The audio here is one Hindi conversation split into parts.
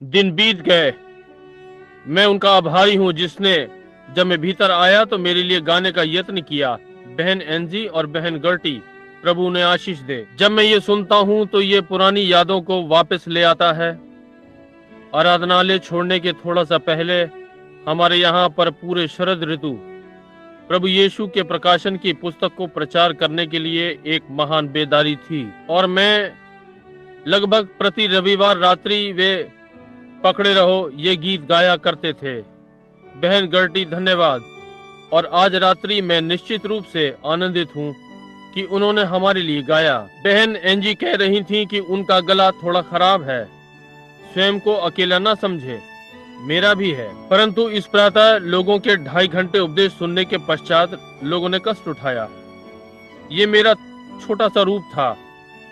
दिन बीत गए। मैं उनका आभारी हूँ जिसने जब मैं भीतर आया तो मेरे लिए गाने का यत्न किया। बहन एनजी और बहन गर्टी, प्रभु ने आशीष दे। जब मैं ये सुनता हूँ तो ये पुरानी यादों को वापस ले आता है। आराधनालय छोड़ने के थोड़ा सा पहले हमारे यहाँ पर पूरे शरद ऋतु प्रभु यीशु के प्रकाशन की पुस्तक को प्रचार करने के लिए एक महान बेदारी थी, और मैं लगभग प्रति रविवार रात्रि वे पकड़े रहो ये गीत गाया करते थे। बहन गर्टी धन्यवाद। और आज रात्रि मैं निश्चित रूप से आनंदित हूँ कि उन्होंने हमारे लिए गाया। बहन एनजी कह रही थी कि उनका गला थोड़ा खराब है। स्वयं को अकेला ना समझे, मेरा भी है। परंतु इस प्रातः लोगों के 2.5 घंटे उपदेश सुनने के पश्चात लोगों ने कष्ट उठाया। ये मेरा छोटा सा रूप था,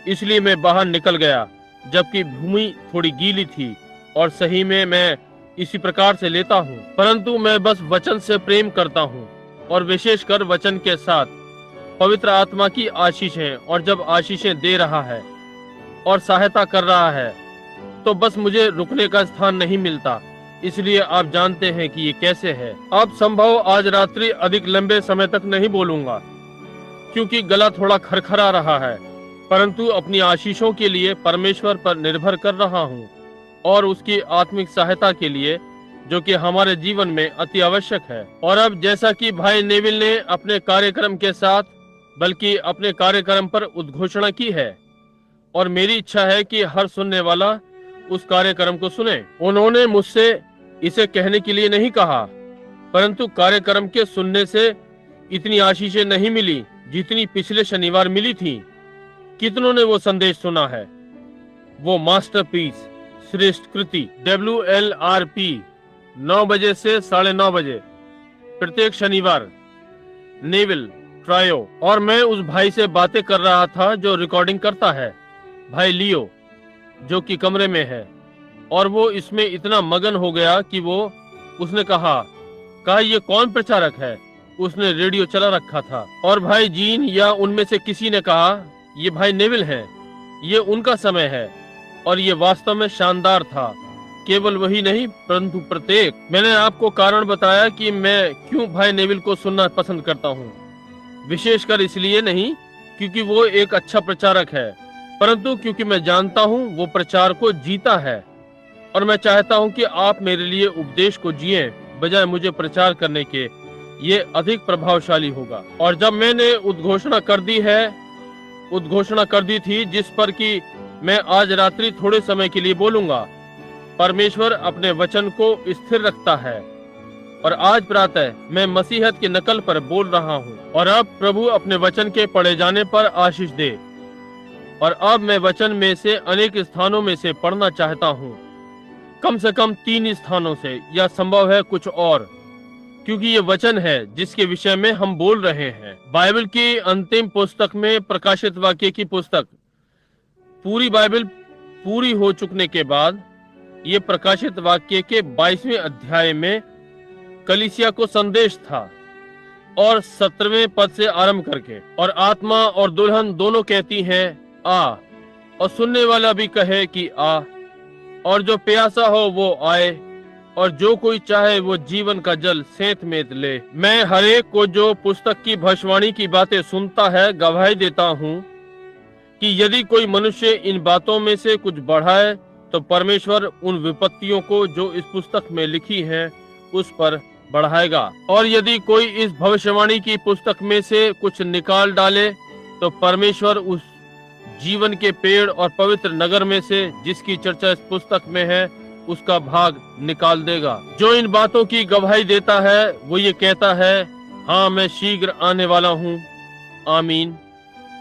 इसलिए मैं बाहर निकल गया जबकि भूमि थोड़ी गीली थी, और सही में मैं इसी प्रकार से लेता हूँ। परंतु मैं बस वचन से प्रेम करता हूँ, और विशेषकर वचन के साथ पवित्र आत्मा की आशीषें। और जब आशीषें दे रहा है और सहायता कर रहा है तो बस मुझे रुकने का स्थान नहीं मिलता। इसलिए आप जानते हैं कि ये कैसे है। अब संभव आज रात्रि अधिक लंबे समय तक नहीं बोलूंगा क्योंकि गला थोड़ा खरखरा रहा है, परंतु अपनी आशीषों के लिए परमेश्वर पर निर्भर कर रहा हूँ और उसकी आत्मिक सहायता के लिए, जो कि हमारे जीवन में अति आवश्यक है। और अब जैसा कि भाई नेविल ने अपने कार्यक्रम के साथ बल्कि अपने कार्यक्रम पर उद्घोषणा की है, और मेरी इच्छा है कि हर सुनने वाला उस कार्यक्रम को सुने। उन्होंने मुझसे इसे कहने के लिए नहीं कहा, परंतु कार्यक्रम के सुनने से इतनी आशीषें नहीं मिली जितनी पिछले शनिवार मिली थी। कितनों ने वो संदेश सुना है, वो मास्टरपीस श्रेष्ठ कृति WLRP 9 बजे से 9:30 बजे प्रत्येक शनिवार, नेविल ट्रायो। और मैं उस भाई से बातें कर रहा था जो रिकॉर्डिंग करता है, भाई लियो, जो कि कमरे में है, और वो इसमें इतना मगन हो गया कि उसने कहा ये कौन प्रचारक है। उसने रेडियो चला रखा था, और भाई जीन या उनमें से किसी ने कहा ये भाई नेविल हैं, ये उनका समय है। और ये वास्तव में शानदार था। केवल वही नहीं परंतु प्रत्येक। मैंने आपको कारण बताया कि मैं क्यों भाई नेविल को सुनना पसंद करता हूँ। विशेषकर इसलिए नहीं क्योंकि वो एक अच्छा प्रचारक है, परंतु क्योंकि मैं जानता हूँ वो प्रचार को जीता है, और मैं चाहता हूँ कि आप मेरे लिए उपदेश को जिए बजाय मुझे प्रचार करने के। ये अधिक प्रभावशाली होगा। और जब मैंने उद्घोषणा कर दी थी जिस पर कि मैं आज रात्रि थोड़े समय के लिए बोलूंगा। परमेश्वर अपने वचन को स्थिर रखता है, और आज प्रातः मैं मसीहत की नकल पर बोल रहा हूँ। और अब प्रभु अपने वचन के पढ़े जाने पर आशीष दे। और अब मैं वचन में से अनेक स्थानों में से पढ़ना चाहता हूँ, कम से कम 3 स्थानों से, या संभव है कुछ और, क्योंकि ये वचन है जिसके विषय में हम बोल रहे हैं। बाइबल की अंतिम पुस्तक में प्रकाशित वाक्य की पुस्तक, पूरी बाइबल पूरी हो चुकने के बाद ये प्रकाशित वाक्य के 22वें अध्याय में कलीसिया को संदेश था, और 17वें पद से आरंभ करके, और आत्मा और दुल्हन दोनों कहती हैं आ, और सुनने वाला भी कहे कि आ, और जो प्यासा हो वो आए, और जो कोई चाहे वो जीवन का जल सेंत में ले। मैं हरेक को जो पुस्तक की भविष्यवाणी की बातें सुनता है गवाही देता हूँ कि यदि कोई मनुष्य इन बातों में से कुछ बढ़ाए तो परमेश्वर उन विपत्तियों को जो इस पुस्तक में लिखी हैं उस पर बढ़ाएगा। और यदि कोई इस भविष्यवाणी की पुस्तक में से कुछ निकाल डाले तो परमेश्वर उस जीवन के पेड़ और पवित्र नगर में से जिसकी चर्चा इस पुस्तक में है उसका भाग निकाल देगा। जो इन बातों की गवाही देता है वो ये कहता है, हाँ मैं शीघ्र आने वाला हूँ। आमीन।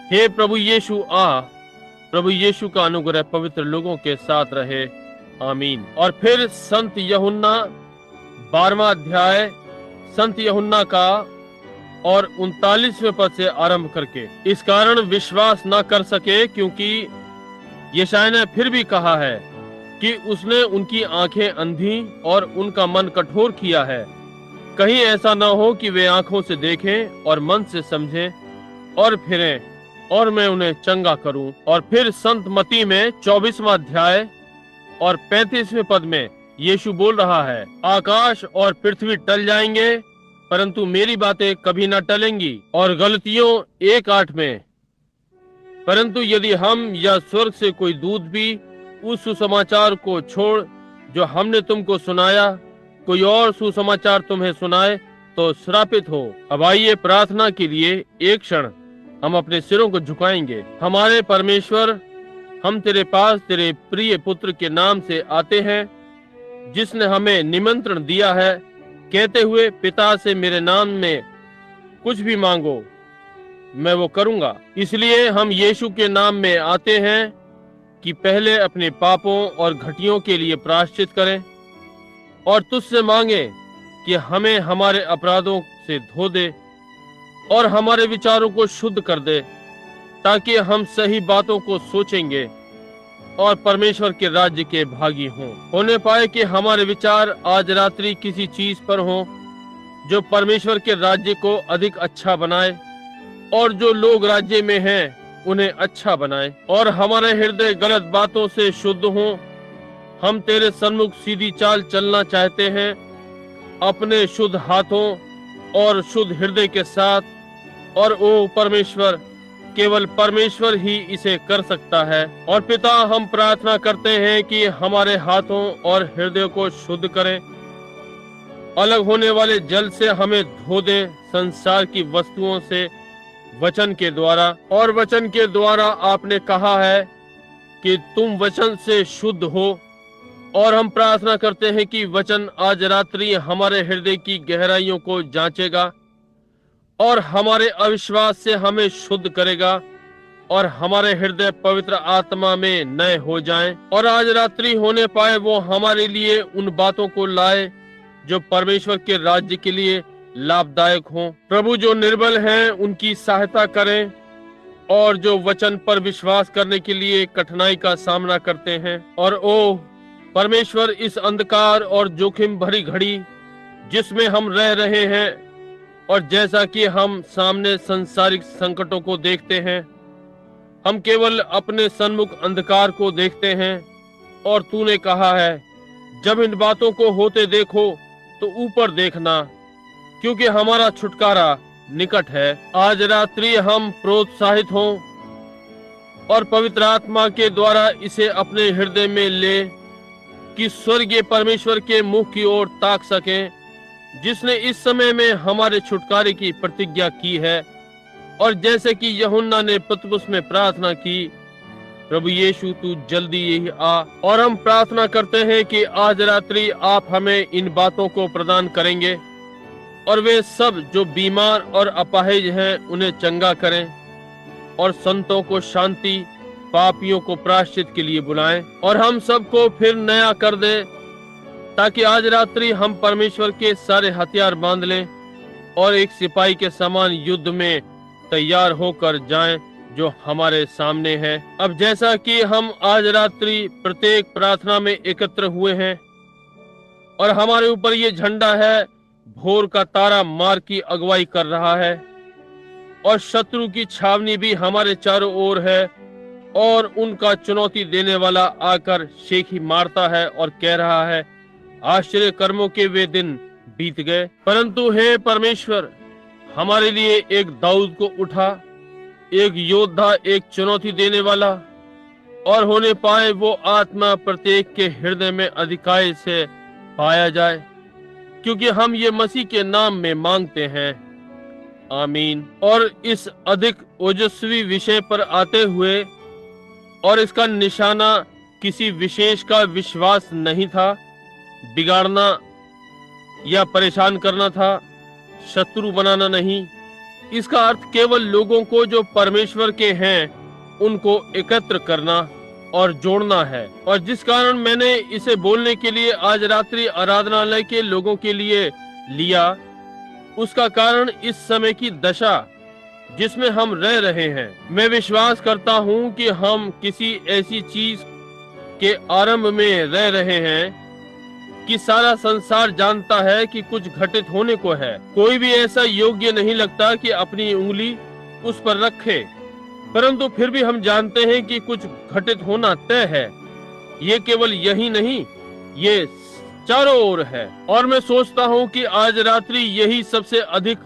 हे प्रभु यीशु आ। प्रभु यीशु का अनुग्रह पवित्र लोगों के साथ रहे। आमीन। और फिर संत यूहन्ना 12वां अध्याय, संत यूहन्ना का और 39वें पद से आरंभ करके, इस कारण विश्वास न कर सके क्योंकि यशायाह ने फिर भी कहा है कि उसने उनकी आंखें अंधी और उनका मन कठोर किया है, कहीं ऐसा न हो कि वे आंखों से देखें और मन से समझें और फिरें और मैं उन्हें चंगा करूं। और फिर संत मती में 24वां अध्याय और 35वें पद में यीशु बोल रहा है, आकाश और पृथ्वी टल जाएंगे परंतु मेरी बातें कभी न टलेंगी। और गलतियों 1:8 में, परंतु यदि हम या स्वर्ग से कोई दूत भी उस सुसमाचार को छोड़ जो हमने तुमको सुनाया कोई और सुसमाचार तुम्हें सुनाए तो श्रापित हो। अब आइए प्रार्थना के लिए एक क्षण हम अपने सिरों को झुकाएंगे। हमारे परमेश्वर, हम तेरे पास तेरे प्रिय पुत्र के नाम से आते हैं जिसने हमें निमंत्रण दिया है कहते हुए, पिता से मेरे नाम में कुछ भी मांगो मैं वो करूंगा। इसलिए हम यीशु के नाम में आते हैं कि पहले अपने पापों और घटियों के लिए प्रायश्चित करें और तुझसे मांगे कि हमें हमारे अपराधों से धो दे और हमारे विचारों को शुद्ध कर दे ताकि हम सही बातों को सोचेंगे और परमेश्वर के राज्य के भागी होने पाए कि हमारे विचार आज रात्रि किसी चीज पर हों जो परमेश्वर के राज्य को अधिक अच्छा बनाए और जो लोग राज्य में हैं उन्हें अच्छा बनाए और हमारे हृदय गलत बातों से शुद्ध हों। हम तेरे सन्मुख सीधी चाल चलना चाहते हैं अपने शुद्ध हाथों और शुद्ध हृदय के साथ, और ओ परमेश्वर, केवल परमेश्वर ही इसे कर सकता है। और पिता, हम प्रार्थना करते हैं कि हमारे हाथों और हृदय को शुद्ध करें, अलग होने वाले जल से हमें धो दे संसार की वस्तुओं से वचन के द्वारा। और वचन के द्वारा आपने कहा है कि तुम वचन से शुद्ध हो, और हम प्रार्थना करते हैं कि वचन आज रात्रि हमारे हृदय की गहराइयों को जांचेगा और हमारे अविश्वास से हमें शुद्ध करेगा और हमारे हृदय पवित्र आत्मा में नए हो जाएं और आज रात्रि होने पाए वो हमारे लिए उन बातों को लाए जो परमेश्वर के राज्य के लिए लाभदायक हों। प्रभु, जो निर्बल हैं उनकी सहायता करें और जो वचन पर विश्वास करने के लिए कठिनाई का सामना करते हैं। और ओ परमेश्वर, इस अंधकार और जोखिम भरी घड़ी जिसमें हम रह रहे हैं और जैसा कि हम सामने संसारिक संकटों को देखते हैं, हम केवल अपने सन्मुख अंधकार को देखते हैं। और तूने कहा है, जब इन बातों को होते देखो तो ऊपर देखना, क्योंकि हमारा छुटकारा निकट है। आज रात्रि हम प्रोत्साहित हों और पवित्र आत्मा के द्वारा इसे अपने हृदय में ले कि स्वर्गीय परमेश्वर के मुख की ओर ताक सकें जिसने इस समय में हमारे छुटकारे की प्रतिज्ञा की है। और जैसे कि यूहन्ना ने पतरस में प्रार्थना की, प्रभु यीशु तू जल्दी यही आ। और हम प्रार्थना करते हैं कि आज रात्रि आप हमें इन बातों को प्रदान करेंगे और वे सब जो बीमार और अपाहिज हैं उन्हें चंगा करें और संतों को शांति, पापियों को प्रायश्चित के लिए बुलाएं और हम सबको फिर नया कर दे ताकि आज रात्रि हम परमेश्वर के सारे हथियार बांध लें और एक सिपाही के समान युद्ध में तैयार होकर जाएं जो हमारे सामने है। अब जैसा कि हम आज रात्रि प्रत्येक प्रार्थना में एकत्र हुए हैं और हमारे ऊपर ये झंडा है, भोर का तारा मार्ग की अगुवाई कर रहा है और शत्रु की छावनी भी हमारे चारों ओर है और उनका चुनौती देने वाला आकर शेखी मारता है और कह रहा है, आश्चर्य कर्मों के वे दिन बीत गए। परंतु हे परमेश्वर, हमारे लिए एक दाऊद को उठा, एक योद्धा, एक चुनौती देने वाला, और होने पाए वो आत्मा प्रत्येक के हृदय में अधिकाई से पाया जाए, क्योंकि हम ये मसीह के नाम में मांगते हैं, आमीन। और इस अधिक ओजस्वी विषय पर आते हुए, और इसका निशाना किसी विशेष का विश्वास नहीं था, बिगाड़ना या परेशान करना था, शत्रु बनाना नहीं। इसका अर्थ केवल लोगों को जो परमेश्वर के हैं उनको एकत्र करना और जोड़ना है। और जिस कारण मैंने इसे बोलने के लिए आज रात्रि आराधनालय के लोगों के लिए लिया, उसका कारण इस समय की दशा जिसमें हम रह रहे हैं। मैं विश्वास करता हूं कि हम किसी ऐसी चीज के आरंभ में रह रहे हैं कि सारा संसार जानता है कि कुछ घटित होने को है। कोई भी ऐसा योग्य नहीं लगता कि अपनी उंगली उस पर रखे, परंतु फिर भी हम जानते हैं कि कुछ घटित होना तय है। ये केवल यही नहीं, ये चारों ओर है। और मैं सोचता हूँ कि आज रात्रि यही सबसे अधिक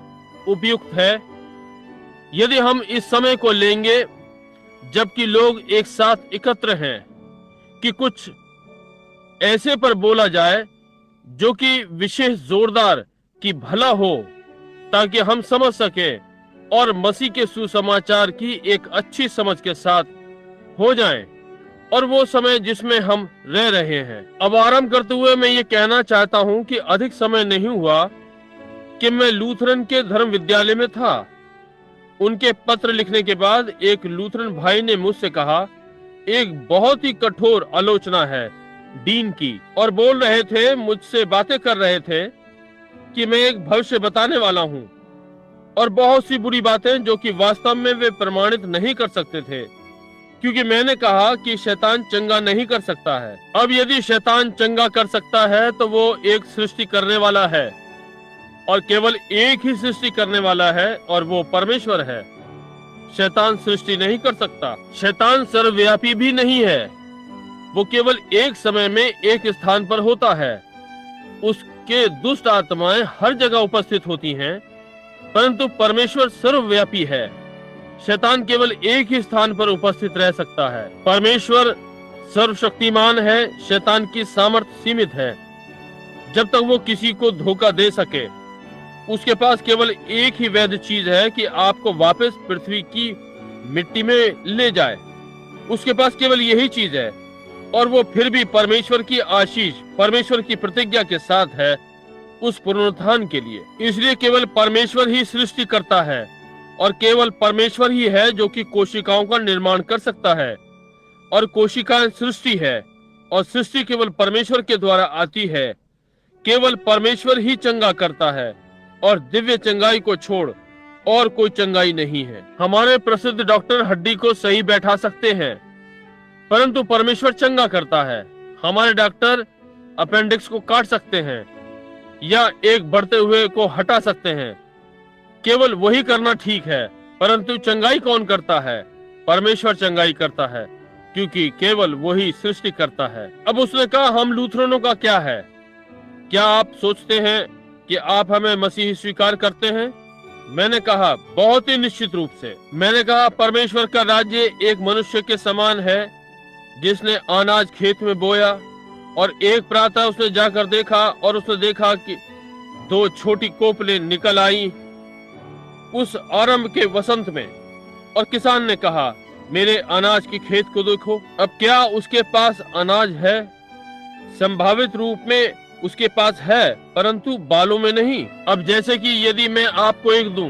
उपयुक्त है। यदि हम इस समय को लेंगे जबकि लोग एक साथ एकत्र हैं कि कुछ ऐसे पर बोला जाए जो कि विशेष जोरदार कि भला हो, ताकि हम समझ सके और मसीह के सुसमाचार की एक अच्छी समझ के साथ हो जाएं, और वो समय जिसमें हम रह रहे हैं। अब आरंभ करते हुए मैं ये कहना चाहता हूँ कि अधिक समय नहीं हुआ कि मैं लूथरन के धर्म विद्यालय में था। उनके पत्र लिखने के बाद एक लूथरन भाई ने मुझसे कहा, एक बहुत ही कठोर आलोचना है डीन की, और बोल रहे थे, मुझसे बातें कर रहे थे कि मैं एक भविष्य बताने वाला हूं और बहुत सी बुरी बातें जो कि वास्तव में वे प्रमाणित नहीं कर सकते थे, क्योंकि मैंने कहा कि शैतान चंगा नहीं कर सकता है। अब यदि शैतान चंगा कर सकता है तो वो एक सृष्टि करने वाला है, और केवल एक ही सृष्टि करने वाला है, और वो परमेश्वर है। शैतान सृष्टि नहीं कर सकता। शैतान सर्वव्यापी भी नहीं है, वो केवल एक समय में एक स्थान पर होता है। उसके दुष्ट आत्माएं हर जगह उपस्थित होती हैं, परंतु परमेश्वर सर्वव्यापी है। शैतान केवल एक ही स्थान पर उपस्थित रह सकता है। परमेश्वर सर्वशक्तिमान है, शैतान की सामर्थ्य सीमित है। जब तक वो किसी को धोखा दे सके, उसके पास केवल एक ही वैध चीज है कि आपको वापस पृथ्वी की मिट्टी में ले जाए। उसके पास केवल यही चीज है, और वो फिर भी परमेश्वर की आशीष, परमेश्वर की प्रतिज्ञा के साथ है उस पुनरुत्थान के लिए। इसलिए केवल परमेश्वर ही सृष्टि करता है, और केवल परमेश्वर ही है जो कि कोशिकाओं का निर्माण कर सकता है, और कोशिकाएं सृष्टि है, और सृष्टि केवल परमेश्वर के द्वारा आती है। केवल परमेश्वर ही चंगा करता है, और दिव्य चंगाई को छोड़ और कोई चंगाई नहीं है। हमारे प्रसिद्ध डॉक्टर हड्डी को सही बैठा सकते हैं, परंतु परमेश्वर चंगा करता है। हमारे डॉक्टर अपेंडिक्स को काट सकते हैं या एक बढ़ते हुए को हटा सकते हैं, केवल वही करना ठीक है। परंतु चंगाई कौन करता है? परमेश्वर चंगाई करता है, क्योंकि केवल वही सृष्टि करता है। अब उसने कहा, हम लूथरनों का क्या है? क्या आप सोचते हैं कि आप हमें मसीही स्वीकार करते हैं? मैंने कहा, बहुत ही निश्चित रूप से। मैंने कहा, परमेश्वर का राज्य एक मनुष्य के समान है जिसने अनाज खेत में बोया, और एक प्रातः उसने जाकर देखा, और उसने देखा कि 2 छोटी कोपलें निकल आई उस आरंभ के वसंत में, और किसान ने कहा, मेरे अनाज की खेत को देखो। अब क्या उसके पास अनाज है? संभावित रूप में उसके पास है, परंतु बालों में नहीं। अब जैसे कि यदि मैं आपको एक दूं,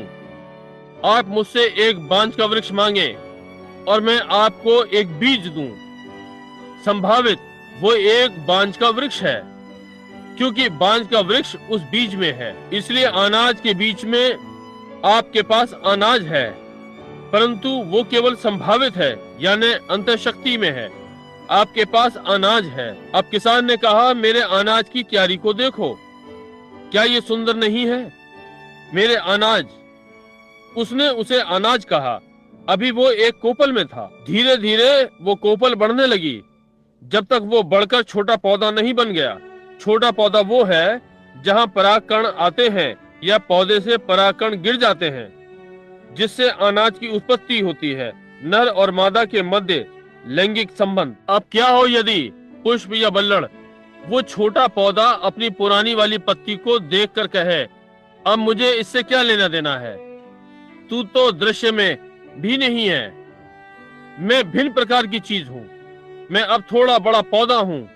आप मुझसे एक बांज का वृक्ष मांगे और मैं आपको एक बीज दूं, संभावित वो एक बांज का वृक्ष है, क्योंकि बांज का वृक्ष उस बीज में है। इसलिए अनाज के बीच में आपके पास अनाज है, परंतु वो केवल संभावित है, यानी अंतःशक्ति में है। आपके पास अनाज है। अब किसान ने कहा, मेरे अनाज की क्यारी को देखो, क्या ये सुंदर नहीं है? मेरे अनाज। उसने उसे अनाज कहा। अभी वो एक कोपल में था। धीरे धीरे वो कोपल बढ़ने लगी, जब तक वो बढ़कर छोटा पौधा नहीं बन गया। छोटा पौधा वो है जहां परागकण आते हैं या पौधे से परागकण गिर जाते हैं, जिससे अनाज की उत्पत्ति होती है, नर और मादा के मध्य लैंगिक संबंध। अब क्या हो यदि पुष्प या बल्लड़, वो छोटा पौधा अपनी पुरानी वाली पत्ती को देखकर कहे, अब मुझे इससे क्या लेना देना है, तू तो दृश्य में भी नहीं है, मैं भिन्न प्रकार की चीज हूँ, मैं अब थोड़ा बड़ा पौधा हूँ,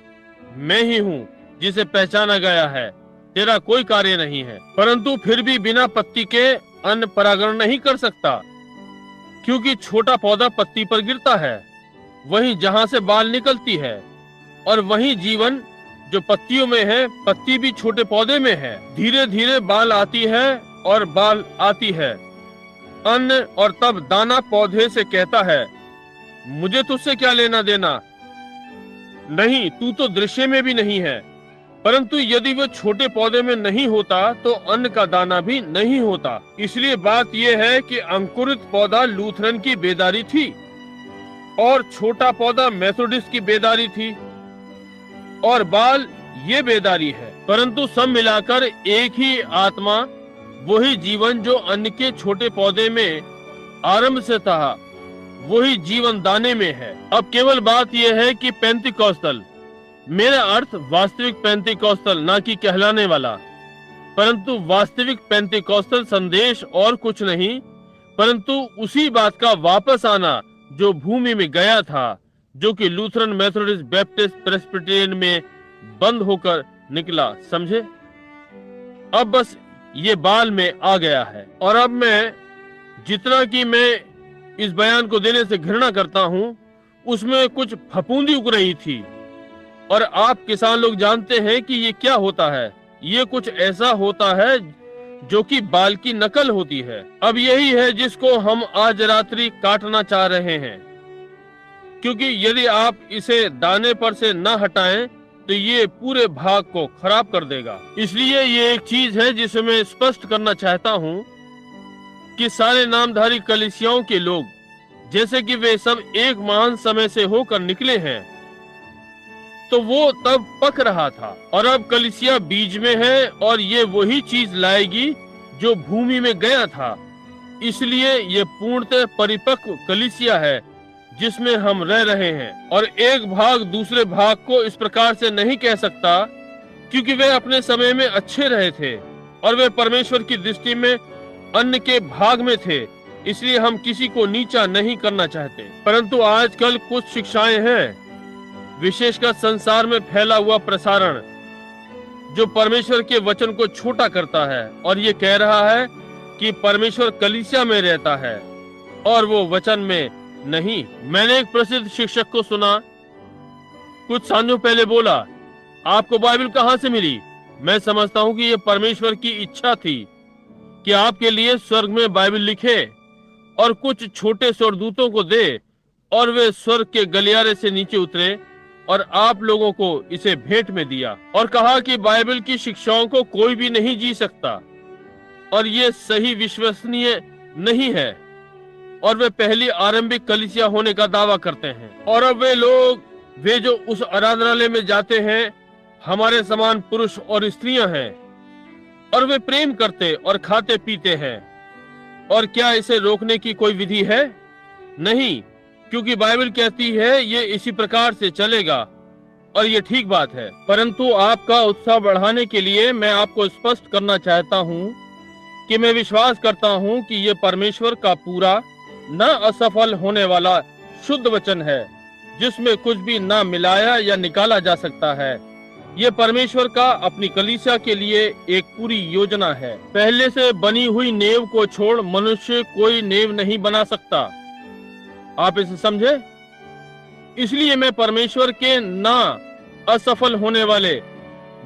मैं ही हूँ जिसे पहचाना गया है, तेरा कोई कार्य नहीं है। परंतु फिर भी बिना पत्ती के अन्न परागण नहीं कर सकता, क्योंकि छोटा पौधा पत्ती पर गिरता है, वहीं जहां से बाल निकलती है, और वहीं जीवन जो पत्तियों में है, पत्ती भी छोटे पौधे में है। धीरे धीरे बाल आती है और बाल आती है, अन्न, और तब दाना पौधे से कहता है, मुझे तुझसे क्या लेना देना, नहीं, तू तो दृश्य में भी नहीं है। परंतु यदि वह छोटे पौधे में नहीं होता तो अन्न का दाना भी नहीं होता। इसलिए बात यह है कि अंकुरित पौधा लूथरन की बेदारी थी और छोटा पौधा मेथोडिस्ट की बेदारी थी। और बाल ये बेदारी है, परंतु सब मिलाकर एक ही आत्मा, वही जीवन जो अन्न के छोटे पौधे में आरंभ से था, वही जीवन दाने में है। अब केवल बात यह है कि पेंतिकोस्तल, मेरा अर्थ वास्तविक पेंतिकोस्तल, ना कि कहलाने वाला, परंतु वास्तविक पेंतिकोस्तल संदेश और कुछ नहीं, परंतु उसी बात का वापस आना जो भूमि में गया था, जो कि लूथरन, मेथोडिस्ट, बैप्टिस्ट, प्रेस्बिटेरियन में बंद होकर निकला। समझे? अब बस ये बाल में आ गया है। और अब मैं जितना कि मैं इस बयान को देने से घृणा करता हूं, उसमें कुछ फफूंदी उग रही थी। और आप किसान लोग जानते हैं कि ये क्या होता है। ये कुछ ऐसा होता है जो कि बाल की नकल होती है। अब यही है जिसको हम आज रात्रि काटना चाह रहे हैं, क्योंकि यदि आप इसे दाने पर से न हटाएं तो ये पूरे भाग को खराब कर देगा। इसलिए ये एक चीज है जिसे मैं स्पष्ट करना चाहता हूं कि सारे नामधारी कलीसियाओं के लोग, जैसे कि वे सब एक महान समय से होकर निकले हैं, तो वो तब पक रहा था और अब कलीसिया बीज में है और ये वही चीज लाएगी जो भूमि में गया था। इसलिए ये पूर्णतः परिपक्व कलीसिया है जिसमें हम रह रहे हैं। और एक भाग दूसरे भाग को इस प्रकार से नहीं कह सकता, क्योंकि वे अपने समय में अच्छे रहे थे और वे परमेश्वर की दृष्टि में अन्न के भाग में थे। इसलिए हम किसी को नीचा नहीं करना चाहते, परंतु आजकल कुछ शिक्षाएं हैं, विशेषकर संसार में फैला हुआ प्रसारण, जो परमेश्वर के वचन को छोटा करता है और ये कह रहा है कि परमेश्वर कलीसिया में रहता है और वो वचन में नहीं। मैंने एक प्रसिद्ध शिक्षक को सुना, कुछ सालों पहले बोला, आपको बाइबल कहां से मिली? मैं समझता हूं कि ये परमेश्वर की इच्छा थी कि आपके लिए स्वर्ग में बाइबल लिखे और कुछ छोटे स्वर्गदूतों को दे, और वे स्वर्ग के गलियारे से नीचे उतरे और आप लोगों को इसे भेंट में दिया और कहा कि बाइबल की शिक्षाओं को कोई भी नहीं जी सकता और ये सही विश्वसनीय नहीं है, और वे पहली आरंभिक कलीसिया होने का दावा करते हैं। और अब वे लोग, वे जो उस आराधनालय में जाते हैं, हमारे समान पुरुष और स्त्रियां हैं और वे प्रेम करते और खाते पीते हैं। और क्या इसे रोकने की कोई विधि है? नहीं, क्योंकि बाइबल कहती है ये इसी प्रकार से चलेगा और ये ठीक बात है। परंतु आपका उत्साह बढ़ाने के लिए मैं आपको स्पष्ट करना चाहता हूँ कि मैं विश्वास करता हूँ कि ये परमेश्वर का पूरा, न असफल होने वाला शुद्ध वचन है, जिसमें कुछ भी न मिलाया या निकाला जा सकता है। ये परमेश्वर का अपनी कलीसिया के लिए एक पूरी योजना है। पहले से बनी हुई नेव को छोड़ मनुष्य कोई नेव नहीं बना सकता। आप इसे समझे? इसलिए मैं परमेश्वर के ना असफल होने वाले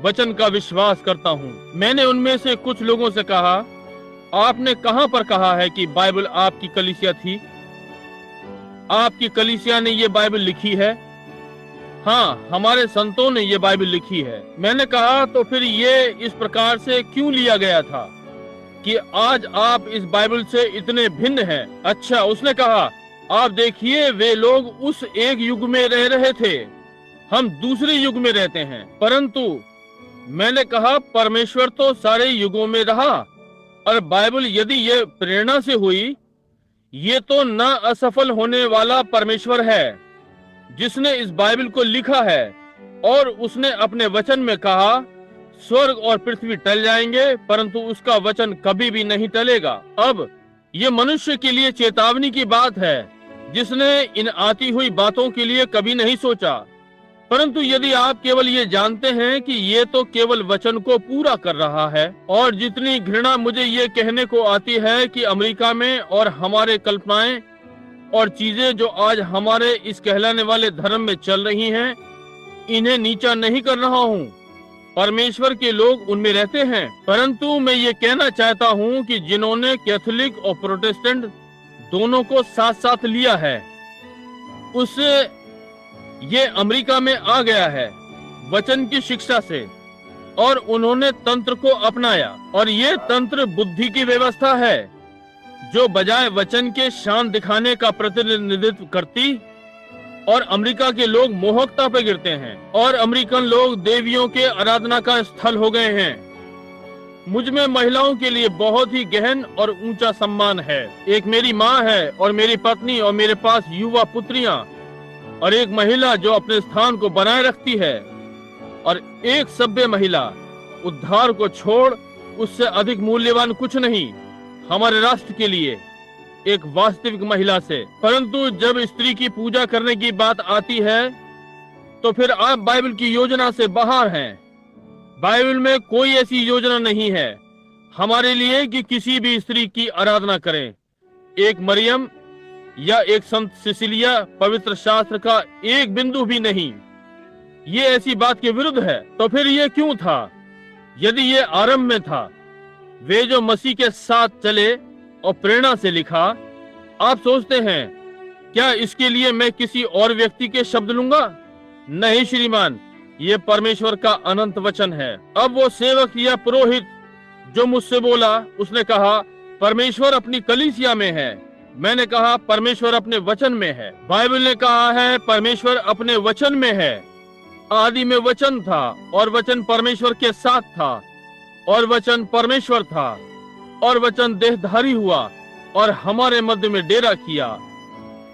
वचन का विश्वास करता हूँ। मैंने उनमें से कुछ लोगों से कहा, आपने कहां पर कहा है कि बाइबल आपकी कलीसिया थी? आपकी कलीसिया ने ये बाइबल लिखी है? हाँ, हमारे संतों ने ये बाइबल लिखी है। मैंने कहा, तो फिर ये इस प्रकार से क्यों लिया गया था कि आज आप इस बाइबल से इतने भिन्न हैं? अच्छा, उसने कहा, आप देखिए, वे लोग उस एक युग में रह रहे थे, हम दूसरे युग में रहते हैं। परंतु मैंने कहा, परमेश्वर तो सारे युगों में रहा और बाइबल यदि ये प्रेरणा से हुई, ये तो न असफल होने वाला परमेश्वर है जिसने इस बाइबल को लिखा है। और उसने अपने वचन में कहा, स्वर्ग और पृथ्वी टल जाएंगे परंतु उसका वचन कभी भी नहीं टलेगा। अब ये मनुष्य के लिए चेतावनी की बात है जिसने इन आती हुई बातों के लिए कभी नहीं सोचा। परंतु यदि आप केवल ये जानते हैं कि ये तो केवल वचन को पूरा कर रहा है, और जितनी घृणा मुझे ये कहने को आती है कि अमेरिका में और हमारे कल्पनाएं और चीजें जो आज हमारे इस कहलाने वाले धर्म में चल रही हैं, इन्हें नीचा नहीं कर रहा हूँ, परमेश्वर के लोग उनमें रहते हैं। परंतु मैं ये कहना चाहता हूँ कि जिन्होंने कैथोलिक और प्रोटेस्टेंट दोनों को साथ साथ लिया है, उससे ये अमेरिका में आ गया है वचन की शिक्षा से, और उन्होंने तंत्र को अपनाया। और ये तंत्र बुद्धि की व्यवस्था है जो बजाय वचन के शान दिखाने का प्रतिनिधित्व करती, और अमेरिका के लोग मोहकता पे गिरते हैं और अमेरिकन लोग देवियों के आराधना का स्थल हो गए हैं। मुझ में महिलाओं के लिए बहुत ही गहन और ऊंचा सम्मान है। एक मेरी माँ है और मेरी पत्नी और मेरे पास युवा पुत्रियां, और एक महिला जो अपने स्थान को बनाए रखती है, और एक सभ्य महिला। उद्धार को छोड़ उससे अधिक मूल्यवान कुछ नहीं हमारे राष्ट्र के लिए, एक वास्तविक महिला से। परंतु जब स्त्री की पूजा करने की बात आती है तो फिर आप बाइबल की योजना से बाहर हैं। बाइबल में कोई ऐसी योजना नहीं है हमारे लिए कि किसी भी स्त्री की आराधना करें। एक मरियम या एक संत सिसिलिया पवित्र शास्त्र का एक बिंदु भी नहीं। ये ऐसी बात के विरुद्ध है। तो फिर ये क्यों था? यदि ये आरंभ में था, वे जो मसीह के साथ चले और प्रेरणा से लिखा, आप सोचते हैं क्या इसके लिए मैं किसी और व्यक्ति के शब्द लूंगा? नहीं श्रीमान, ये परमेश्वर का अनंत वचन है। अब वो सेवक या पुरोहित जो मुझसे बोला, उसने कहा परमेश्वर अपनी कलीसिया में है। मैंने कहा परमेश्वर अपने वचन में है। बाइबल ने कहा है परमेश्वर अपने वचन में है। आदि में वचन था और वचन परमेश्वर के साथ था और वचन परमेश्वर था और वचन देहधारी हुआ और हमारे मध्य में डेरा किया।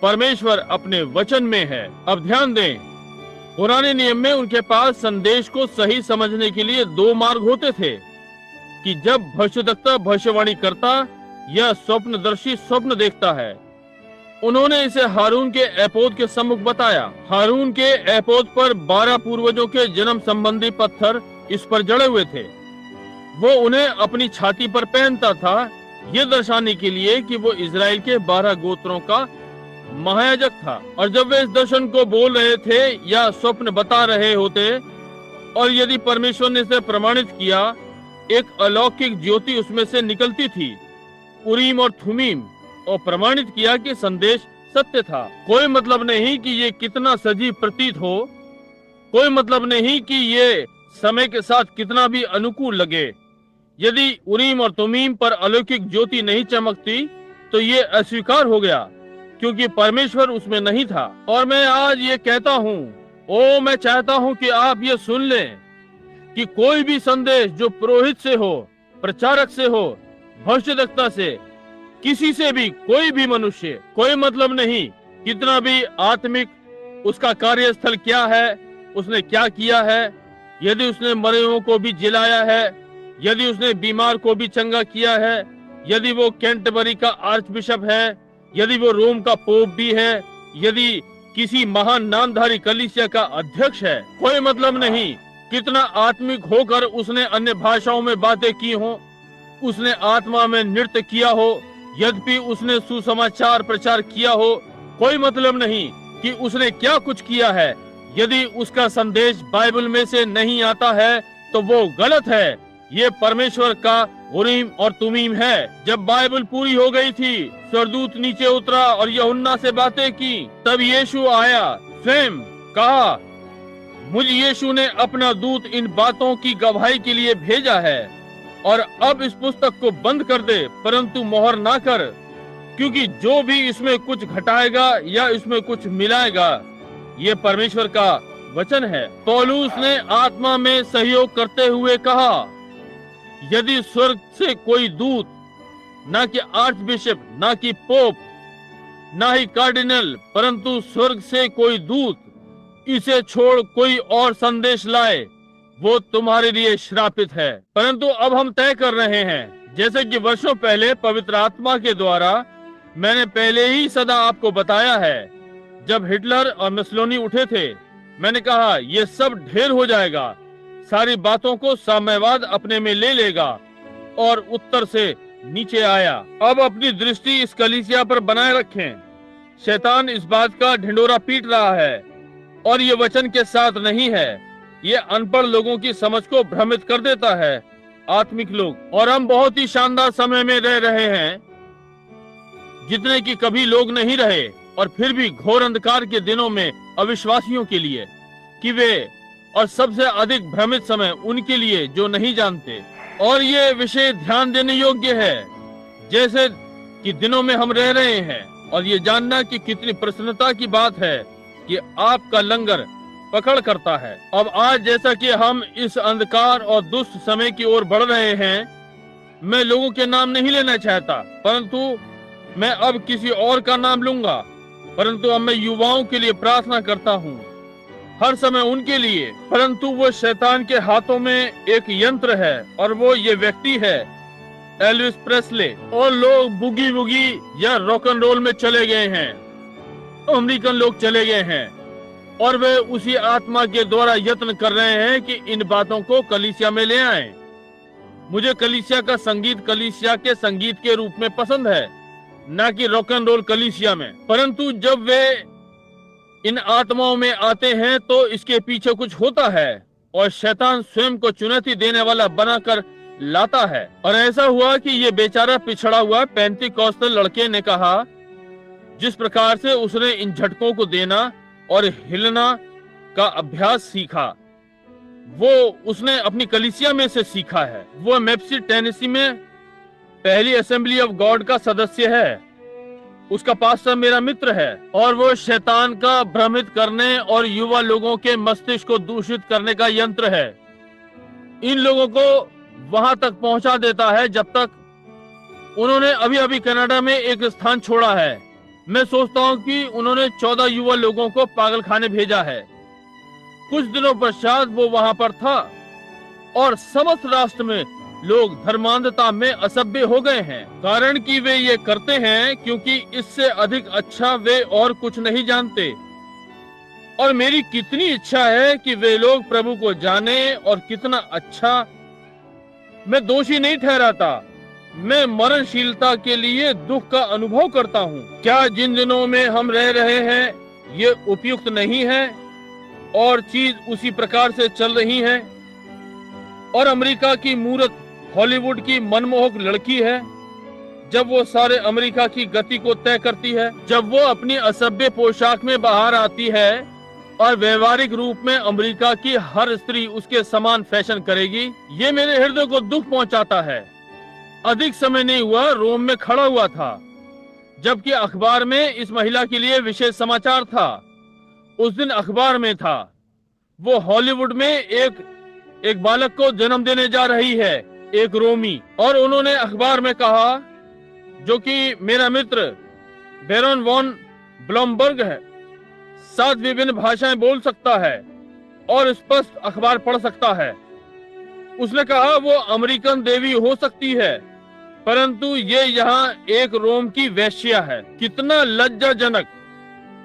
परमेश्वर अपने वचन में है। अब ध्यान दें, पुराने नियम में उनके पास संदेश को सही समझने के लिए दो मार्ग होते थे कि जब भविष्यद्वक्ता भविष्यवाणी करता या स्वप्नदर्शी स्वप्न देखता है। उन्होंने इसे हारून के एपोद के सम्मुख बताया। हारून के एपोद पर 12 पूर्वजों के जन्म संबंधी पत्थर इस पर जड़े हुए थे। वो उन्हें अपनी छाती पर पहनता था, ये दर्शाने के लिए कि वो इजराइल के 12 गोत्रों का महायाजक था। और जब वे इस दर्शन को बोल रहे थे या स्वप्न बता रहे होते, और यदि परमेश्वर ने इसे प्रमाणित किया, एक अलौकिक ज्योति उसमें से निकलती थी, उरीम और थुमीम, और प्रमाणित किया कि संदेश सत्य था। कोई मतलब नहीं कि ये कितना सजीव प्रतीत हो, कोई मतलब नहीं कि ये समय के साथ कितना भी अनुकूल लगे। यदि उरीम और तुमीम पर अलौकिक ज्योति नहीं चमकती तो ये अस्वीकार हो गया, क्योंकि परमेश्वर उसमें नहीं था। और मैं आज ये कहता हूँ, मैं चाहता हूँ कि आप ये सुन लें कि कोई भी संदेश जो पुरोहित से हो, प्रचारक से हो, भविष्यद्वक्ता से, किसी से भी, कोई भी मनुष्य, कोई मतलब नहीं कितना भी आत्मिक उसका कार्यस्थल क्या है, उसने क्या किया है, यदि उसने मरे हुओं को भी जिलाया है, यदि उसने बीमार को भी चंगा किया है, यदि वो कैंटरबरी का आर्च बिशप है, यदि वो रोम का पोप भी है, यदि किसी महान नामधारी कलीसिया का अध्यक्ष है, कोई मतलब नहीं कितना आत्मिक होकर उसने अन्य भाषाओं में बातें की हो, उसने आत्मा में नृत्य किया हो, यद्यपि उसने सुसमाचार प्रचार किया हो, कोई मतलब नहीं कि उसने क्या कुछ किया है। यदि उसका संदेश बाइबल में से नहीं आता है तो वो गलत है। ये परमेश्वर का उरीम और तुमीम है। जब बाइबल पूरी हो गई थी, स्वर्गदूत नीचे उतरा और यूहन्ना से बातें की। तब यीशु आया, स्वयं कहा, मुझ यीशु ने अपना दूत इन बातों की गवाही के लिए भेजा है, और अब इस पुस्तक को बंद कर दे, परंतु मोहर ना कर, क्योंकि जो भी इसमें कुछ घटाएगा या इसमें कुछ मिलाएगा, ये परमेश्वर का वचन है। पौलुस ने आत्मा में सहयोग करते हुए कहा, यदि स्वर्ग से कोई दूत, ना कि आर्च बिशप, ना कि पोप, ना ही कार्डिनल, परंतु स्वर्ग से कोई दूत इसे छोड़ कोई और संदेश लाए, वो तुम्हारे लिए श्रापित है। परंतु अब हम तय कर रहे हैं, जैसे कि वर्षों पहले पवित्र आत्मा के द्वारा मैंने पहले ही सदा आपको बताया है। जब हिटलर और मुसोलिनी उठे थे, मैंने कहा ये सब ढेर हो जाएगा, सारी बातों को साम्यवाद अपने में ले लेगा, और उत्तर से नीचे आया। अब अपनी दृष्टि इस कलीसिया पर बनाए रखें। शैतान इस बात का ढिंडोरा पीट रहा है, और ये वचन के साथ नहीं है। ये अनपढ़ लोगों की समझ को भ्रमित कर देता है, आत्मिक लोग। और हम बहुत ही शानदार समय में रह रहे हैं, जितने की कभी लोग नहीं रहे, और फिर भी घोर अंधकार के दिनों में अविश्वासियों के लिए कि वे, और सबसे अधिक भ्रमित समय उनके लिए जो नहीं जानते। और ये विषय ध्यान देने योग्य है, जैसे कि दिनों में हम रह रहे हैं, और ये जानना कि कितनी प्रसन्नता की बात है कि आपका लंगर पकड़ करता है। अब आज जैसा कि हम इस अंधकार और दुष्ट समय की ओर बढ़ रहे हैं, मैं लोगों के नाम नहीं लेना चाहता, परंतु मैं अब किसी और का नाम लूंगा। परंतु अब मैं युवाओं के लिए प्रार्थना करता हूँ, हर समय उनके लिए। परंतु वो शैतान के हाथों में एक यंत्र है, और वो ये व्यक्ति है एल्विस प्रेस्ले। और लोग बुगी वुगी या रॉक एंड रोल में चले गए हैं, अमेरिकन लोग चले गए हैं, और वे उसी आत्मा के द्वारा यत्न कर रहे हैं कि इन बातों को कलीसिया में ले आए। मुझे कलीसिया का संगीत कलीसिया के संगीत के रूप में पसंद है, ना कि रॉक एंड रोल कलीसिया में। परंतु जब वे इन आत्माओं में आते हैं तो इसके पीछे कुछ होता है, और शैतान स्वयं को चुनौती देने वाला बनाकर लाता है। और ऐसा हुआ कि ये बेचारा पिछड़ा हुआ पेंटिकॉस्टल लड़के ने कहा, जिस प्रकार से उसने इन झटकों को देना और हिलना का अभ्यास सीखा, वो उसने अपनी कलीसिया में से सीखा है। वो मेप्सी टेनेसी में पहली असेंबली ऑफ गॉड का सदस्य है। उसका पास्टर मेरा मित्र है, और वो शैतान का भ्रमित करने और युवा लोगों के मस्तिष्क को दूषित करने का यंत्र है। इन लोगों को वहां तक पहुंचा देता है जब तक उन्होंने अभी अभी कनाडा में एक स्थान छोड़ा है। मैं सोचता हूं कि उन्होंने 14 युवा लोगों को पागलखाने भेजा है। कुछ दिनों पश्चात वो वहां पर था, और समस्त राष्ट्र में लोग धर्मांधता में असभ्य हो गए हैं, कारण कि वे ये करते हैं क्योंकि इससे अधिक अच्छा वे और कुछ नहीं जानते। और मेरी कितनी इच्छा है कि वे लोग प्रभु को जाने, और कितना अच्छा। मैं दोषी नहीं ठहराता, मैं मरणशीलता के लिए दुख का अनुभव करता हूँ। क्या जिन दिनों में हम रह रहे हैं ये उपयुक्त नहीं है, और चीज उसी प्रकार से चल रही है। और अमेरिका की मूरत हॉलीवुड की मनमोहक लड़की है, जब वो सारे अमेरिका की गति को तय करती है, जब वो अपनी असभ्य पोशाक में बाहर आती है, और व्यवहारिक रूप में अमेरिका की हर स्त्री उसके समान फैशन करेगी, ये मेरे हृदय को दुख पहुंचाता है। अधिक समय नहीं हुआ रोम में खड़ा हुआ था, जबकि अखबार में इस महिला के लिए विशेष समाचार था। उस दिन अखबार में था, वो हॉलीवुड में एक बालक को जन्म देने जा रही है, एक रोमी। और उन्होंने अखबार में कहा, जो कि मेरा मित्र बैरन वॉन ब्लूमबर्ग है, 7 विभिन्न भाषाएं बोल सकता है और स्पष्ट अखबार पढ़ सकता है। उसने कहा वो अमेरिकन देवी हो सकती है, परंतु ये यहाँ एक रोम की वेश्या है। कितना लज्जाजनक।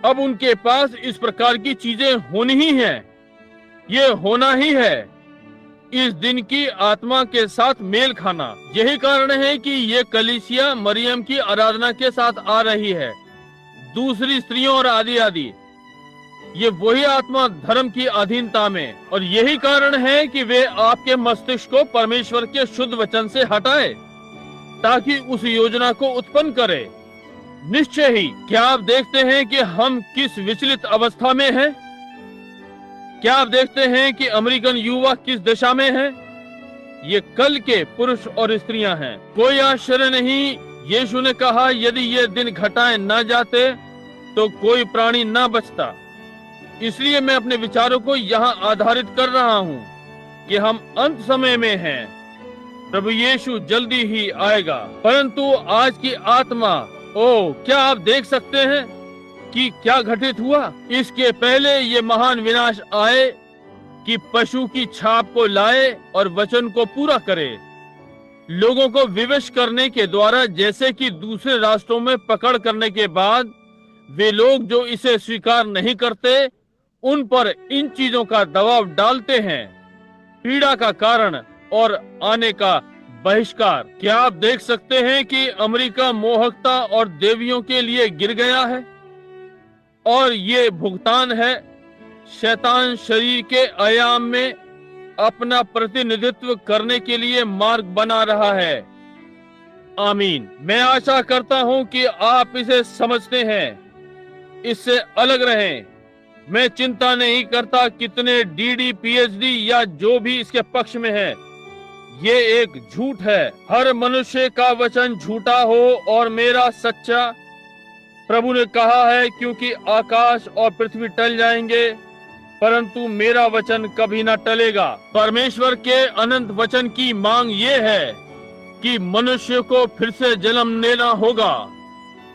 अब उनके पास इस प्रकार की चीजें होनी ही हैं, ये होना ही है, इस दिन की आत्मा के साथ मेल खाना। यही कारण है कि ये कलीसिया मरियम की आराधना के साथ आ रही है, दूसरी स्त्रियों और आदि आदि। ये वही आत्मा धर्म की अधीनता में, और यही कारण है कि वे आपके मस्तिष्क को परमेश्वर के शुद्ध वचन से हटाए, ताकि उस योजना को उत्पन्न करे। निश्चय ही, क्या आप देखते हैं कि हम किस विचलित अवस्था में हैं? क्या आप देखते हैं कि अमेरिकन युवा किस दिशा में है? ये कल के पुरुष और स्त्रियां हैं। कोई आश्चर्य नहीं, यीशु ने कहा, यदि ये दिन घटाए न जाते तो कोई प्राणी न बचता। इसलिए मैं अपने विचारों को यहाँ आधारित कर रहा हूँ कि हम अंत समय में हैं। प्रभु यीशु जल्दी ही आएगा। परंतु आज की आत्मा, क्या आप देख सकते हैं कि क्या घटित हुआ? इसके पहले ये महान विनाश आए कि पशु की छाप को लाए और वचन को पूरा करे, लोगों को विवश करने के द्वारा, जैसे कि दूसरे राष्ट्रों में पकड़ करने के बाद वे लोग जो इसे स्वीकार नहीं करते उन पर इन चीजों का दबाव डालते हैं, पीड़ा का कारण और आने का बहिष्कार। क्या आप देख सकते हैं कि अमेरिका मोहकता और देवियों के लिए गिर गया है, और ये भुगतान है शैतान शरीर के आयाम में अपना प्रतिनिधित्व करने के लिए मार्ग बना रहा है। आमीन। मैं आशा करता हूं कि आप इसे समझते हैं, इससे अलग रहें। मैं चिंता नहीं करता कितने डीडी पीएचडी या जो भी इसके पक्ष में है, ये एक झूठ है। हर मनुष्य का वचन झूठा हो और मेरा सच्चा, प्रभु ने कहा है, क्योंकि आकाश और पृथ्वी टल जाएंगे परंतु मेरा वचन कभी ना टलेगा। परमेश्वर के अनंत वचन की मांग ये है कि मनुष्य को फिर से जन्म लेना होगा।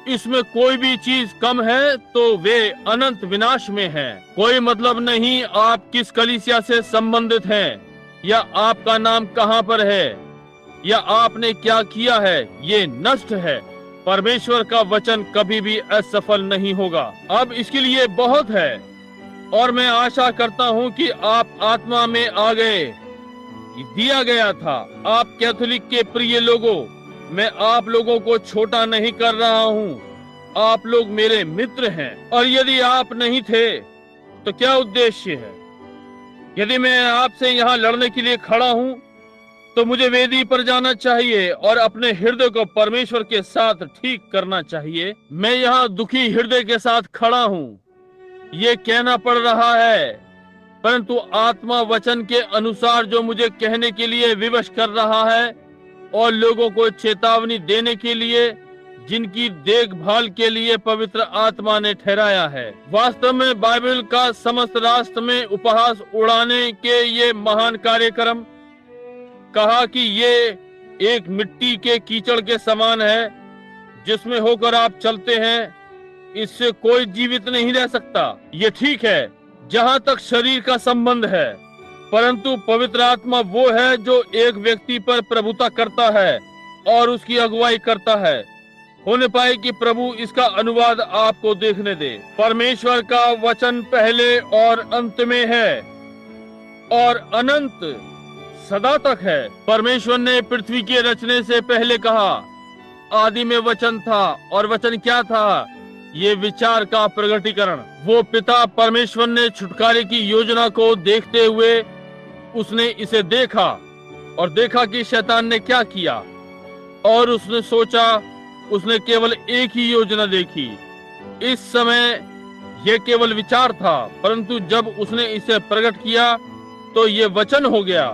इसमें कोई भी चीज कम है तो वे अनंत विनाश में है। कोई मतलब नहीं आप किस कलीसिया से संबंधित हैं, या आपका नाम कहाँ पर है, या आपने क्या किया है, ये नष्ट है। परमेश्वर का वचन कभी भी असफल नहीं होगा। अब इसके लिए बहुत है, और मैं आशा करता हूँ कि आप आत्मा में आ गए। दिया गया था। आप कैथोलिक के प्रिय लोगों, मैं आप लोगों को छोटा नहीं कर रहा हूँ। आप लोग मेरे मित्र हैं, और यदि आप नहीं थे तो क्या उद्देश्य है? यदि मैं आपसे यहाँ लड़ने के लिए खड़ा हूँ तो मुझे वेदी पर जाना चाहिए और अपने हृदय को परमेश्वर के साथ ठीक करना चाहिए। मैं यहाँ दुखी हृदय के साथ खड़ा हूँ, ये कहना पड़ रहा है, परंतु आत्मा वचन के अनुसार जो मुझे कहने के लिए विवश कर रहा है और लोगों को चेतावनी देने के लिए जिनकी देखभाल के लिए पवित्र आत्मा ने ठहराया है। वास्तव में बाइबल का समस्त राष्ट्र में उपहास उड़ाने के ये महान कार्यक्रम कहा कि ये एक मिट्टी के कीचड़ के समान है जिसमें होकर आप चलते हैं, इससे कोई जीवित नहीं रह सकता। ये ठीक है जहां तक शरीर का संबंध है, परंतु पवित्र आत्मा वो है जो एक व्यक्ति पर प्रभुता करता है और उसकी अगुवाई करता है। होने पाए कि प्रभु इसका अनुवाद आपको देखने दे। परमेश्वर का वचन पहले और अंत में है और अनंत सदा तक है। परमेश्वर ने पृथ्वी के रचने से पहले कहा, आदि में वचन था, और वचन क्या था? ये विचार का प्रगटीकरण। वो पिता परमेश्वर ने छुटकारे की योजना को देखते हुए उसने इसे देखा और देखा कि शैतान ने क्या किया, और उसने सोचा, उसने केवल एक ही योजना देखी। इस समय यह केवल विचार था, परंतु जब उसने इसे प्रकट किया तो ये वचन हो गया।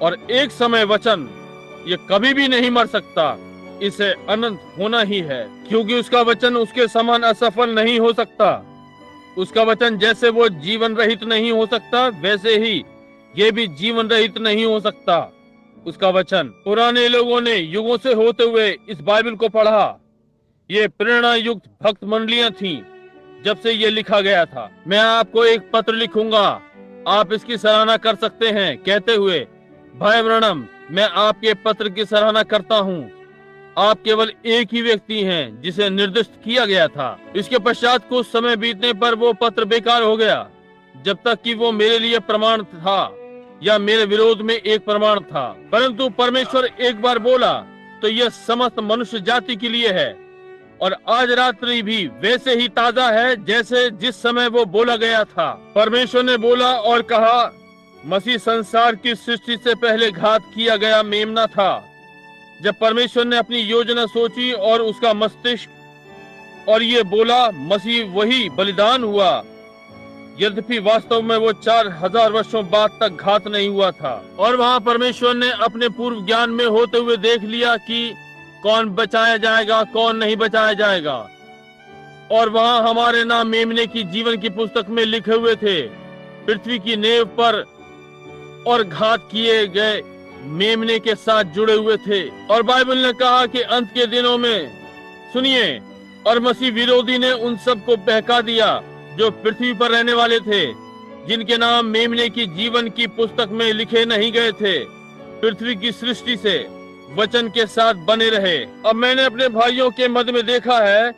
और एक समय वचन ये कभी भी नहीं मर सकता, इसे अनंत होना ही है, क्योंकि उसका वचन उसके समान असफल नहीं हो सकता। उसका वचन जैसे वो जीवन रहित नहीं हो सकता, वैसे ही ये भी जीवन रहित नहीं हो सकता। उसका वचन। पुराने लोगों ने युगों से होते हुए इस बाइबल को पढ़ा। ये प्रेरणा युक्त भक्त मंडलियां थीं जब से ये लिखा गया था। मैं आपको एक पत्र लिखूंगा, आप इसकी सराहना कर सकते हैं, कहते हुए, भाई ब्रैनम, मैं आपके पत्र की सराहना करता हूँ। आप केवल एक ही व्यक्ति हैं जिसे निर्दिष्ट किया गया था। इसके पश्चात कुछ समय बीतने पर वो पत्र बेकार हो गया, जब तक कि वो मेरे लिए प्रमाण था या मेरे विरोध में एक प्रमाण था। परंतु परमेश्वर एक बार बोला तो यह समस्त मनुष्य जाति के लिए है, और आज रात्रि भी वैसे ही ताजा है जैसे जिस समय वो बोला गया था। परमेश्वर ने बोला और कहा, मसीह संसार की सृष्टि से पहले घात किया गया मेमना था। जब परमेश्वर ने अपनी योजना सोची और उसका मस्तिष्क और ये बोला, मसीह वही बलिदान हुआ, यद्यपि वास्तव में वो 4000 वर्षों बाद तक घात नहीं हुआ था। और वहाँ परमेश्वर ने अपने पूर्व ज्ञान में होते हुए देख लिया कि कौन बचाया जाएगा, कौन नहीं बचाया जाएगा। और वहाँ हमारे नाम मेमने की जीवन की पुस्तक में लिखे हुए थे, पृथ्वी की नेव पर और घात किए गए मेमने के साथ जुड़े हुए थे। और बाइबल ने कहा कि अंत के दिनों में, सुनिए, और मसीह विरोधी ने उन सबको बहका दिया जो पृथ्वी पर रहने वाले थे, जिनके नाम मेमने की जीवन की पुस्तक में लिखे नहीं गए थे, पृथ्वी की सृष्टि से वचन के साथ बने रहे। अब मैंने अपने भाइयों के मध्य में देखा है,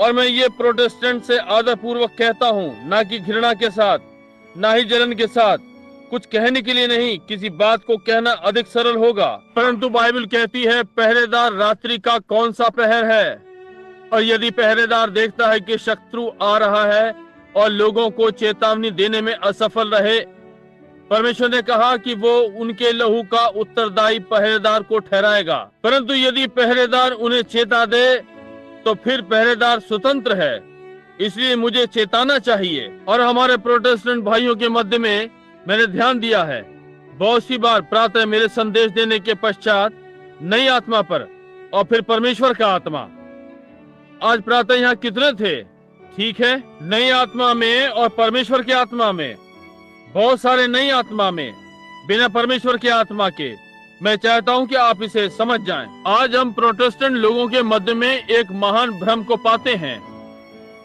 और मैं ये प्रोटेस्टेंट से आदर पूर्वक कहता हूँ, ना कि घृणा के साथ, ना ही जलन के साथ, कुछ कहने के लिए नहीं, किसी बात को कहना अधिक सरल होगा। परंतु बाइबल कहती है, पहरेदार रात्रि का कौन सा पहर है? और यदि पहरेदार देखता है कि शत्रु आ रहा है और लोगों को चेतावनी देने में असफल रहे, परमेश्वर ने कहा कि वो उनके लहू का उत्तरदायी पहरेदार को ठहराएगा। परंतु यदि पहरेदार उन्हें चेता दे तो फिर पहरेदार स्वतंत्र है, इसलिए मुझे चेताना चाहिए। और हमारे प्रोटेस्टेंट भाइयों के मध्य में मैंने ध्यान दिया है, बहुत सी बार प्रातः मेरे संदेश देने के पश्चात नई आत्मा पर और फिर परमेश्वर का आत्मा आज प्रातः यहाँ कितने थे? ठीक है, नई आत्मा में और परमेश्वर की आत्मा में। बहुत सारे नई आत्मा में, बिना परमेश्वर की आत्मा के। मैं चाहता हूँ कि आप इसे समझ जाएं। आज हम प्रोटेस्टेंट लोगों के मध्य में एक महान भ्रम को पाते हैं,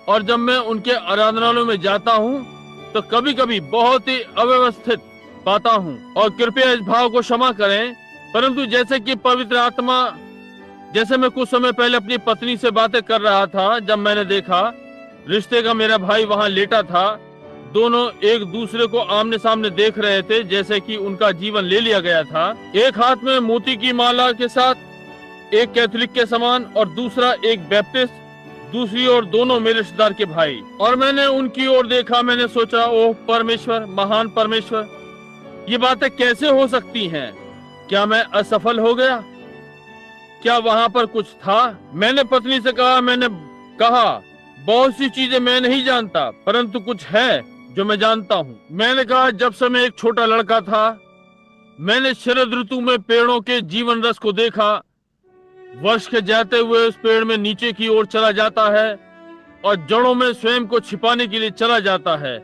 और जब मैं उनके आराधनालयों में जाता हूँ तो कभी कभी बहुत ही अव्यवस्थित पाता हूँ, और कृपया इस भाव को क्षमा करें, परंतु जैसे कि पवित्र आत्मा, जैसे मैं कुछ समय पहले अपनी पत्नी से बातें कर रहा था, जब मैंने देखा रिश्ते का मेरा भाई वहां लेटा था, दोनों एक दूसरे को आमने सामने देख रहे थे, जैसे कि उनका जीवन ले लिया गया था। एक हाथ में मोती की माला के साथ एक कैथोलिक के समान और दूसरा एक बैप्टिस्ट, दूसरी ओर दोनों मेरे रिश्तेदार के भाई। और मैंने उनकी ओर देखा, मैंने सोचा, ओह परमेश्वर, महान परमेश्वर, ये बातें कैसे हो सकती हैं? क्या मैं असफल हो गया? क्या वहां पर कुछ था? मैंने पत्नी से कहा, बहुत सी चीजें मैं नहीं जानता, परंतु कुछ है जो मैं जानता हूँ। मैंने कहा, जब से मैं एक छोटा लड़का था, मैंने शरद ऋतु में पेड़ों के जीवन रस को देखा। वर्ष के जाते हुए उस पेड़ में नीचे की ओर चला जाता है और जड़ों में स्वयं को छिपाने के लिए चला जाता है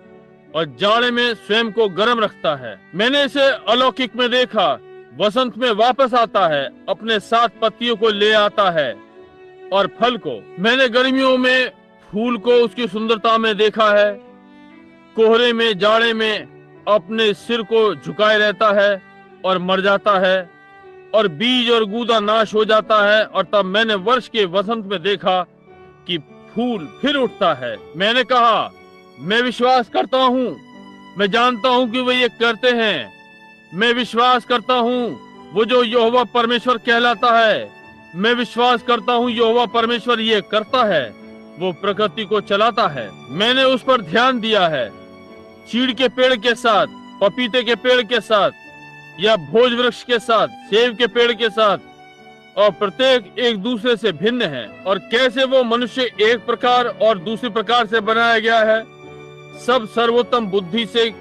और जाड़े में स्वयं को गर्म रखता है। मैंने इसे अलौकिक में देखा। वसंत में वापस आता है, अपने साथ पत्तियों को ले आता है और फल को। मैंने गर्मियों में फूल को उसकी सुंदरता में देखा है। कोहरे में, जाड़े में अपने सिर को झुकाए रहता है और मर जाता है, और बीज और गूदा नाश हो जाता है। और तब मैंने वर्ष के वसंत में देखा कि फूल फिर उठता है। मैंने कहा, मैं विश्वास करता हूँ, मैं जानता हूँ कि वे ये करते हैं। मैं विश्वास करता हूँ वो जो यहोवा परमेश्वर कहलाता है। मैं विश्वास करता हूँ यहोवा परमेश्वर ये करता है, वो प्रकृति को चलाता है। मैंने उस पर ध्यान दिया है। चीड़ के पेड़ के साथ, पपीते के पेड़ के साथ, या भोज वृक्ष के साथ, सेब के पेड़ के साथ, और प्रत्येक एक दूसरे से भिन्न है। और कैसे वो मनुष्य एक प्रकार और दूसरी प्रकार से बनाया गया है, सब सर्वोत्तम बुद्धि से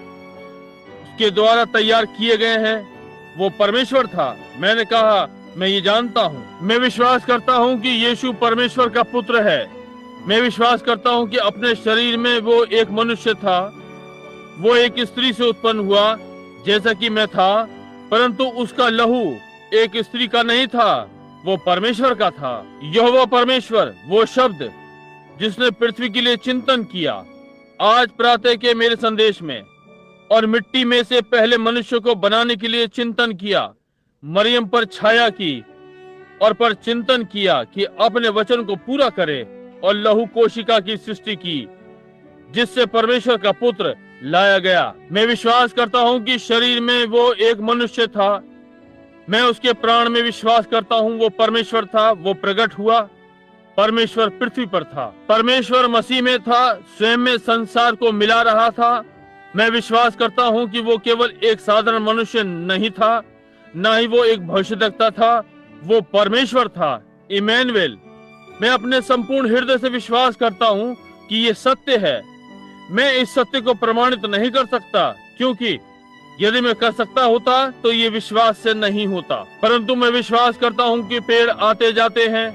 के द्वारा तैयार किए गए हैं। वो परमेश्वर था। मैंने कहा, मैं ये जानता हूँ। मैं विश्वास करता हूँ कि यीशु परमेश्वर का पुत्र है। मैं विश्वास करता हूँ कि अपने शरीर में वो एक मनुष्य था। वो एक स्त्री से उत्पन्न हुआ जैसा कि मैं था, परंतु उसका लहू एक स्त्री का नहीं था, वो परमेश्वर का था। यहोवा परमेश्वर, वो शब्द जिसने पृथ्वी के लिए चिंतन किया। आज प्रातः के मेरे संदेश में, और मिट्टी में से पहले मनुष्य को बनाने के लिए चिंतन किया, मरियम पर छाया की और पर चिंतन किया कि अपने वचन को पूरा करे, और लहू कोशिका की सृष्टि की जिससे परमेश्वर का पुत्र लाया गया। मैं विश्वास करता हूँ कि शरीर में वो एक मनुष्य था। मैं उसके प्राण में विश्वास करता हूँ वो परमेश्वर था। वो प्रकट हुआ, परमेश्वर पृथ्वी पर था, परमेश्वर मसीह में था, स्वयं में संसार को मिला रहा था। मैं विश्वास करता हूँ कि वो केवल एक साधारण मनुष्य नहीं था, न ही वो एक भविष्यद्वक्ता था, वो परमेश्वर था, इमैनुएल। मैं अपने संपूर्ण हृदय से विश्वास करता हूँ कि ये सत्य है। मैं इस सत्य को प्रमाणित नहीं कर सकता, क्योंकि यदि मैं कर सकता होता तो ये विश्वास से नहीं होता। परंतु मैं विश्वास करता हूँ कि पेड़ आते जाते हैं।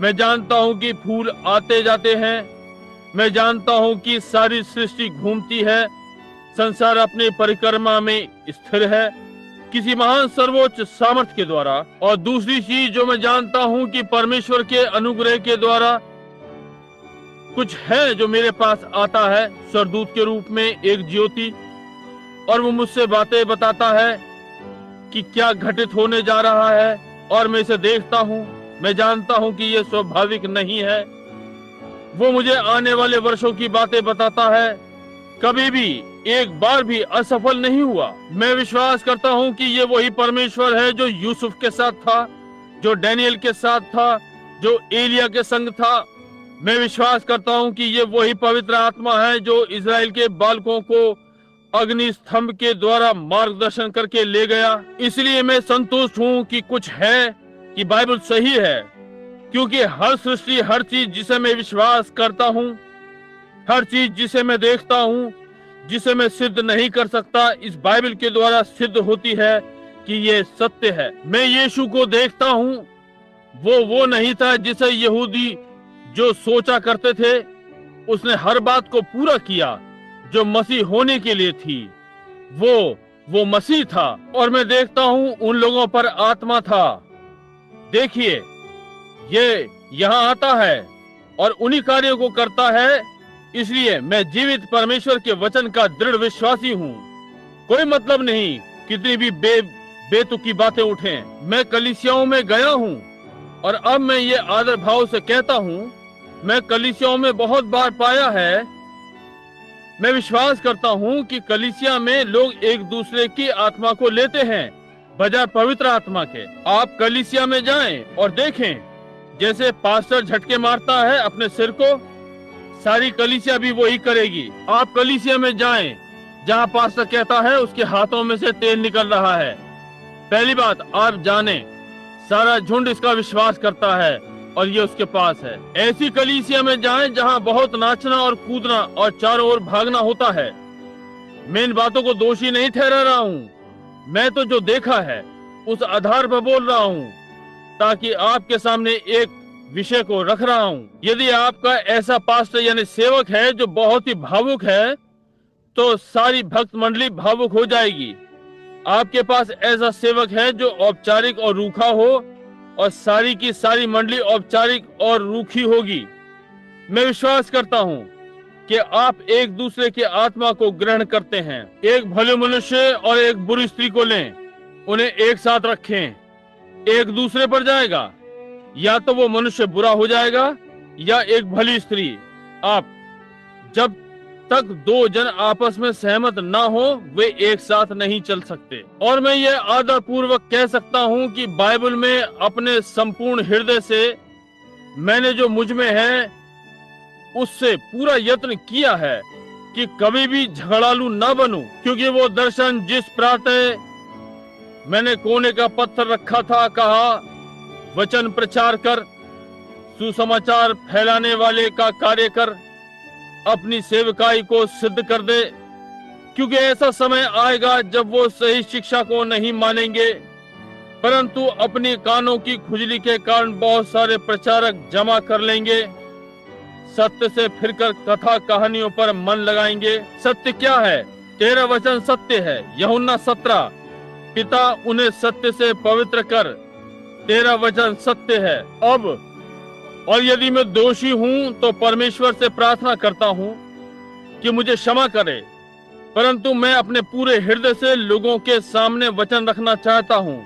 मैं जानता हूँ कि फूल आते जाते हैं। मैं जानता हूँ कि सारी सृष्टि घूमती है, संसार अपनी परिक्रमा में स्थिर है किसी महान सर्वोच्च सामर्थ्य के द्वारा। और दूसरी चीज जो मैं जानता हूँ कि परमेश्वर के अनुग्रह के द्वारा कुछ है जो मेरे पास आता है स्वर्गदूत के रूप में, एक ज्योति, और वो मुझसे बातें बताता है कि क्या घटित होने जा रहा है, और मैं इसे देखता हूँ। मैं जानता हूँ कि ये स्वाभाविक नहीं है। वो मुझे आने वाले वर्षों की बातें बताता है। कभी भी एक बार भी असफल नहीं हुआ। मैं विश्वास करता हूँ कि ये वही परमेश्वर है जो यूसुफ के साथ था, जो डैनियल के साथ था, जो एलिया के संग था। मैं विश्वास करता हूँ कि ये वही पवित्र आत्मा है जो इजराइल के बालकों को अग्नि स्तंभ के द्वारा मार्गदर्शन करके ले गया। इसलिए मैं संतुष्ट हूँ कि कुछ है, कि बाइबल सही है, क्योंकि हर सृष्टि, हर चीज जिसे मैं विश्वास करता हूँ, हर चीज जिसे मैं देखता हूँ, जिसे मैं सिद्ध नहीं कर सकता, इस बाइबल के द्वारा सिद्ध होती है कि ये सत्य है। मैं यीशु को देखता हूँ। वो नहीं था जिसे यहूदी जो सोचा करते थे उसने हर बात को पूरा किया जो मसीह होने के लिए थी। वो मसीह था और मैं देखता हूं उन लोगों पर आत्मा था। देखिए, ये यहाँ आता है और उन्हीं कार्यों को करता है। इसलिए मैं जीवित परमेश्वर के वचन का दृढ़ विश्वासी हूँ। कोई मतलब नहीं कितनी भी बेतुकी बातें उठें। मैं कलीसियाओं में गया हूँ और अब मैं ये आदर भाव से कहता हूँ, मैं कलीसियाओं में बहुत बार पाया है। मैं विश्वास करता हूँ कि कलीसिया में लोग एक दूसरे की आत्मा को लेते हैं बजाय पवित्र आत्मा के। आप कलीसिया में जाएं और देखें, जैसे पास्टर झटके मारता है अपने सिर को, सारी कलीसिया भी वही करेगी। आप कलीसिया में जाएं जहां पास्टर कहता है उसके हाथों में से तेल निकल रहा है। पहली बात, आप जाने सारा झुंड इसका विश्वास करता है और ये उसके पास है। ऐसी कलीसिया में जाएं जहां बहुत नाचना और कूदना और चारों ओर भागना होता है। मैं इन बातों को दोषी नहीं ठहरा रहा हूँ, मैं तो जो देखा है उस आधार पर बोल रहा हूँ, ताकि आपके सामने एक विषय को रख रहा हूँ। यदि आपका ऐसा पास्टर यानी सेवक है जो बहुत ही भावुक है, तो सारी भक्त मंडली भावुक हो जाएगी। आपके पास ऐसा सेवक है जो औपचारिक और रूखा हो, और सारी की सारी मंडली औपचारिक और रूखी होगी। मैं विश्वास करता हूँ कि आप एक दूसरे की आत्मा को ग्रहण करते हैं। एक भले मनुष्य और एक बुरी स्त्री को लें, उन्हें एक साथ रखें, एक दूसरे पर जाएगा। या तो वो मनुष्य बुरा हो जाएगा या एक भली स्त्री। आप जब तक दो जन आपस में सहमत ना हो, वे एक साथ नहीं चल सकते। और मैं ये आदर पूर्वक कह सकता हूँ कि बाइबल में अपने संपूर्ण हृदय से मैंने जो मुझ में है उससे पूरा यत्न किया है कि कभी भी झगड़ालू ना बनूं, क्योंकि वो दर्शन जिस प्रातः मैंने कोने का पत्थर रखा था, कहा वचन प्रचार कर, सुसमाचार फैलाने वाले का कार्य कर, अपनी सेवकाई को सिद्ध कर दे, क्योंकि ऐसा समय आएगा जब वो सही शिक्षा को नहीं मानेंगे, परंतु अपनी कानों की खुजली के कारण बहुत सारे प्रचारक जमा कर लेंगे। सत्य से फिरकर कथा कहानियों पर मन लगाएंगे। सत्य क्या है? तेरा वचन सत्य है। यूहन्ना 17। पिता उन्हें सत्य से पवित्र कर, तेरा वचन सत्य है। अब और यदि मैं दोषी हूं तो परमेश्वर से प्रार्थना करता हूं कि मुझे क्षमा करे, परंतु मैं अपने पूरे हृदय से लोगों के सामने वचन रखना चाहता हूं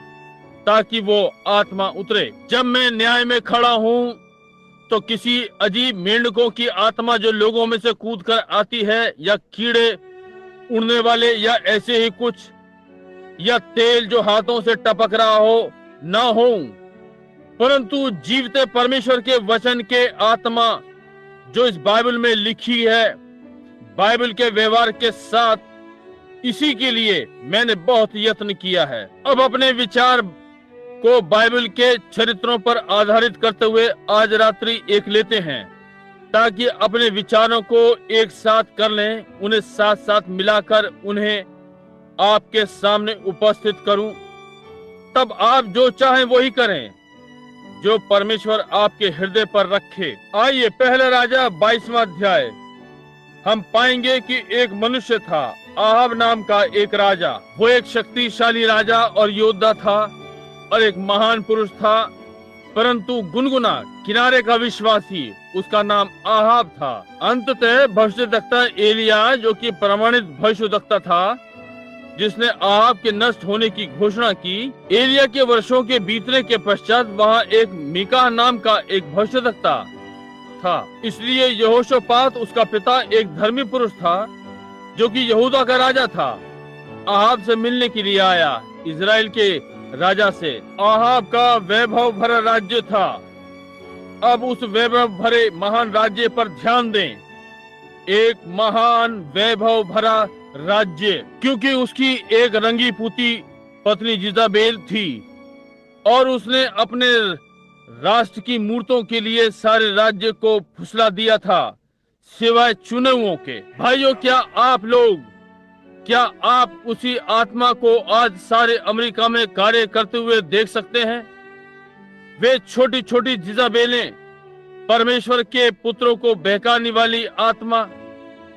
ताकि वो आत्मा उतरे। जब मैं न्याय में खड़ा हूं तो किसी अजीब मेंढकों की आत्मा जो लोगों में से कूद कर आती है, या कीड़े उड़ने वाले, या ऐसे ही कुछ, या तेल जो हाथों से टपक रहा हो, ना हो, परंतु जीवते परमेश्वर के वचन के आत्मा जो इस बाइबल में लिखी है, बाइबल के व्यवहार के साथ। इसी के लिए मैंने बहुत यत्न किया है। अब अपने विचार को बाइबल के चरित्रों पर आधारित करते हुए आज रात्रि एक लेते हैं, ताकि अपने विचारों को एक साथ कर लें, उन्हें साथ साथ मिलाकर उन्हें आपके सामने उपस्थित करूं। तब आप जो चाहें वही करें जो परमेश्वर आपके हृदय पर रखे। आइए, पहला राजा 22वां अध्याय। हम पाएंगे कि एक मनुष्य था, आहाब नाम का एक राजा। वो एक शक्तिशाली राजा और योद्धा था और एक महान पुरुष था, परंतु गुनगुना किनारे का विश्वासी। उसका नाम आहाब था। अंततः भविष्यद्वक्ता एलिया, जो कि प्रमाणित भविष्यद्वक्ता था, जिसने आहाब के नष्ट होने की घोषणा की। एलिया के वर्षों के बीतने के पश्चात वहाँ एक मीका नाम का एक भविष्यद्वक्ता था। इसलिए यहोशापात उसका पिता एक धर्मी पुरुष था जो कि यहूदा का राजा था। आहाब से मिलने के लिए आया, इजराइल के राजा से। आहाब का वैभव भरा राज्य था। अब उस वैभव भरे महान राज्य पर ध्यान दें। एक महान वैभव भरा राज्य, क्योंकि उसकी एक रंगी पुती पत्नी जिजाबेल थी और उसने अपने राष्ट्र की मूर्तों के लिए सारे राज्य को फुसला दिया था, सिवाय चुने हुओं के। भाइयों, क्या आप उसी आत्मा को आज सारे अमेरिका में कार्य करते हुए देख सकते हैं? वे छोटी छोटी जिजाबेलें परमेश्वर के पुत्रों को बहकाने वाली आत्मा,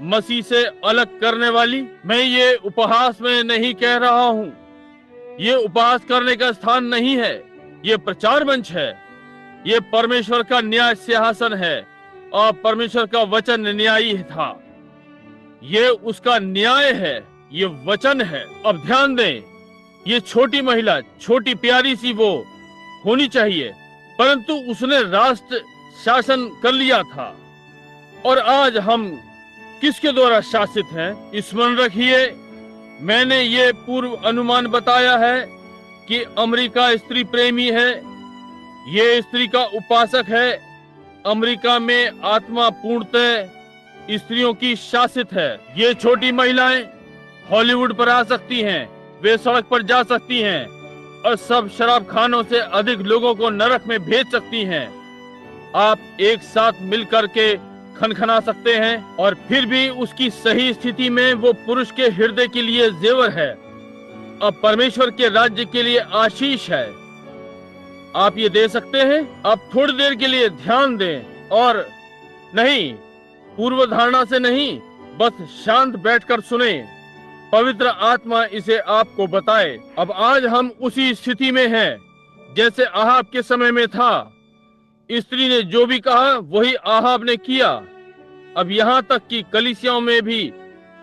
मसीह से अलग करने वाली। मैं ये उपहास में नहीं कह रहा हूं, ये उपहास करने का स्थान नहीं है, ये प्रचार मंच है। ये परमेश्वर का न्याय सिंहासन है और परमेश्वर का वचन न्यायी था। ये उसका न्याय है, ये वचन है। अब ध्यान दें, ये छोटी महिला, छोटी प्यारी सी वो होनी चाहिए, परंतु उसने राष्ट्र शासन कर लिया था। और आज हम किसके द्वारा शासित हैं? स्मरण रखिए, मैंने ये पूर्व अनुमान बताया है कि अमेरिका स्त्री प्रेमी है, ये स्त्री का उपासक है। अमेरिका में आत्मा पूर्णतः स्त्रियों की शासित है। ये छोटी महिलाएं हॉलीवुड पर आ सकती हैं, वे सड़क पर जा सकती हैं और सब शराब खानों से अधिक लोगों को नरक में भेज सकती हैं। आप एक साथ मिलकर के खनखना सकते हैं और फिर भी उसकी सही स्थिति में वो पुरुष के हृदय के लिए जेवर है, अब परमेश्वर के राज्य के लिए आशीष है। आप ये दे सकते हैं। आप थोड़ी देर के लिए ध्यान दें और नहीं, पूर्व धारणा से नहीं, बस शांत बैठकर सुने, पवित्र आत्मा इसे आपको बताए। अब आज हम उसी स्थिति में हैं जैसे आहाब के समय में था। स्त्री ने जो भी कहा वही आहाब ने किया। अब यहाँ तक कि कलीसियाओं में भी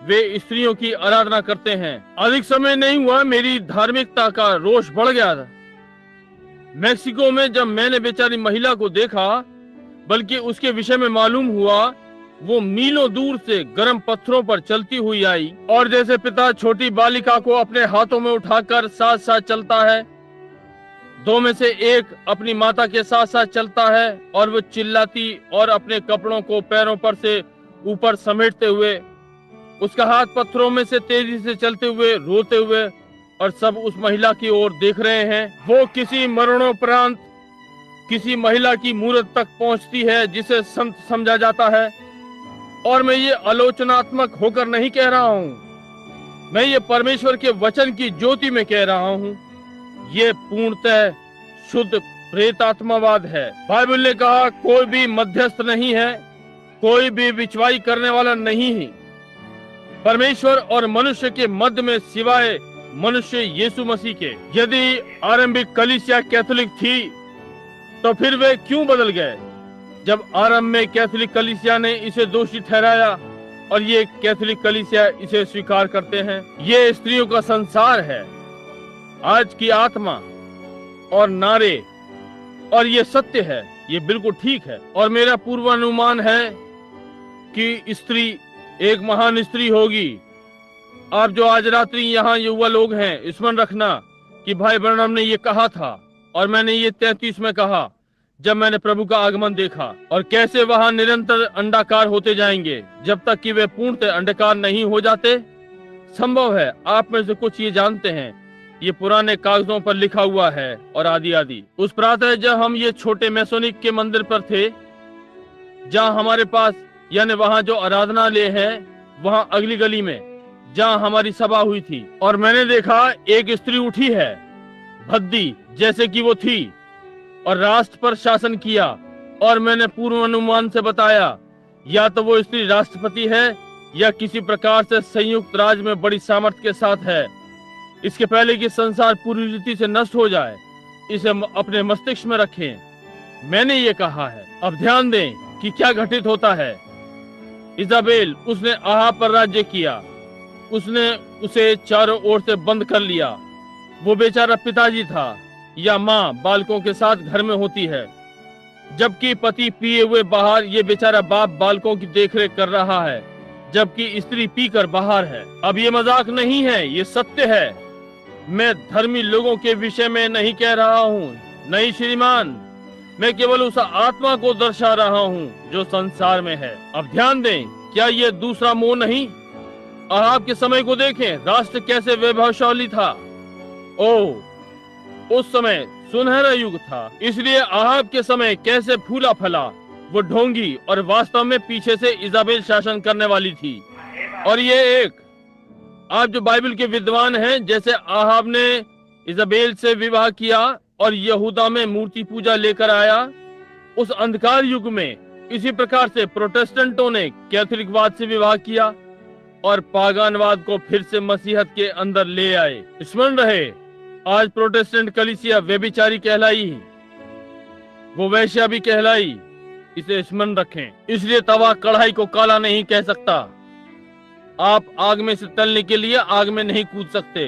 वे स्त्रियों की आराधना करते हैं। अधिक समय नहीं हुआ, मेरी धार्मिकता का रोष बढ़ गया था। मेक्सिको में जब मैंने बेचारी महिला को देखा, बल्कि उसके विषय में मालूम हुआ, वो मीलों दूर से गर्म पत्थरों पर चलती हुई आई और जैसे पिता छोटी बालिका को अपने हाथों में उठाकर साथ साथ चलता है, दो में से एक अपनी माता के साथ साथ चलता है और वो चिल्लाती और अपने कपड़ों को पैरों पर से ऊपर समेटते हुए, उसका हाथ पत्थरों में से तेजी से चलते हुए, रोते हुए, और सब उस महिला की ओर देख रहे हैं। वो किसी मरणोपरांत किसी महिला की मूर्त तक पहुंचती है जिसे संत समझा जाता है। और मैं ये आलोचनात्मक होकर नहीं कह रहा हूं, मैं ये परमेश्वर के वचन की ज्योति में कह रहा हूं। ये पूर्णतः शुद्ध प्रेतात्मावाद है। बाइबल ने कहा कोई भी मध्यस्थ नहीं है, कोई भी विचवाई करने वाला नहीं है परमेश्वर और मनुष्य के मध्य में सिवाय मनुष्य यीशु मसीह के। यदि आरंभिक कलीसिया कैथोलिक थी तो फिर वे क्यों बदल गए? जब आरंभ में कैथोलिक कलीसिया ने इसे दोषी ठहराया और ये कैथोलिक कलीसिया इसे स्वीकार करते हैं। ये स्त्रियों का संसार है, आज की आत्मा और नारे, और ये सत्य है, ये बिल्कुल ठीक है। और मेरा पूर्वानुमान है कि स्त्री एक महान स्त्री होगी। आप जो आज रात्रि यहाँ युवा लोग हैं, स्मरण रखना कि भाई ब्रैनम ने ये कहा था और मैंने ये 33 में कहा जब मैंने प्रभु का आगमन देखा, और कैसे वहां निरंतर अंडाकार होते जाएंगे जब तक कि वे पूर्णतः अंडाकार नहीं हो जाते। संभव है आप में से कुछ ये जानते हैं, ये पुराने कागजों पर लिखा हुआ है और आदि आदि। उस प्रातः जब हम ये छोटे मैसोनिक के मंदिर पर थे, जहाँ हमारे पास यानी वहाँ जो आराधनालय है, वहाँ अगली गली में जहाँ हमारी सभा हुई थी, और मैंने देखा एक स्त्री उठी है भद्दी जैसे कि वो थी और राष्ट्र पर शासन किया। और मैंने पूर्वानुमान से बताया या तो वो स्त्री राष्ट्रपति है या किसी प्रकार से संयुक्त राज्य में बड़ी सामर्थ्य के साथ है। इसके पहले कि संसार पूरी रीति से नष्ट हो जाए, इसे अपने मस्तिष्क में रखें। मैंने ये कहा है। अब ध्यान दें कि क्या घटित होता है। इजाबेल, उसने आहाब पर राज्य किया, उसने उसे चारों ओर से बंद कर लिया। वो बेचारा पिताजी था या माँ बालकों के साथ घर में होती है, जबकि पति पिए हुए बाहर, ये बेचारा बाप बालकों की देखरेख कर रहा है, जबकि स्त्री पीकर बाहर है। अब ये मजाक नहीं है, ये सत्य है। मैं धर्मी लोगों के विषय में नहीं कह रहा हूँ, नहीं श्रीमान, मैं केवल उस आत्मा को दर्शा रहा हूँ जो संसार में है। अब ध्यान दें, क्या ये दूसरा मोह नहीं? आहाब के समय को देखें, राष्ट्र कैसे वैभवशाली था। ओह, उस समय सुनहरा युग था, इसलिए आहाब के समय कैसे फूला फला वो ढोंगी, और वास्तव में पीछे से इजाबेल शासन करने वाली थी। और ये एक, आप जो बाइबल के विद्वान हैं, जैसे आहाब ने इजाबेल से विवाह किया और यहूदा में मूर्ति पूजा लेकर आया, उस अंधकार युग में इसी प्रकार से प्रोटेस्टेंटों ने कैथोलिकवाद से विवाह किया और पागानवाद को फिर से मसीहत के अंदर ले आए। स्मरण रहे, आज प्रोटेस्टेंट कलीसिया व्यभिचारी कहलाई, वो वैश्या भी कहलाई, इसे स्मरण रखें। इसलिए तवा कढ़ाई को काला नहीं कह सकता। आप आग में से तलने के लिए आग में नहीं कूद सकते।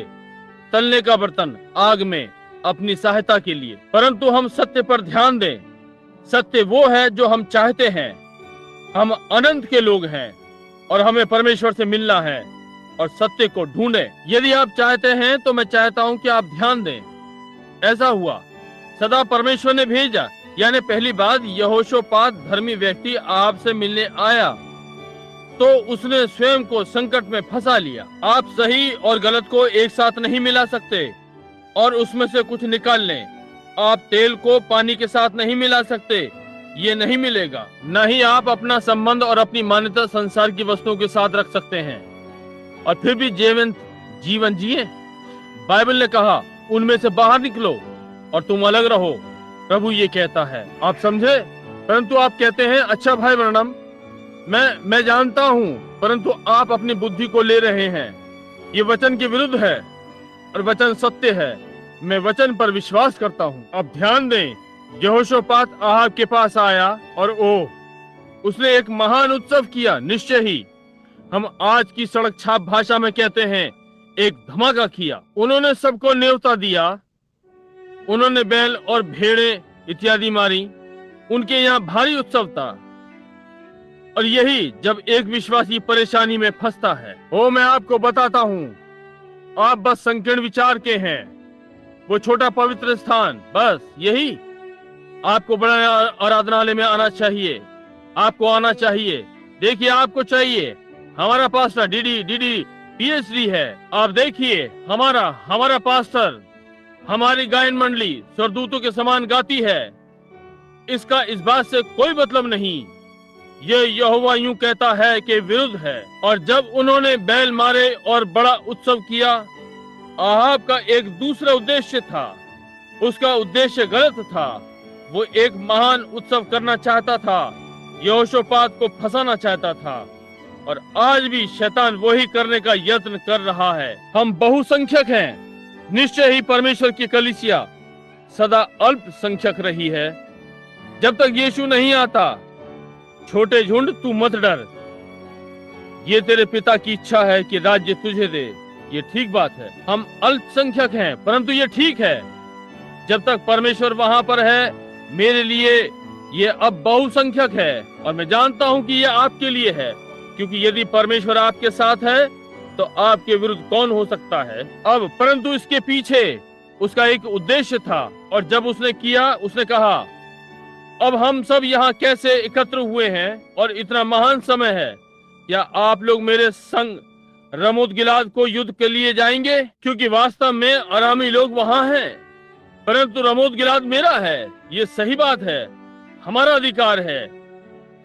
तलने का बर्तन आग में अपनी सहायता के लिए, परंतु हम सत्य पर ध्यान दें। सत्य वो है जो हम चाहते हैं। हम अनंत के लोग हैं और हमें परमेश्वर से मिलना है और सत्य को ढूंढें। यदि आप चाहते हैं तो मैं चाहता हूं कि आप ध्यान दें। ऐसा हुआ, सदा परमेश्वर ने भेजा, यानी पहली बात यहोशापात धर्मी व्यक्ति आपसे मिलने आया तो उसने स्वयं को संकट में फंसा लिया। आप सही और गलत को एक साथ नहीं मिला सकते और उसमें से कुछ निकाल लें। आप तेल को पानी के साथ नहीं मिला सकते, ये नहीं मिलेगा। न ही आप अपना संबंध और अपनी मान्यता संसार की वस्तुओं के साथ रख सकते हैं और फिर भी जीवन जिए। बाइबल ने कहा उनमें से बाहर निकलो और तुम अलग रहो, प्रभु ये कहता है। आप समझे? परंतु आप कहते हैं अच्छा भाई ब्रैनम, मैं जानता हूं, परंतु आप अपनी बुद्धि को ले रहे हैं। ये वचन के विरुद्ध है और वचन सत्य है। मैं वचन पर विश्वास करता हूं। अब ध्यान दें, यहोशापात आहाब के पास आया और उसने एक महान उत्सव किया। निश्चय ही हम आज की सड़क छाप भाषा में कहते हैं एक धमाका किया। उन्होंने सबको न्योता दिया। उन्होंने बैल और भेड़े इत्यादि मारी। उनके यहाँ भारी उत्सव था। और यही जब एक विश्वासी परेशानी में फंसता है। मैं आपको बताता हूँ, आप बस संकीर्ण विचार के हैं। वो छोटा पवित्र स्थान, बस यही। आपको बड़ा आराधनालय में आना चाहिए। आपको आना चाहिए। देखिए, आपको चाहिए। हमारा पास्टर डीडी पीएचडी है। आप देखिए, हमारा पास्टर, हमारी गायन मंडली स्वर्गदूतों के समान गाती है। इसका इस बात से कोई मतलब नहीं। ये यहोवा यूं कहता है कि विरुद्ध है। और जब उन्होंने बैल मारे और बड़ा उत्सव किया, आहाब का एक दूसरा उद्देश्य था। उसका उद्देश्य गलत था। वो एक महान उत्सव करना चाहता था, यहोशापात को फंसाना चाहता था। और आज भी शैतान वही करने का यत्न कर रहा है। हम बहुसंख्यक हैं। निश्चय ही परमेश्वर की कलीसिया सदा अल्पसंख्यक रही है। जब तक यीशु नहीं आता, छोटे झुंड तू मत डर। ये तेरे पिता की इच्छा है कि राज्य तुझे दे। ये ठीक बात है। हम अल्पसंख्यक हैं, परंतु ये ठीक है। जब तक परमेश्वर वहां पर है, मेरे लिए ये अब बहुसंख्यक है। और मैं जानता हूं कि ये आपके लिए है, क्योंकि यदि परमेश्वर आपके साथ है तो आपके विरुद्ध कौन हो सकता है। अब परंतु इसके पीछे उसका एक उद्देश्य था। और जब उसने किया, उसने कहा, अब हम सब यहाँ कैसे एकत्र हुए हैं और इतना महान समय है, क्या आप लोग मेरे संग रमोत गिलाद को युद्ध के लिए जाएंगे? क्योंकि वास्तव में अरामी लोग वहां हैं, परंतु रमोत गिलाद मेरा है। ये सही बात है, हमारा अधिकार है।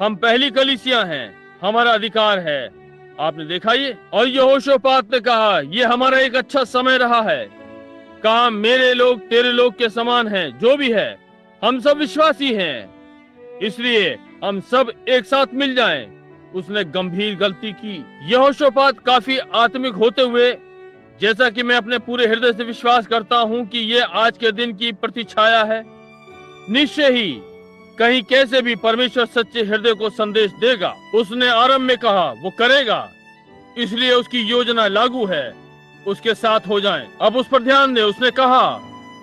हम पहली कलीसिया हैं, हमारा अधिकार है। आपने देखा ये। और यहोशापात ने कहा, ये हमारा एक अच्छा समय रहा है। काम मेरे लोग तेरे लोग के समान हैं। जो भी है, हम सब विश्वासी हैं, इसलिए हम सब एक साथ मिल जाएं। उसने गंभीर गलती की। यहोशापात काफी आत्मिक होते हुए, जैसा कि मैं अपने पूरे हृदय से विश्वास करता हूं कि ये आज के दिन की प्रतिछाया है, निश्चय ही कहीं कैसे भी परमेश्वर सच्चे हृदय को संदेश देगा। उसने आरंभ में कहा वो करेगा, इसलिए उसकी योजना लागू है। उसके साथ हो जाएं। अब उस पर ध्यान दे। उसने कहा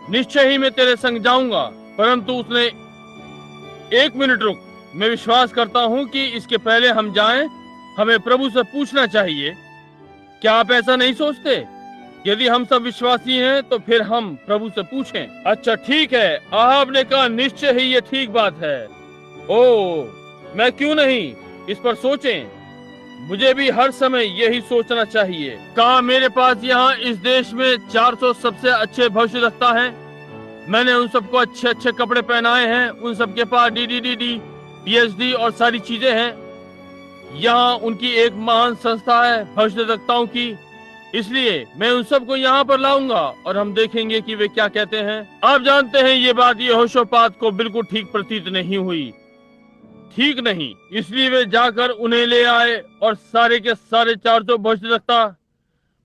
निश्चय ही मैं तेरे संग जाऊंगा, परंतु उसने एक मिनट रुक। मैं विश्वास करता हूं कि इसके पहले हम जाएं, हमें प्रभु से पूछना चाहिए। क्या आप ऐसा नहीं सोचते? यदि हम सब विश्वासी हैं तो फिर हम प्रभु से पूछें। अच्छा ठीक है, आहाब ने कहा निश्चय ही ये ठीक बात है। मैं क्यों नहीं इस पर सोचें? मुझे भी हर समय यही सोचना चाहिए। कहा मेरे पास यहाँ इस देश में 400 सबसे अच्छे भविष्यवक्ता हैं। मैंने उन सबको अच्छे अच्छे कपड़े पहनाए हैं। उन सबके पास DD PhD और सारी चीजें हैं। यहाँ उनकी एक महान संस्था है भविष्यवक्ताओं की। इसलिए मैं उन सबको यहाँ पर लाऊंगा और हम देखेंगे कि वे क्या कहते हैं। आप जानते हैं ये बात यहोशापात को बिल्कुल ठीक प्रतीत नहीं हुई, ठीक नहीं। इसलिए वे जाकर उन्हें ले आए और सारे के सारे 400 भविष्यद्वक्ता,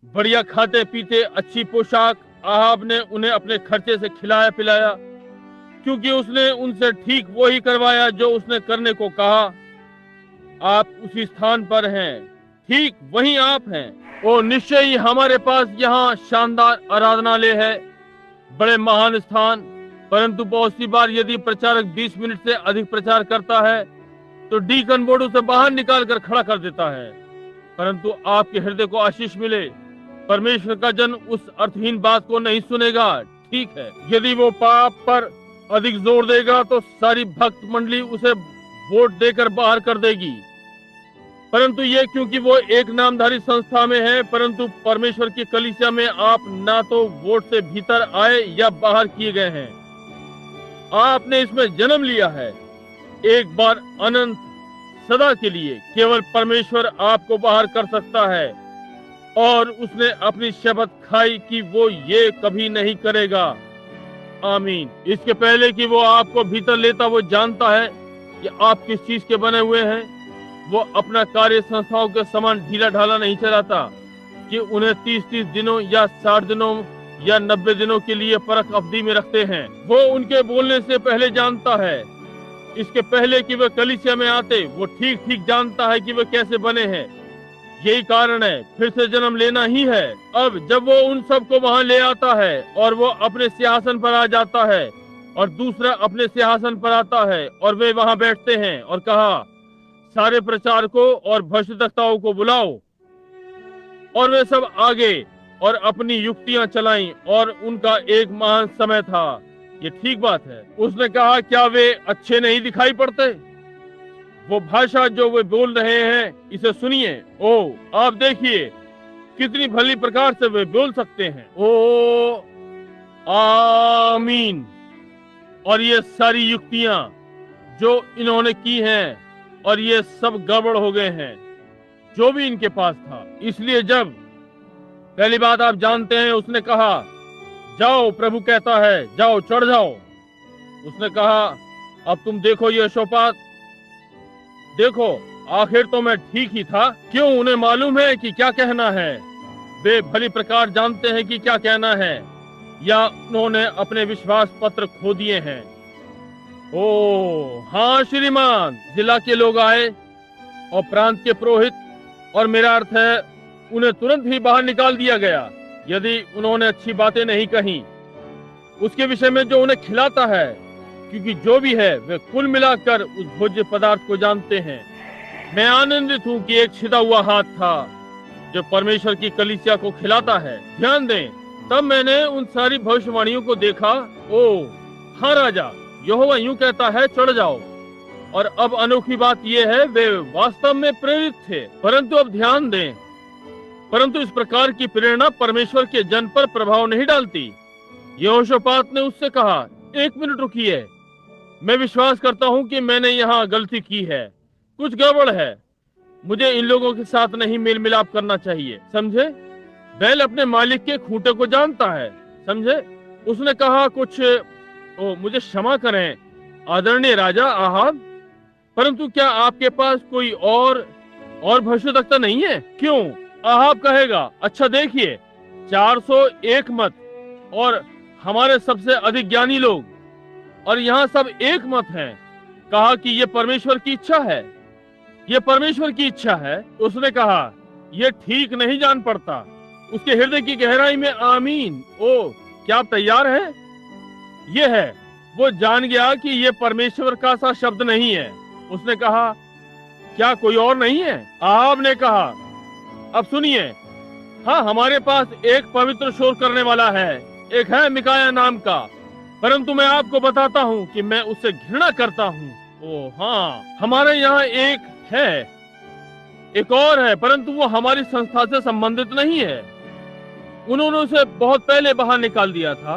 बढ़िया खाते पीते, अच्छी पोशाक, आहाब ने उन्हें अपने खर्चे से खिलाया पिलाया, क्योंकि उसने उनसे ठीक वही करवाया जो उसने करने को कहा। आप उसी स्थान पर हैं, ठीक वहीं आप हैं। और निश्चय ही हमारे पास यहाँ शानदार आराधनालय है, बड़े महान स्थान। परंतु बहुत सी बार यदि प्रचारक 20 मिनट से अधिक प्रचार करता है तो डीकन बोर्ड उसे बाहर निकाल कर खड़ा कर देता है। परंतु आपके हृदय को आशीष मिले, परमेश्वर का जन उस अर्थहीन बात को नहीं सुनेगा। ठीक है, यदि वो पाप पर अधिक जोर देगा तो सारी भक्त मंडली उसे वोट देकर बाहर कर देगी। परंतु ये क्योंकि वो एक नामधारी संस्था में है, परंतु परमेश्वर की कलीसिया में आप ना तो वोट से भीतर आए या बाहर किए गए हैं, आपने इसमें जन्म लिया है एक बार अनंत सदा के लिए। केवल परमेश्वर आपको बाहर कर सकता है और उसने अपनी शपथ खाई कि वो ये कभी नहीं करेगा। आमीन। इसके पहले कि वो आपको भीतर लेता, वो जानता है कि आप किस चीज के बने हुए हैं। वो अपना कार्य संस्थाओं के समान ढीला ढाला नहीं चलाता कि उन्हें 30-30 दिनों या 60 दिनों या 90 दिनों के लिए परख अवधि में रखते हैं। वो उनके बोलने से पहले जानता है, इसके पहले कि वे कलीसिया में आते, वो ठीक ठीक जानता है कि वे कैसे बने हैं। यही कारण है, फिर से जन्म लेना ही है। अब जब वो उन सबको वहां ले आता है और वो अपने सिंहासन पर आ जाता है और दूसरा अपने सिंहासन पर आता है और वे वहां बैठते हैं और कहा, सारे प्रचारकों और भविष्यद्वक्ताओं को बुलाओ। और वे सब आगे और अपनी युक्तियां चलाईं और उनका एक महान समय था। ये ठीक बात है। उसने कहा, क्या वे अच्छे नहीं दिखाई पड़ते? वो भाषा जो वे बोल रहे हैं, इसे सुनिए। ओ, आप देखिए कितनी भली प्रकार से वे बोल सकते हैं। ओ आमीन। और ये सारी युक्तियां जो इन्होंने की हैं, और ये सब गड़बड़ हो गए हैं जो भी इनके पास था। इसलिए जब पहली बात आप जानते हैं, उसने कहा, जाओ, प्रभु कहता है, जाओ, चढ़ जाओ। उसने कहा, अब तुम देखो यहोशापात, देखो, आखिर तो मैं ठीक ही था। क्यों? उन्हें मालूम है कि क्या कहना है। वे भली प्रकार जानते हैं कि क्या कहना है, या उन्होंने अपने विश्वास पत्र खो दिए हैं। ओ हाँ श्रीमान, जिला के लोग आए और प्रांत के पुरोहित, और मेरा अर्थ है उन्हें तुरंत ही बाहर निकाल दिया गया यदि उन्होंने अच्छी बातें नहीं कही उसके विषय में जो उन्हें खिलाता है, क्योंकि जो भी है वे कुल मिलाकर उस भोज्य पदार्थ को जानते हैं। मैं आनंदित हूँ कि एक छिदा हुआ हाथ था जो परमेश्वर की कलीसिया को खिलाता है। ध्यान दें, तब मैंने उन सारी भविष्यवाणियों को देखा। ओ हाँ राजा, यहोवा यूं कहता है, चढ़ जाओ। और अब अनोखी बात यह है, वे वास्तव में प्रेरित थे। परंतु अब ध्यान दें, परंतु इस प्रकार की प्रेरणा परमेश्वर के जन पर प्रभाव नहीं डालती। यहोशापात ने उससे कहा, एक मिनट रुकिए, मैं विश्वास करता हूँ कि मैंने यहाँ गलती की है, कुछ गड़बड़ है। मुझे इन लोगों के साथ नहीं मेल मिलाप करना चाहिए। समझे? बैल अपने मालिक के खूंटे को जानता है। समझे? उसने कहा कुछ, ओ मुझे क्षमा करें आदरणीय राजा आहाब, परंतु क्या आपके पास कोई और भविष्यद्वक्ता नहीं है? क्यों? आहाब कहेगा, अच्छा देखिए, 401 मत और हमारे सबसे अधिक ज्ञानी लोग, और यहाँ सब एक मत हैं। कहा कि ये परमेश्वर की इच्छा है, ये परमेश्वर की इच्छा है। उसने कहा, ये ठीक नहीं जान पड़ता। उसके हृदय की गहराई में आमीन। ओ क्या आप तैयार हैं? ये है, वो जान गया कि ये परमेश्वर का सा शब्द नहीं है। उसने कहा, क्या कोई और नहीं है? आहाब ने कहा, अब सुनिए, हाँ हमारे पास एक पवित्र शोर करने वाला है, एक है मिकाया नाम का, परंतु मैं आपको बताता हूँ कि मैं उससे घृणा करता हूँ। ओ हाँ, हमारे यहाँ एक है, एक और है, परंतु वो हमारी संस्था से संबंधित नहीं है। उन्होंने उसे बहुत पहले बाहर निकाल दिया था।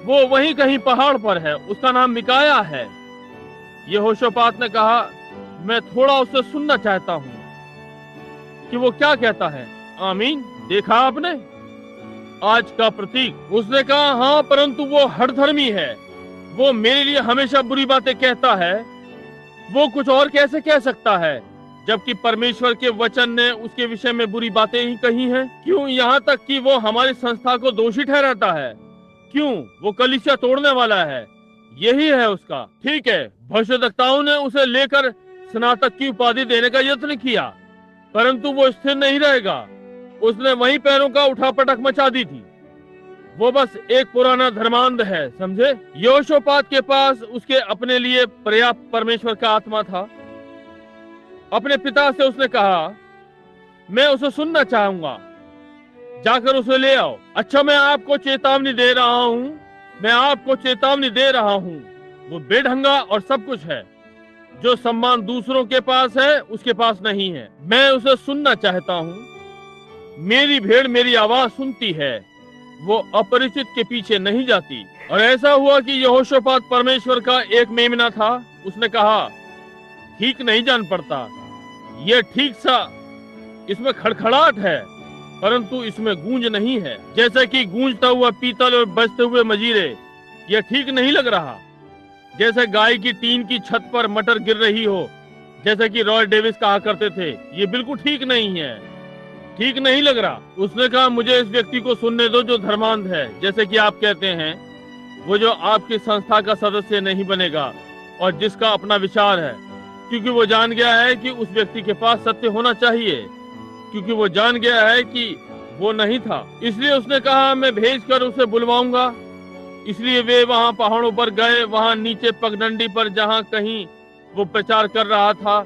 वो वहीं कहीं पहाड़ पर है, उसका नाम मिकाया है। यहोशापात ने कहा, मैं थोड़ा उससे सुनना चाहता हूँ कि वो क्या कहता है। आमीन। देखा आपने आज का प्रतीक। उसने कहा हाँ, परंतु वो हठधर्मी है, वो मेरे लिए हमेशा बुरी बातें कहता है। वो कुछ और कैसे कह सकता है जबकि परमेश्वर के वचन ने उसके विषय में बुरी बातें ही कही हैं? क्यों यहाँ तक कि वो हमारी संस्था को दोषी ठहराता है? क्यों? वो कलीसिया तोड़ने वाला है, यही है उसका। ठीक है, भविष्यद्वक्ताओं ने उसे लेकर स्नातक की उपाधि देने का यत्न किया, परंतु वो स्थिर नहीं रहेगा। उसने वहीं पैरों का उठापटक मचा दी थी। वो बस एक पुराना धर्मांध है, समझे? यहोशापात के पास उसके अपने लिए पर्याप्त परमेश्वर का आत्मा था। अपने पिता से उसने कहा, मैं उसे सुनना चाहूंगा, जाकर उसे ले आओ। अच्छा, मैं आपको चेतावनी दे रहा हूँ, मैं आपको चेतावनी दे रहा हूँ। वो बेढंगा और सब कुछ है। जो सम्मान दूसरों के पास है उसके पास नहीं है। मैं उसे सुनना चाहता हूँ। मेरी भेड़ मेरी आवाज सुनती है, वो अपरिचित के पीछे नहीं जाती। और ऐसा हुआ कि यहोशापात परमेश्वर का एक मेमना था। उसने कहा, ठीक नहीं जान पड़ता, ये ठीक सा, इसमें खड़खड़ाहट है परंतु इसमें गूंज नहीं है, जैसे कि गूंजता हुआ पीतल और बजते हुए मजीरे। यह ठीक नहीं लग रहा, जैसे गाय की टीन की छत पर मटर गिर रही हो, जैसे कि रॉय डेविस कहा करते थे। ये बिल्कुल ठीक नहीं है, ठीक नहीं लग रहा। उसने कहा, मुझे इस व्यक्ति को सुनने दो जो धर्मांध है, जैसे कि आप कहते हैं, वो जो आपकी संस्था का सदस्य नहीं बनेगा और जिसका अपना विचार है, क्योंकि वो जान गया है कि उस व्यक्ति के पास सत्य होना चाहिए, क्योंकि वो जान गया है कि वो नहीं था। इसलिए उसने कहा, मैं भेजकर उसे बुलवाऊंगा। इसलिए वे वहां पहाड़ों पर गए, वहां नीचे पगडंडी पर जहां कहीं वो प्रचार कर रहा था,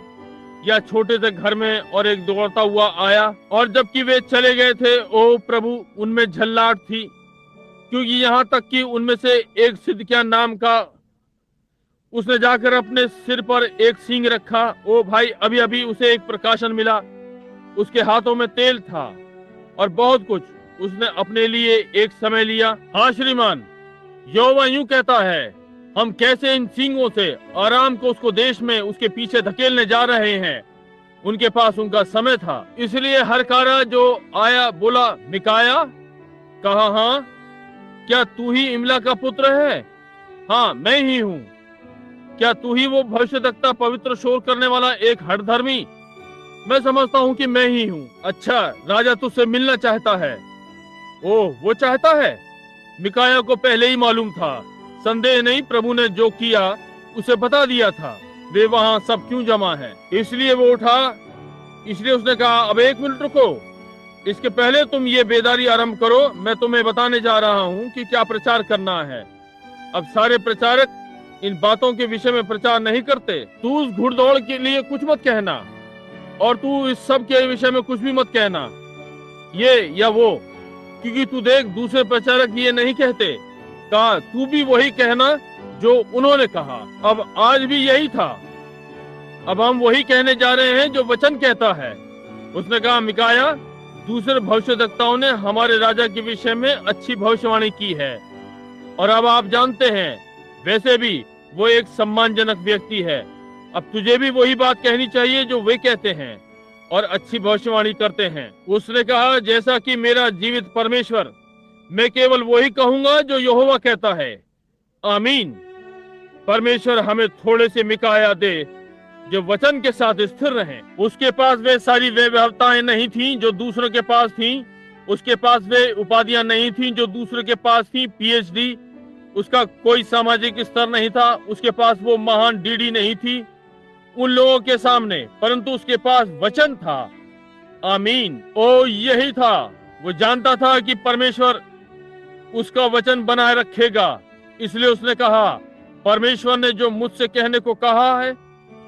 या छोटे से घर में, और एक दौड़ता हुआ आया। और जबकि वे चले गए थे, ओ प्रभु, उनमें झल्लाहट थी, क्योंकि यहाँ तक कि उनमें से एक सिदकिय्याह नाम का, उसने जाकर अपने सिर पर एक सींग रखा। ओ भाई, अभी अभी उसे एक प्रकाशन मिला, उसके हाथों में तेल था और बहुत कुछ। उसने अपने लिए एक समय लिया। हाँ श्रीमान, यहोवा यूं कहता है, हम कैसे इन सींगों से आराम को उसको देश में उसके पीछे धकेलने जा रहे हैं। उनके पास उनका समय था। इसलिए हरकारा जो आया बोला, मिकाया? कहा, हाँ। क्या तू ही इमला का पुत्र है? हाँ, मैं ही हूँ। क्या तू ही वो भविष्यद्वक्ता, पवित्र शोर करने वाला एक हठधर्मी? मैं समझता हूँ कि मैं ही हूँ। अच्छा, राजा तुझसे मिलना चाहता है। ओह, वो चाहता है? मिकाया को पहले ही मालूम था। संदेह नहीं, प्रभु ने जो किया उसे बता दिया था। वे वहाँ सब क्यों जमा है। इसलिए वो उठा। इसलिए उसने कहा, अब एक मिनट रुको, इसके पहले तुम ये बेदारी आरंभ करो। मैं तुम्हें बताने जा रहा हूँ कि क्या प्रचार करना है। अब सारे प्रचारक इन बातों के विषय में प्रचार नहीं करते। तू उस घुड़दौड़ के लिए कुछ मत कहना, और तू इस सब के विषय में कुछ भी मत कहना, ये या वो, क्योंकि तू देख, दूसरे प्रचारक ये नहीं कहते। कहा, तू भी वही कहना जो उन्होंने कहा। अब आज भी यही था। अब हम वही कहने जा रहे हैं जो वचन कहता है। उसने कहा, मिकाया, दूसरे भविष्यद्वक्ताओं ने हमारे राजा के विषय में अच्छी भविष्यवाणी की है, और अब आप जानते हैं, वैसे भी वो एक सम्मानजनक व्यक्ति है। अब तुझे भी वही बात कहनी चाहिए जो वे कहते हैं और अच्छी भविष्यवाणी करते हैं। उसने कहा, जैसा कि मेरा जीवित परमेश्वर, मैं केवल वही कहूंगा जो यहोवा कहता है। आमीन। परमेश्वर हमें थोड़े से मिकाया दे जो वचन के साथ स्थिर रहें। उसके पास वे सारी वैभवताएं नहीं थीं जो दूसरों के पास थीं। उसके पास वे उपाधियां नहीं थीं जो दूसरों के पास थीं, पीएचडी। उसका कोई सामाजिक स्तर नहीं था। उसके पास वो महान डीडी नहीं थी उन लोगों के सामने, परंतु उसके पास वचन था। आमीन। ओ, यही था। वो जानता था कि परमेश्वर उसका वचन बनाए रखेगा। इसलिए उसने कहा, परमेश्वर ने जो मुझसे कहने को कहा है,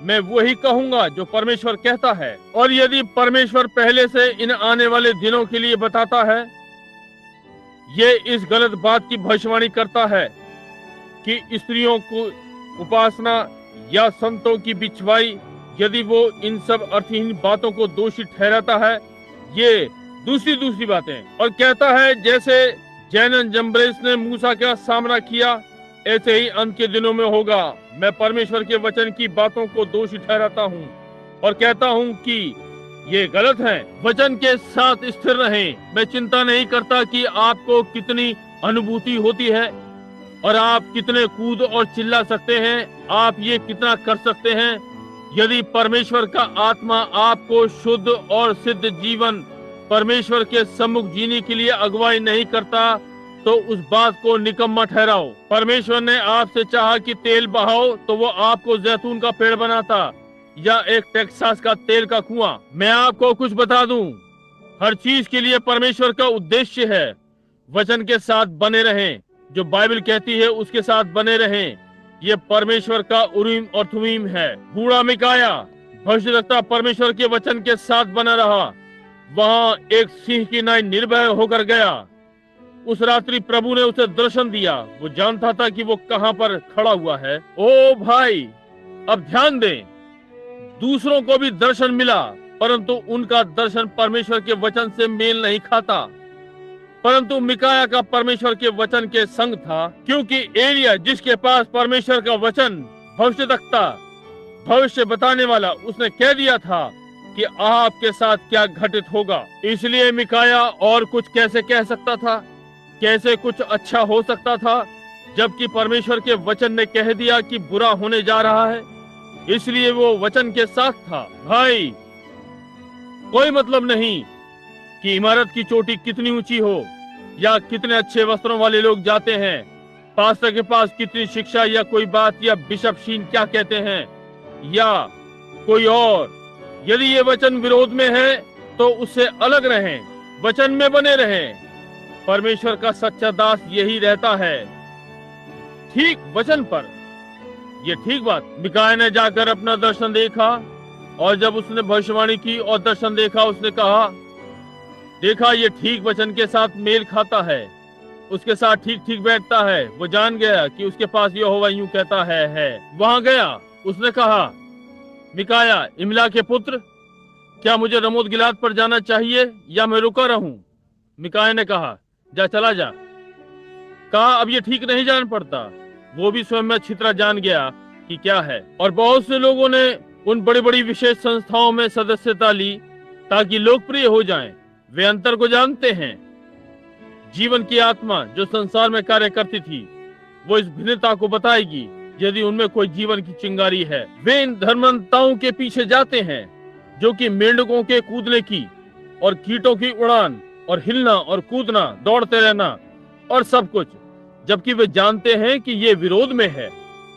मैं वही कहूंगा जो परमेश्वर कहता है। और यदि परमेश्वर पहले से इन आने वाले दिनों के लिए बताता है, ये इस गलत बात की भविष्यवाणी करता है कि स्त्रियों को उपासना या संतों की बिछवाई, यदि वो इन सब अर्थहीन बातों को दोषी ठहराता है, ये दूसरी बातें, और कहता है जैसे जैनन जम्ब्रेस ने मूसा का सामना किया, ऐसे ही अंत के दिनों में होगा। मैं परमेश्वर के वचन की बातों को दोषी ठहराता हूँ और कहता हूँ कि ये गलत है। वचन के साथ स्थिर रहें। मैं चिंता नहीं करता कि आपको कितनी अनुभूति होती है और आप कितने कूद और चिल्ला सकते हैं, आप ये कितना कर सकते हैं। यदि परमेश्वर का आत्मा आपको शुद्ध और सिद्ध जीवन परमेश्वर के सम्मुख जीने के लिए अगुवाई नहीं करता तो उस बात को निकम्मा ठहराओ। परमेश्वर ने आपसे चाहा कि तेल बहाओ तो वो आपको जैतून का पेड़ बनाता या एक टेक्सास का तेल का कुआं। मैं आपको कुछ बता दूं, हर चीज के लिए परमेश्वर का उद्देश्य है। वचन के साथ बने रहें, जो बाइबल कहती है उसके साथ बने रहें। ये परमेश्वर का उरीम और थुमीम है। बूढ़ा मिकाया भविष्यवक्ता परमेश्वर के वचन के साथ बना रहा। वहां एक सिंह की नाई निर्भय होकर गया। उस रात्रि प्रभु ने उसे दर्शन दिया। वो जानता था कि वो कहां पर खड़ा हुआ है। ओ भाई, अब ध्यान दें, दूसरों को भी दर्शन मिला, परंतु उनका दर्शन परमेश्वर के वचन से मेल नहीं खाता। परंतु मिकाया का परमेश्वर के वचन के संग था, क्योंकि एलिया जिसके पास परमेश्वर का वचन भविष्यवक्ता भविष्य बताने वाला, उसने कह दिया था कि अहाब के साथ क्या घटित होगा। इसलिए मिकाया और कुछ कैसे कह सकता था, कैसे कुछ अच्छा हो सकता था, जबकि परमेश्वर के वचन ने कह दिया कि बुरा होने जा रहा है। इसलिए वो वचन के साथ था। भाई, कोई मतलब नहीं कि इमारत की चोटी कितनी ऊंची हो या कितने अच्छे वस्त्रों वाले लोग जाते हैं, पास्टर के पास कितनी शिक्षा या कोई बात, या बिशप शीन क्या कहते हैं या कोई और। यदि ये वचन विरोध में है तो उससे अलग रहें, वचन में बने रहें। परमेश्वर का सच्चा दास यही रहता है, ठीक वचन पर। ये ठीक बात। मिकाया ने जाकर अपना दर्शन देखा, और जब उसने भविष्यवाणी की और दर्शन देखा, उसने कहा, देखा ये ठीक वचन के साथ मेल खाता है, उसके साथ ठीक ठीक बैठता है। वो जान गया कि उसके पास यहोवा यूं कहता है। वहां गया, उसने कहा, मिकाया इमला के पुत्र, क्या मुझे रमोत गिलाद पर जाना चाहिए या मैं रुका रहूं? मिकाया ने कहा, जा, चला जा। कहा, अब ये ठीक नहीं जान पड़ता। वो भी स्वयं में छितरा जान गया कि क्या है। और बहुत से लोगों ने उन बड़ी बड़ी विशेष संस्थाओं में सदस्यता ली ताकि लोकप्रिय हो जाएं। वे अंतर को जानते हैं। जीवन की आत्मा जो संसार में कार्य करती थी, वो इस भिन्नता को बताएगी यदि उनमें कोई जीवन की चिंगारी है। वे इन धर्मांताओं के पीछे जाते हैं जो कि मेंढकों के कूदने की और कीटों की उड़ान और हिलना और कूदना, दौड़ते रहना और सब कुछ, जबकि वे जानते हैं कि ये विरोध में है,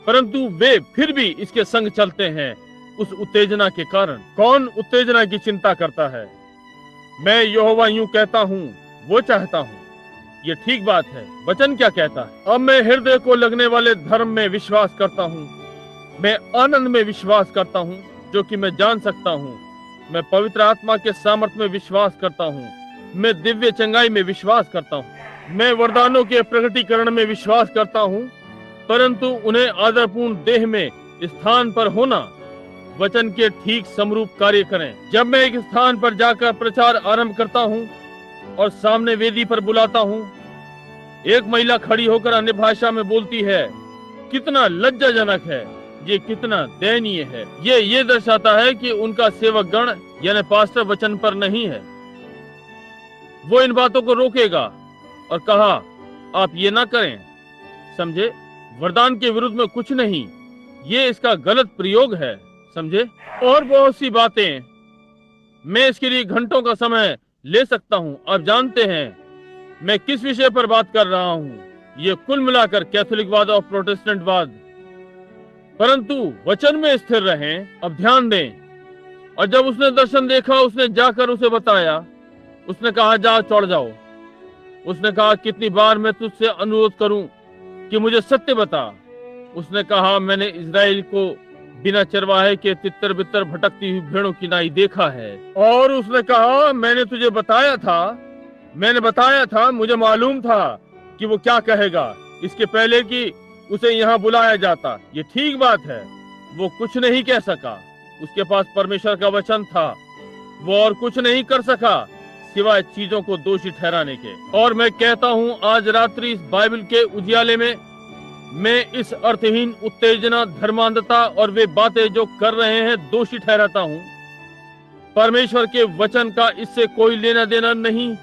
परंतु वे फिर भी इसके संग चलते हैं उस उत्तेजना के कारण। कौन उत्तेजना की चिंता करता है? मैं यहोवा यूं कहता हूँ, वो चाहता हूँ। ये ठीक बात है। वचन क्या कहता है? अब मैं हृदय को लगने वाले धर्म में विश्वास करता हूँ, मैं आनंद में विश्वास करता हूँ जो कि मैं जान सकता हूँ, मैं पवित्र आत्मा के सामर्थ्य में विश्वास करता हूँ, मैं दिव्य चंगाई में विश्वास करता हूँ, मैं वरदानों के प्रकटीकरण में विश्वास करता हूँ, परंतु उन्हें आदरपूर्ण देह में स्थान पर होना, वचन के ठीक समरूप कार्य करें। जब मैं एक स्थान पर जाकर प्रचार आरंभ करता हूँ और सामने वेदी पर बुलाता हूँ, एक महिला खड़ी होकर अन्य भाषा में बोलती है, कितना लज्जाजनक है, ये कितना दयनीय है। ये दर्शाता है कि उनका सेवक गण यानी पास्टर वचन पर नहीं है। वो इन बातों को रोकेगा और कहा, आप ये ना करें। समझे? वरदान के विरुद्ध में कुछ नहीं, ये इसका गलत प्रयोग है। समझे? और बहुत सी बातें, मैं इसके लिए घंटों का समय ले सकता हूँ। आप जानते हैं मैं किस विषय पर बात कर रहा हूँ। ये कुल मिलाकर कैथोलिकवाद और प्रोटेस्टेंटवाद। परंतु वचन में स्थिर रहें। अब ध्यान दें। और जब उसने दर्शन देखा, उसने जाकर उसे बताया। उसने कहा, जा, चढ़ जाओ। उसने कहा, कितनी बार मैं तुझसे अनुरोध करूं कि मुझे सत्य बता। उसने कहा, मैंने इजराइल को बिना चरवाहे के तितर बितर भटकती हुई भेड़ों की नाई देखा है। और उसने कहा, मैंने तुझे बताया था, मुझे मालूम था कि वो क्या कहेगा, इसके पहले कि उसे यहाँ बुलाया जाता। ये ठीक बात है, वो कुछ नहीं कह सका। उसके पास परमेश्वर का वचन था। वो और कुछ नहीं कर सका सिवाय चीजों को दोषी ठहराने के। और मैं कहता हूँ, आज रात्रि इस बाइबल के उजियाले में मैं इस अर्थहीन उत्तेजना, धर्मांधता और वे बातें जो कर रहे हैं दोषी ठहराता हूँ। परमेश्वर के वचन का इससे कोई लेना देना नहीं,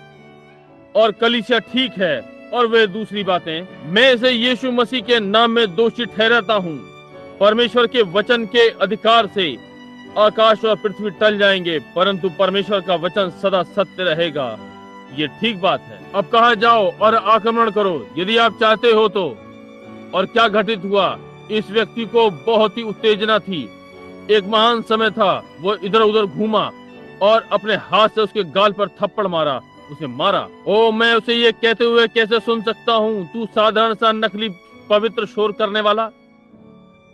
और कलीसिया ठीक है। और वे दूसरी बातें, मैं इसे यीशु मसीह के नाम में दोषी ठहराता हूँ। परमेश्वर के वचन के अधिकार से आकाश और पृथ्वी टल जाएंगे, परंतु परमेश्वर का वचन सदा सत्य रहेगा। ये ठीक बात है। अब कहा जाओ और आक्रमण करो यदि आप चाहते हो तो। और क्या घटित हुआ? इस व्यक्ति को बहुत ही उत्तेजना थी। एक महान समय था। वो इधर उधर घूमा और अपने हाथ से उसके गाल पर थप्पड़ मारा, उसे मारा। ओ, मैं उसे ये कहते हुए कैसे सुन सकता हूँ, तू साधारण सा नकली पवित्र शोर करने वाला।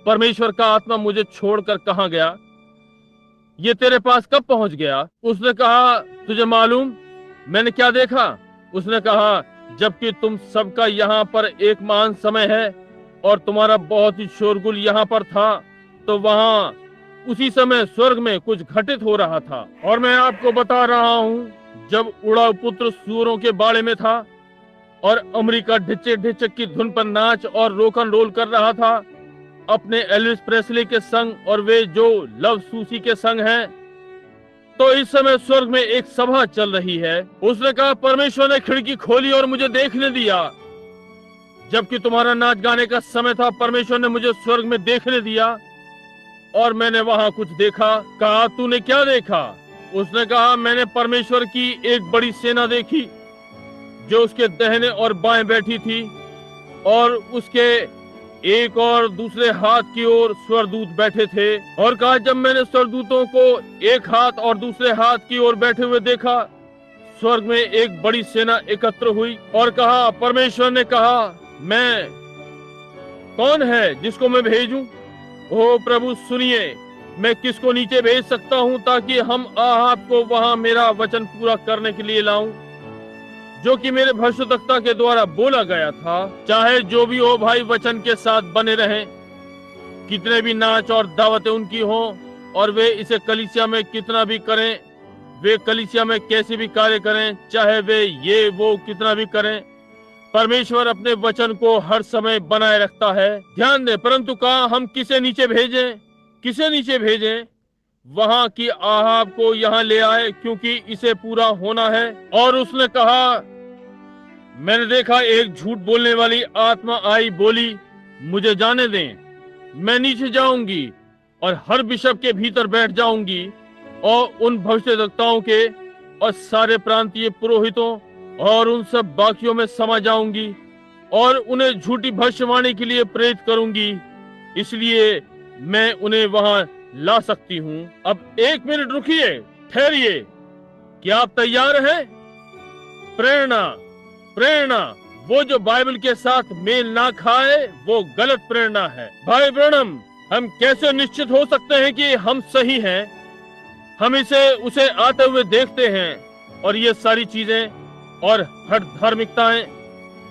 परमेश्वर का आत्मा मुझे छोड़कर कहाँ गया? ये तेरे पास कब पहुंच गया? उसने कहा, तुझे मालूम मैंने क्या देखा? उसने कहा, जबकि तुम सबका यहाँ पर एक महान समय है और तुम्हारा बहुत ही शोरगुल यहाँ पर था, तो वहाँ उसी समय स्वर्ग में कुछ घटित हो रहा था। और मैं आपको बता रहा हूँ, जब उड़ाऊ पुत्र सूअरों के बाड़े में था और अमेरिका ढिच्चक ढिच्चक की धुन पर नाच और रोकन रोल कर रहा था अपने एल्विस प्रेस्ली के संग, और वे जो लव सूसी के संग हैं, तो इस समय स्वर्ग में एक सभा चल रही है। उसने कहा, परमेश्वर ने खिड़की खोली और मुझे देखने दिया। जबकि तुम्हारा नाच गाने का समय था, परमेश्वर ने मुझे स्वर्ग में देखने दिया और मैंने वहां कुछ देखा। कहा, तूने क्या देखा? उसने कहा, मैंने परमेश्वर की एक बड़ी सेना देखी जो उसके दाहिने और बाएं बैठी थी, और उसके एक और दूसरे हाथ की ओर स्वरदूत बैठे थे। और कहा, जब मैंने स्वरदूतों को एक हाथ और दूसरे हाथ की ओर बैठे हुए देखा, स्वर्ग में एक बड़ी सेना एकत्र हुई। और कहा, परमेश्वर ने कहा, मैं कौन है जिसको मैं भेजूं? ओ प्रभु, सुनिए, मैं किसको नीचे भेज सकता हूं ताकि हम आहाब को वहां मेरा वचन पूरा करने के लिए लाऊं, जो कि मेरे भविष्यद्वक्ता के द्वारा बोला गया था। चाहे जो भी हो भाई, वचन के साथ बने रहें। कितने भी नाच और दावतें उनकी हों, और वे इसे कलीसिया में कितना भी करें, वे कलीसिया में कैसे भी कार्य करें, चाहे वे ये वो कितना भी करें, परमेश्वर अपने वचन को हर समय बनाए रखता है। ध्यान दें, परंतु कहा, हम किसे नीचे भेजें? किसे नीचे भेजें? वहां की आहाब को यहाँ ले आए, क्योंकि इसे पूरा होना है। और उसने कहा, मैंने देखा एक झूठ बोलने वाली आत्मा आई, बोली, मुझे जाने दें, मैं नीचे जाऊंगी और हर बिशप के भीतर बैठ जाऊंगी और उन भविष्यद्वक्ताओं के और सारे प्रांतीय पुरोहितों और उन सब बाकियों में समा जाऊंगी और उन्हें झूठी भविष्यवाणी के लिए प्रेरित करूंगी। इसलिए मैं उन्हें वहां ला सकती हूँ। अब एक मिनट रुकिए, ठहरिए। क्या आप तैयार हैं? प्रेरणा, प्रेरणा, वो जो बाइबल के साथ मेल ना खाए वो गलत प्रेरणा है। भाई ब्रैनम, हम कैसे निश्चित हो सकते हैं कि हम सही हैं? हम उसे आते हुए देखते हैं, और ये सारी चीजें और हर धार्मिकताएं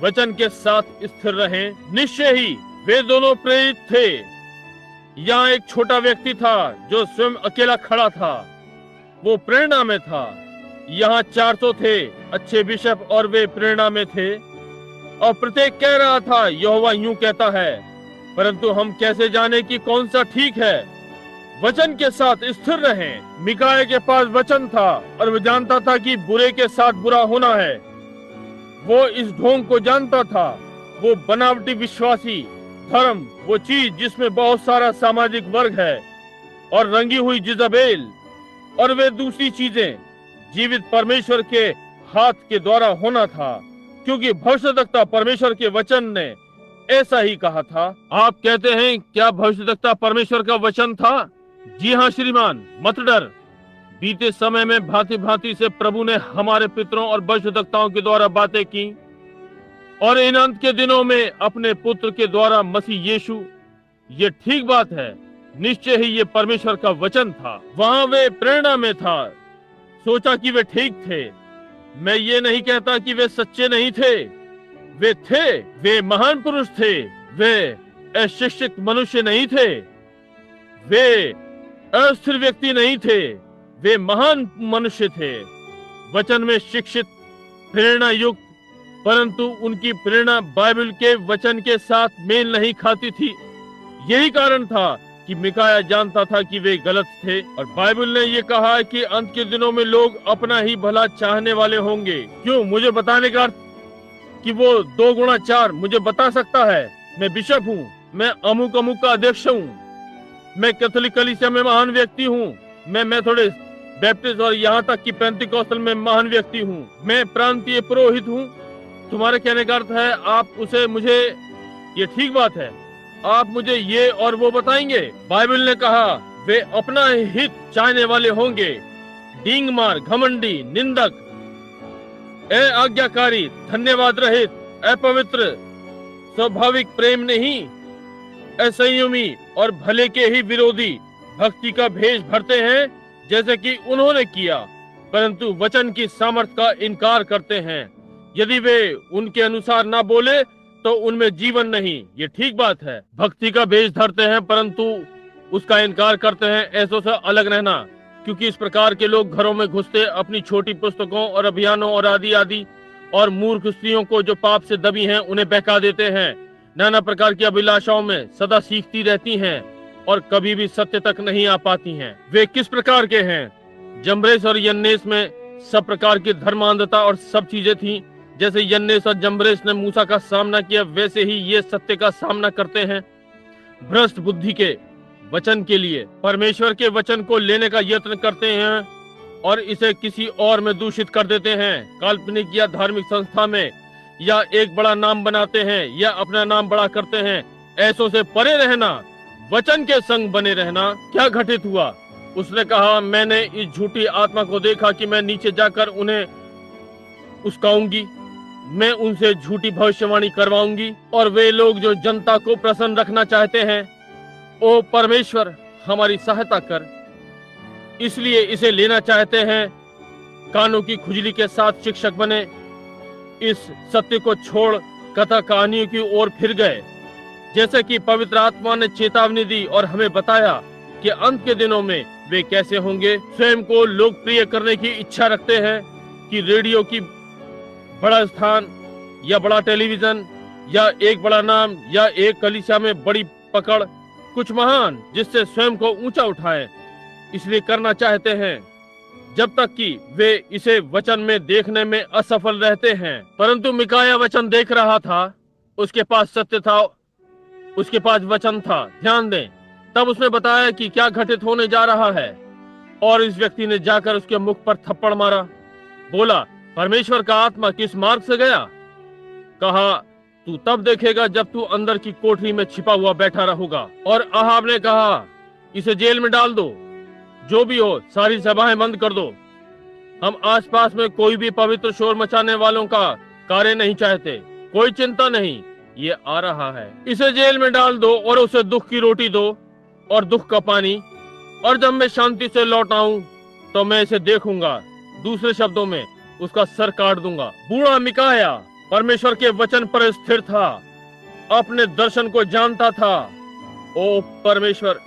वचन के साथ स्थिर रहें। निश्चय ही वे दोनों प्रेरित थे। यहाँ एक छोटा व्यक्ति था जो स्वयं अकेला खड़ा था, वो प्रेरणा में था। यहाँ 400 थे अच्छे बिशप और वे प्रेरणा में थे, और प्रत्येक कह रहा था, यहोवा यूं कहता है। परंतु हम कैसे जाने कि कौन सा ठीक है? वचन के साथ स्थिर रहें। मिकाया के पास वचन था और वह जानता था कि बुरे के साथ बुरा होना है। वो इस ढोंग को जानता था। वो बनावटी विश्वासी धर्म, वो चीज जिसमें बहुत सारा सामाजिक वर्ग है, और रंगी हुई जिज़ाबेल, और वे दूसरी चीजें जीवित परमेश्वर के हाथ के द्वारा होना था, क्योंकि भविष्यद्वक्ता परमेश्वर के वचन ने ऐसा ही कहा था। आप कहते हैं, क्या भविष्यद्वक्ता परमेश्वर का वचन था? जी हाँ श्रीमान, मत डर। बीते समय में भांति भांति से प्रभु ने हमारे पितरों और भविष्यद्वक्ताओं के द्वारा बातें की, और इन अंत के दिनों में अपने पुत्र के द्वारा मसीह यीशु। ये ठीक बात है, निश्चय ही ये परमेश्वर का वचन था। वहां वे प्रेरणा में था, सोचा कि वे ठीक थे। मैं ये नहीं कहता कि वे सच्चे नहीं थे, वे थे, वे महान पुरुष थे, वे अशिक्षित मनुष्य नहीं थे, वे अस्थिर व्यक्ति नहीं थे, वे महान मनुष्य थे, वचन में शिक्षित, प्रेरणा युक्त, परंतु उनकी प्रेरणा बाइबल के वचन के साथ मेल नहीं खाती थी। यही कारण था कि मिकाया जानता था कि वे गलत थे। और बाइबल ने ये कहा है कि अंत के दिनों में लोग अपना ही भला चाहने वाले होंगे। क्यों? मुझे बताने का अर्थ कि वो 2 गुणा 4 मुझे बता सकता है। मैं बिशप हूँ, मैं अमुक अमुक का अध्यक्ष हूँ, मैं कैथोलिक कलीसिया में महान व्यक्ति हूँ, मैं मेथोडिस्ट, बैप्टिस्ट और यहाँ तक कि पेंटिकॉस्टल में महान व्यक्ति हूँ, मैं प्रांतीय पुरोहित हूँ। तुम्हारे कहने का अर्थ है आप उसे मुझे, ये ठीक बात है, आप मुझे ये और वो बताएंगे। बाइबल ने कहा वे अपना हित चाहने वाले होंगे, डींगमार, घमंडी, निंदक, आज्ञाकारी, धन्यवाद रहित, अपवित्र, स्वाभाविक प्रेम नहीं, असंयमी और भले के ही विरोधी, भक्ति का भेष भरते हैं जैसे कि उन्होंने किया, परंतु वचन की सामर्थ का इनकार करते हैं। यदि वे उनके अनुसार ना बोले तो उनमें जीवन नहीं। ये ठीक बात है, भक्ति का भेष धरते हैं परंतु उसका इनकार करते हैं। ऐसों से अलग रहना, क्योंकि इस प्रकार के लोग घरों में घुसते अपनी छोटी पुस्तकों और अभियानों और आदि और मूर्ख स्त्रियों को जो पाप से दबी हैं उन्हें बहका देते हैं। नाना प्रकार की अभिलाषाओं में सदा सीखती रहती हैं और कभी भी सत्य तक नहीं आ पाती हैं। वे किस प्रकार के हैं? जम्ब्रेस और यन्नेस में सब प्रकार की धर्मांधता और सब चीजें थी। जैसे यन्नेस और जम्ब्रेस ने मूसा का सामना किया, वैसे ही ये सत्य का सामना करते हैं। भ्रष्ट बुद्धि के वचन के लिए परमेश्वर के वचन को लेने का यत्न करते हैं और इसे किसी और में दूषित कर देते हैं। काल्पनिक या धार्मिक संस्था में या एक बड़ा नाम बनाते हैं या अपना नाम बड़ा करते हैं। ऐसों से परे रहना, वचन के संग बने रहना। क्या घटित हुआ? उसने कहा, मैंने इस झूठी आत्मा को देखा कि मैं नीचे जाकर उन्हें उस्काऊंगी, मैं उनसे झूठी भविष्यवाणी करवाऊंगी और वे लोग जो जनता को प्रसन्न रखना चाहते हैं, ओ परमेश्वर हमारी सहायता कर, इसलिए इसे लेना चाहते हैं, कानों की खुजली के साथ शिक्षक बने, इस सत्य को छोड़ कथा कहानियों की ओर फिर गए। जैसे कि पवित्र आत्मा ने चेतावनी दी और हमें बताया कि अंत के दिनों में वे कैसे होंगे। स्वयं को लोकप्रिय करने की इच्छा रखते हैं कि रेडियो की बड़ा स्थान या बड़ा टेलीविजन या एक बड़ा नाम या एक कलीसिया में बड़ी पकड़, कुछ महान जिससे स्वयं को ऊंचा उठाएं, इसलिए करना चाहते हैं, जब तक कि वे इसे वचन में देखने में असफल रहते हैं। परंतु मिकाया वचन देख रहा था, उसके पास सत्य था, उसके पास वचन था। ध्यान दें, तब उसने बताया कि क्या घटित होने जा रहा है और इस व्यक्ति ने जाकर उसके मुख पर थप्पड़ मारा। बोला, परमेश्वर का आत्मा किस मार्ग से गया? कहा, तू तब देखेगा जब तू अंदर की कोठरी में छिपा हुआ बैठा रहोगा। और अहाब ने कहा, इसे जेल में डाल दो, जो भी हो सारी सभाएं बंद कर दो। हम आसपास में कोई भी पवित्र शोर मचाने वालों का कार्य नहीं चाहते। कोई चिंता नहीं, ये आ रहा है। इसे जेल में डाल दो और उसे दुख की रोटी दो और दुख का पानी, और जब मैं शांति से लौट आऊं तो मैं इसे देखूंगा। दूसरे शब्दों में उसका सर काट दूंगा। बूढ़ा मिकाया परमेश्वर के वचन पर स्थिर था, अपने दर्शन को जानता था। ओ परमेश्वर,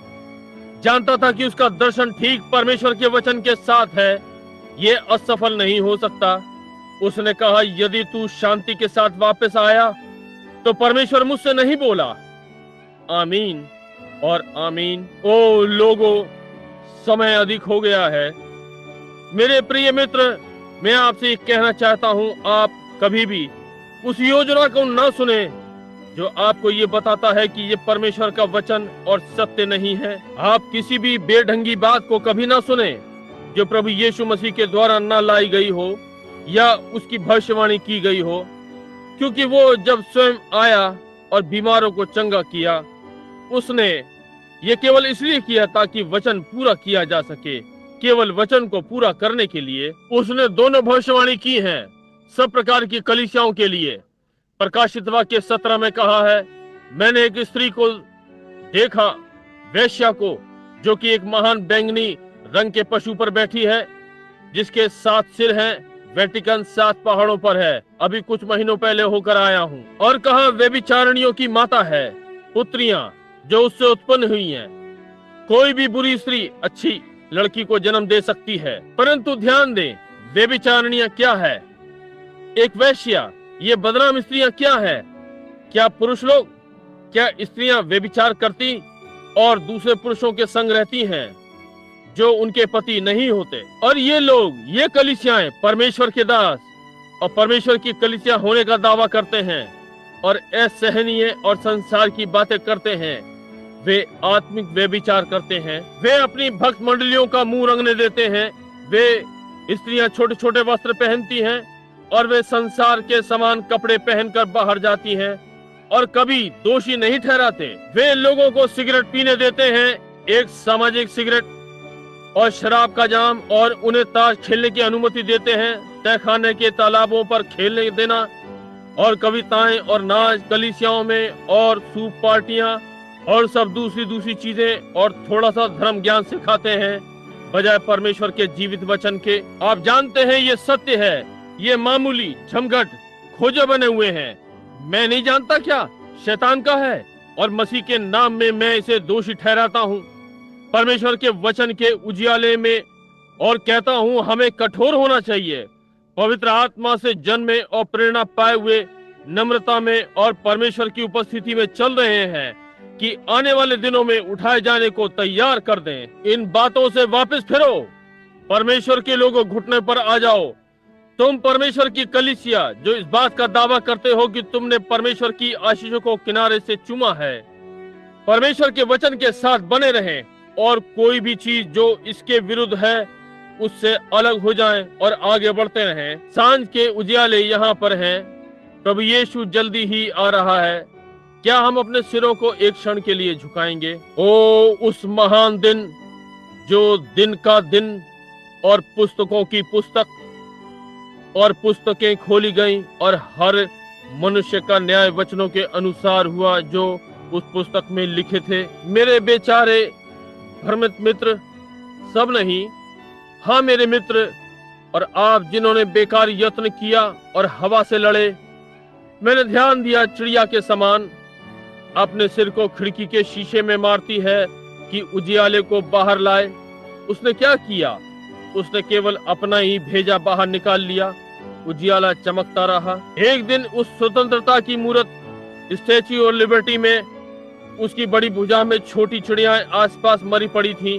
जानता था कि उसका दर्शन ठीक परमेश्वर के वचन के साथ है, ये असफल नहीं हो सकता। उसने कहा, यदि तू शांति के साथ वापस आया तो परमेश्वर मुझसे नहीं बोला। आमीन और आमीन। ओ लोगों, समय अधिक हो गया है। मेरे प्रिय मित्र, मैं आपसे ये कहना चाहता हूं, आप कभी भी उस योजना को न सुने जो आपको ये बताता है कि ये परमेश्वर का वचन और सत्य नहीं है। आप किसी भी बेढंगी बात को कभी ना सुने जो प्रभु यीशु मसीह के द्वारा न लाई गई हो या उसकी भविष्यवाणी की गई हो, क्योंकि वो जब स्वयं आया और बीमारों को चंगा किया, उसने ये केवल इसलिए किया ताकि वचन पूरा किया जा सके। केवल वचन को पूरा करने के लिए उसने दोनों भविष्यवाणी की हैं, सब प्रकार की कलीसियाओं के लिए। प्रकाशित वाक्य 17 में कहा है, मैंने एक स्त्री को देखा, वेश्या को, जो कि एक महान बैंगनी रंग के पशु पर बैठी है, जिसके 7 सिर हैं। वेटिकन 7 पहाड़ों पर है। अभी कुछ महीनों पहले होकर आया हूँ। और कहा, व्यभिचारिणियों की माता है, पुत्रियां जो उससे उत्पन्न हुई हैं। कोई भी बुरी स्त्री अच्छी लड़की को जन्म दे सकती है, परंतु ध्यान दें, व्यभिचारिणियां क्या है? एक वेश्या। ये बदनाम स्त्रियां क्या है? क्या पुरुष लोग? क्या स्त्रियां व्यभिचार करती? और दूसरे पुरुषों के संग रहती हैं जो उनके पति नहीं होते। और ये लोग, ये कलीसियाएं परमेश्वर के दास और परमेश्वर की कलीसिया होने का दावा करते हैं और असहनीय और संसार की बातें करते हैं। वे आत्मिक व्यभिचार करते हैं। वे अपनी भक्त मंडलियों का मुंह रंगने देते हैं। वे स्त्रियां छोटे छोटे वस्त्र पहनती हैं और वे संसार के समान कपड़े पहनकर बाहर जाती हैं और कभी दोषी नहीं ठहराते। वे लोगों को सिगरेट पीने देते हैं, एक सामाजिक सिगरेट और शराब का जाम, और उन्हें ताश खेलने की अनुमति देते हैं, तहखाने के तालाबों पर खेलने देना, और कविताएं और नाच कलीसियाओं में, और सूप पार्टियां और सब दूसरी चीजें, और थोड़ा सा धर्म ज्ञान सिखाते हैं बजाय परमेश्वर के जीवित वचन के। आप जानते हैं ये सत्य है। ये मामूली झमघट खोजे बने हुए हैं। मैं नहीं जानता क्या शैतान का है, और मसीह के नाम में मैं इसे दोषी ठहराता हूँ परमेश्वर के वचन के उजियाले में, और कहता हूँ हमें कठोर होना चाहिए, पवित्र आत्मा से जन्मे और प्रेरणा पाए हुए नम्रता में और परमेश्वर की उपस्थिति में चल रहे हैं कि आने वाले दिनों में उठाए जाने को तैयार कर दें। इन बातों से वापस फिरो, परमेश्वर के लोगों घुटने पर आ जाओ। तुम परमेश्वर की कलीसिया जो इस बात का दावा करते हो कि तुमने परमेश्वर की आशीषों को किनारे से चूमा है, परमेश्वर के वचन के साथ बने रहें और कोई भी चीज जो इसके विरुद्ध है उससे अलग हो जाएं और आगे बढ़ते रहें। सांझ के उजियाले यहाँ पर हैं। प्रभु यीशु जल्दी ही आ रहा है। क्या हम अपने सिरों को एक क्षण के लिए झुकाएंगे? ओ उस महान दिन, जो दिन का दिन और पुस्तकों की पुस्तक और पुस्तकें खोली गईं और हर मनुष्य का न्याय वचनों के अनुसार हुआ जो उस पुस्तक में लिखे थे। मेरे बेचारे भ्रमित मित्र, सब नहीं, हाँ मेरे मित्र और आप जिन्होंने बेकार यत्न किया और हवा से लड़े, मैंने ध्यान दिया चिड़िया के समान अपने सिर को खिड़की के शीशे में मारती है कि उजियाले को बाहर लाए। उसने क्या किया? उसने केवल अपना ही भेजा बाहर निकाल लिया। उजियाला चमकता रहा। एक दिन उस स्वतंत्रता की मूर्त स्टैच्यू ऑफ लिबर्टी में उसकी बड़ी भुजा में छोटी चिड़ियाएं आसपास मरी पड़ी थीं।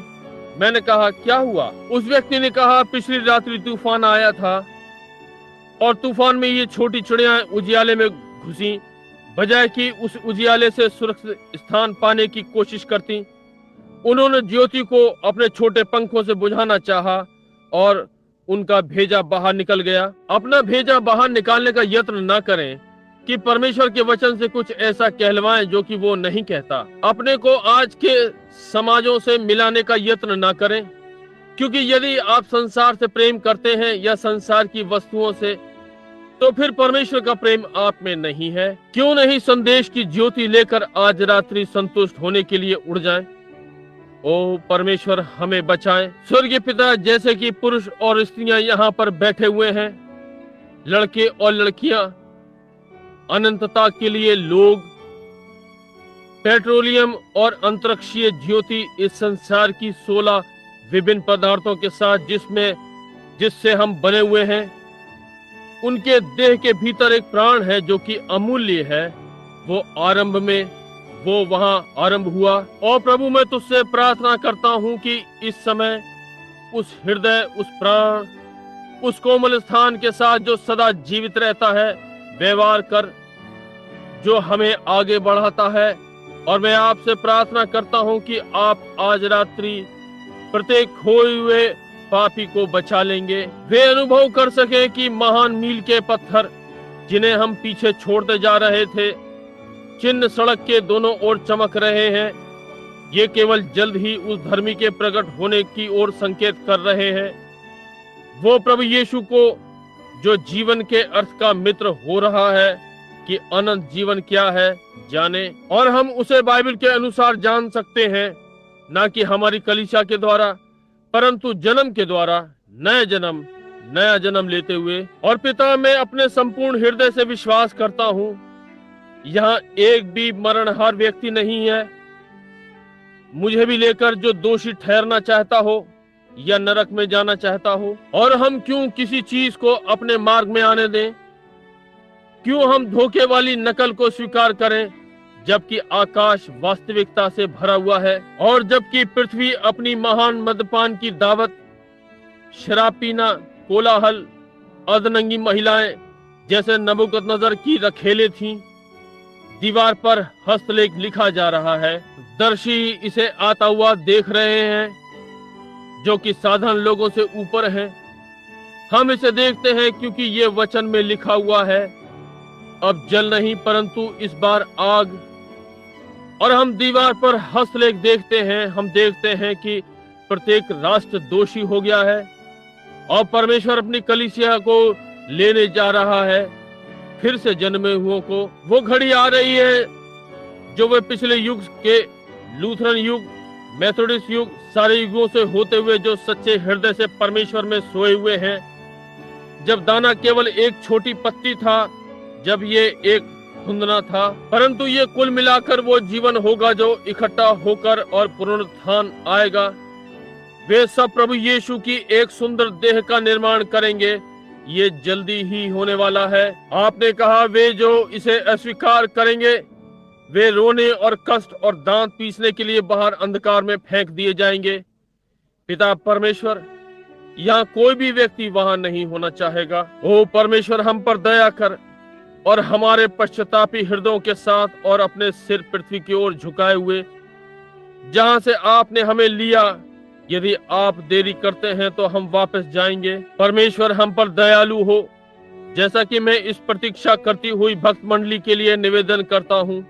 मैंने कहा क्या हुआ? उस व्यक्ति ने कहा पिछली रात्रि तूफान आया था और तूफान में ये छोटी चिड़ियाएं उजियाले में घुसी, बजाय कि उस उजियाले से सुरक्षित स्थान पाने की कोशिश करती। उन्होंने ज्योति को अपने छोटे पंखों से बुझाना चाहा और उनका भेजा बाहर निकल गया। अपना भेजा बाहर निकालने का यत्न न करें कि परमेश्वर के वचन से कुछ ऐसा कहलवाएं जो कि वो नहीं कहता। अपने को आज के समाजों से मिलाने का यत्न न करें, क्योंकि यदि आप संसार से प्रेम करते हैं या संसार की वस्तुओं से, तो फिर परमेश्वर का प्रेम आप में नहीं है। क्यों नहीं संदेश की ज्योति लेकर आज रात्रि संतुष्ट होने के लिए उड़ जाएं? ओ परमेश्वर हमें बचाएं। स्वर्गीय पिता, जैसे कि पुरुष और स्त्रियां यहाँ पर बैठे हुए हैं, लड़के और लड़कियां, अनंतता के लिए लोग, पेट्रोलियम और अंतरिक्षीय ज्योति इस संसार की 16 विभिन्न पदार्थों के साथ जिससे हम बने हुए हैं, उनके देह के भीतर एक प्राण है जो कि अमूल्य है। वो आरंभ में वो वहां आरंभ हुआ। और प्रभु, मैं तुझसे प्रार्थना करता हूं कि इस समय उस हृदय, उस प्राण, उस कोमल स्थान के साथ जो सदा जीवित रहता है व्यवहार कर, जो हमें आगे बढ़ाता है। और मैं आपसे प्रार्थना करता हूं कि आप आज रात्रि प्रत्येक खोए हुए पापी को बचा लेंगे। वे अनुभव कर सके कि महान मील के पत्थर जिन्हें हम पीछे छोड़ते जा रहे थे, चिन्ह सड़क के दोनों ओर चमक रहे हैं। ये केवल जल्द ही उस धर्मी के प्रकट होने की ओर संकेत कर रहे हैं। वो प्रभु यीशु को जो जीवन के अर्थ का मित्र हो रहा है कि अनंत जीवन क्या है जाने, और हम उसे बाइबल के अनुसार जान सकते हैं, ना कि हमारी कलीसिया के द्वारा, परंतु जन्म के द्वारा नया जन्म लेते हुए। और पिता, मैं अपने संपूर्ण हृदय से विश्वास करता हूँ यहाँ एक भी मरणहार व्यक्ति नहीं है, मुझे भी लेकर, जो दोषी ठहरना चाहता हो या नरक में जाना चाहता हो। और हम क्यों किसी चीज को अपने मार्ग में आने दें? क्यों हम धोखे वाली नकल को स्वीकार करें जबकि आकाश वास्तविकता से भरा हुआ है और जबकि पृथ्वी अपनी महान मद्यपान की दावत, शराब पीना, कोलाहल, अर्धनंगी महिलाएं जैसे नबूकदनेस्सर की रखेले थीं। दीवार पर हस्तलेख लिखा जा रहा है। दर्शी इसे आता हुआ देख रहे हैं जो कि साधारण लोगों से ऊपर है। हम इसे देखते हैं क्योंकि ये वचन में लिखा हुआ है, अब जल नहीं परंतु इस बार आग। और हम दीवार पर हस्तलेख देखते हैं। हम देखते हैं कि प्रत्येक राष्ट्र दोषी हो गया है और परमेश्वर अपनी कलीसिया को लेने जा रहा है, फिर से जन्मे हुओं को। वो घड़ी आ रही है जो वे पिछले युग के लूथरन युग, मेथोडिस्ट युग, सारे युगों से होते हुए जो सच्चे हृदय से परमेश्वर में सोए हुए हैं। जब दाना केवल एक छोटी पत्ती था, जब ये एक खुंदना था, परंतु ये कुल मिलाकर वो जीवन होगा जो इकट्ठा होकर और पुनरुत्थान आएगा। वे सब प्रभु यीशु की एक सुंदर देह का निर्माण करेंगे। ये जल्दी ही होने वाला है। आपने कहा वे जो इसे अस्वीकार करेंगे वे रोने और कष्ट और दांत पीसने के लिए बाहर अंधकार में फेंक दिए जाएंगे। पिता परमेश्वर, यहाँ कोई भी व्यक्ति वहां नहीं होना चाहेगा। ओ परमेश्वर, हम पर दया कर और हमारे पश्चातापी हृदयों के साथ और अपने सिर पृथ्वी की ओर झुकाए हुए, जहां से आपने हमें लिया, यदि आप देरी करते हैं तो हम वापस जाएंगे। परमेश्वर, हम पर दयालु हो, जैसा कि मैं इस प्रतीक्षा करती हुई भक्त मंडली के लिए निवेदन करता हूं।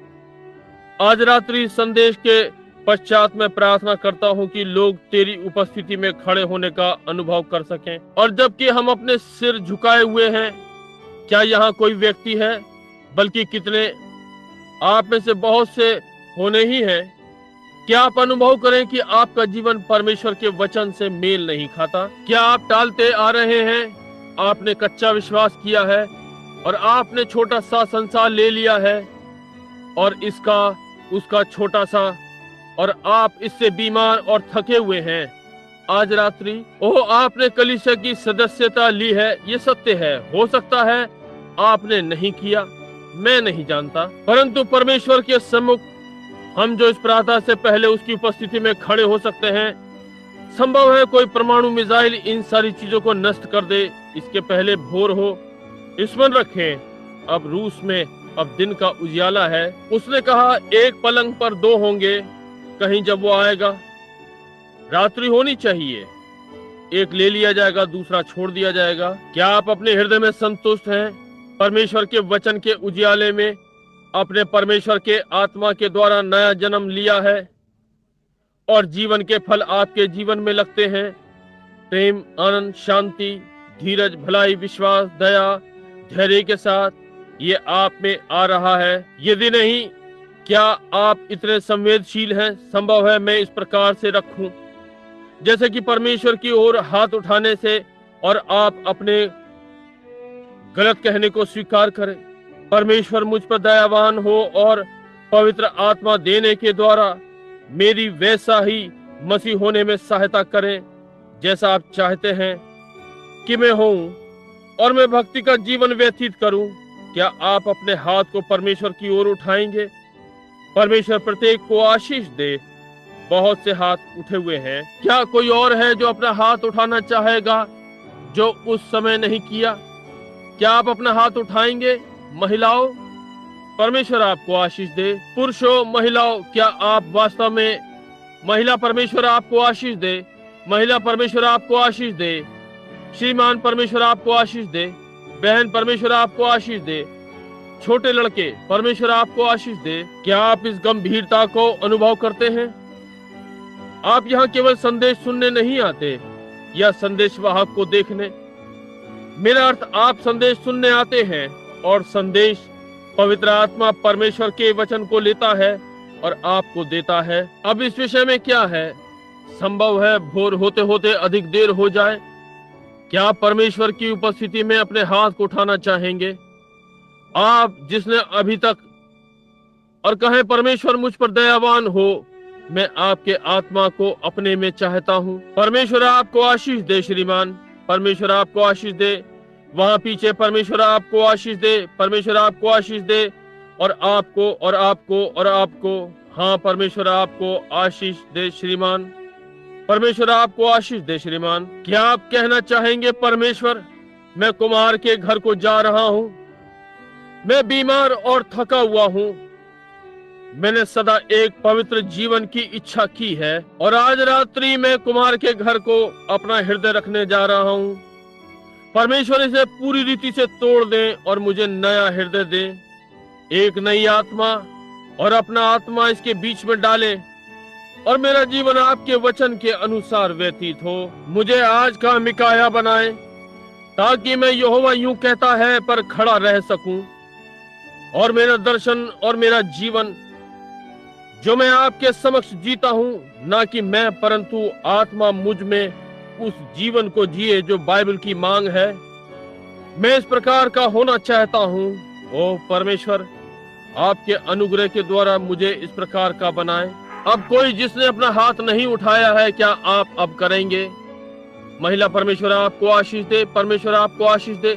आज रात्रि संदेश के पश्चात मैं प्रार्थना करता हूं कि लोग तेरी उपस्थिति में खड़े होने का अनुभव कर सकें। और जबकि हम अपने सिर झुकाए हुए हैं, क्या यहाँ कोई व्यक्ति है, बल्कि कितने, आप में से बहुत से होने ही हैं, क्या आप अनुभव करें कि आपका जीवन परमेश्वर के वचन से मेल नहीं खाता? क्या आप टालते आ रहे हैं? आपने कच्चा विश्वास किया है और आपने छोटा सा संसार ले लिया है और इसका उसका छोटा सा, और आप इससे बीमार और थके हुए हैं। आज रात्रि आपने कलीसिया की सदस्यता ली है, ये सत्य है। हो सकता है आपने नहीं किया, मैं नहीं जानता, परंतु परमेश्वर के सम्मुख हम जो इस प्रार्थना से पहले उसकी उपस्थिति में खड़े हो सकते हैं, संभव है कोई परमाणु मिसाइल इन सारी चीजों को नष्ट कर दे इसके पहले भोर हो। स्मरण रखें, अब रूस में अब दिन का उजियाला है। उसने कहा एक पलंग पर दो होंगे, कहीं जब वो आएगा रात्रि होनी चाहिए, एक ले लिया जाएगा, दूसरा छोड़ दिया जाएगा। क्या आप अपने हृदय में संतुष्ट हैं? परमेश्वर के वचन के उजियाले में अपने परमेश्वर के आत्मा के द्वारा नया जन्म लिया है और जीवन के फल आपके जीवन में लगते हैं। प्रेम, आनंद, शांति, धीरज, भलाई, विश्वास, दया, धैर्य के साथ ये आप में आ रहा है। यदि नहीं, क्या आप इतने संवेदनशील हैं? संभव है मैं इस प्रकार से रखूं जैसे कि परमेश्वर की ओर हाथ उठाने से, और आप अपने गलत कहने को स्वीकार करें। परमेश्वर मुझ पर दयावान हो और पवित्र आत्मा देने के द्वारा मेरी वैसा ही मसीह होने में सहायता करें जैसा आप चाहते हैं कि मैं हूं, और मैं भक्ति का जीवन व्यतीत करूं। क्या आप अपने हाथ को परमेश्वर की ओर उठाएंगे? परमेश्वर प्रत्येक को आशीष दे। बहुत से हाथ उठे हुए हैं। क्या कोई और है जो अपना हाथ उठाना चाहेगा जो उस समय नहीं किया? क्या आप अपना हाथ उठाएंगे? महिलाओं, परमेश्वर आपको आशीष दे। पुरुषों, महिलाओं, क्या आप वास्तव में, महिला, परमेश्वर आपको आशीष दे। महिला, परमेश्वर आपको आशीष दे। श्रीमान, परमेश्वर आपको आशीष दे। बहन, परमेश्वर आपको आशीष दे। छोटे लड़के, परमेश्वर आपको आशीष दे। क्या आप इस गंभीरता को अनुभव करते हैं? आप यहाँ केवल संदेश सुनने नहीं आते या संदेश वाहक को देखने। मेरा अर्थ, आप संदेश सुनने आते हैं और संदेश पवित्र आत्मा परमेश्वर के वचन को लेता है और आपको देता है। अब इस विषय में क्या है? संभव है भोर होते होते अधिक देर हो जाए। क्या आप परमेश्वर की उपस्थिति में अपने हाथ को उठाना चाहेंगे? आप जिसने अभी तक, और कहें परमेश्वर मुझ पर दयावान हो, मैं आपके आत्मा को अपने में चाहता हूँ। परमेश्वर आपको आशीष दे। श्रीमान, परमेश्वर आपको आशीष दे। वहां पीछे, परमेश्वर आपको आशीष दे। परमेश्वर आपको आशीष दे। और आपको और आपको और आपको। हाँ, परमेश्वर आपको आशीष दे श्रीमान। परमेश्वर आपको आशीष दे श्रीमान। क्या आप कहना चाहेंगे, परमेश्वर मैं कुमार के घर को जा रहा हूँ, मैं बीमार और थका हुआ हूँ, मैंने सदा एक पवित्र जीवन की इच्छा की है और आज रात्रि मैं कुमार के घर को अपना हृदय रखने जा रहा हूँ। परमेश्वर इसे पूरी रीति से तोड़ दें और मुझे नया हृदय दें, एक नई आत्मा, और अपना आत्मा इसके बीच में डाले और मेरा जीवन आपके वचन के अनुसार व्यतीत हो। मुझे आज का मिकाया बनाए ताकि मैं यहोवा यूं कहता है पर खड़ा रह सकूं, और मेरा दर्शन और मेरा जीवन जो मैं आपके समक्ष जीता हूं, ना कि मैं परंतु आत्मा मुझ में उस जीवन को जिए जो बाइबल की मांग है। मैं इस प्रकार का होना चाहता हूं। ओ परमेश्वर, आपके अनुग्रह के द्वारा मुझे इस प्रकार का बनाए। अब कोई जिसने अपना हाथ नहीं उठाया है, क्या आप अब करेंगे? महिला, परमेश्वर आपको आशीष दे। परमेश्वर आपको आशीष दे।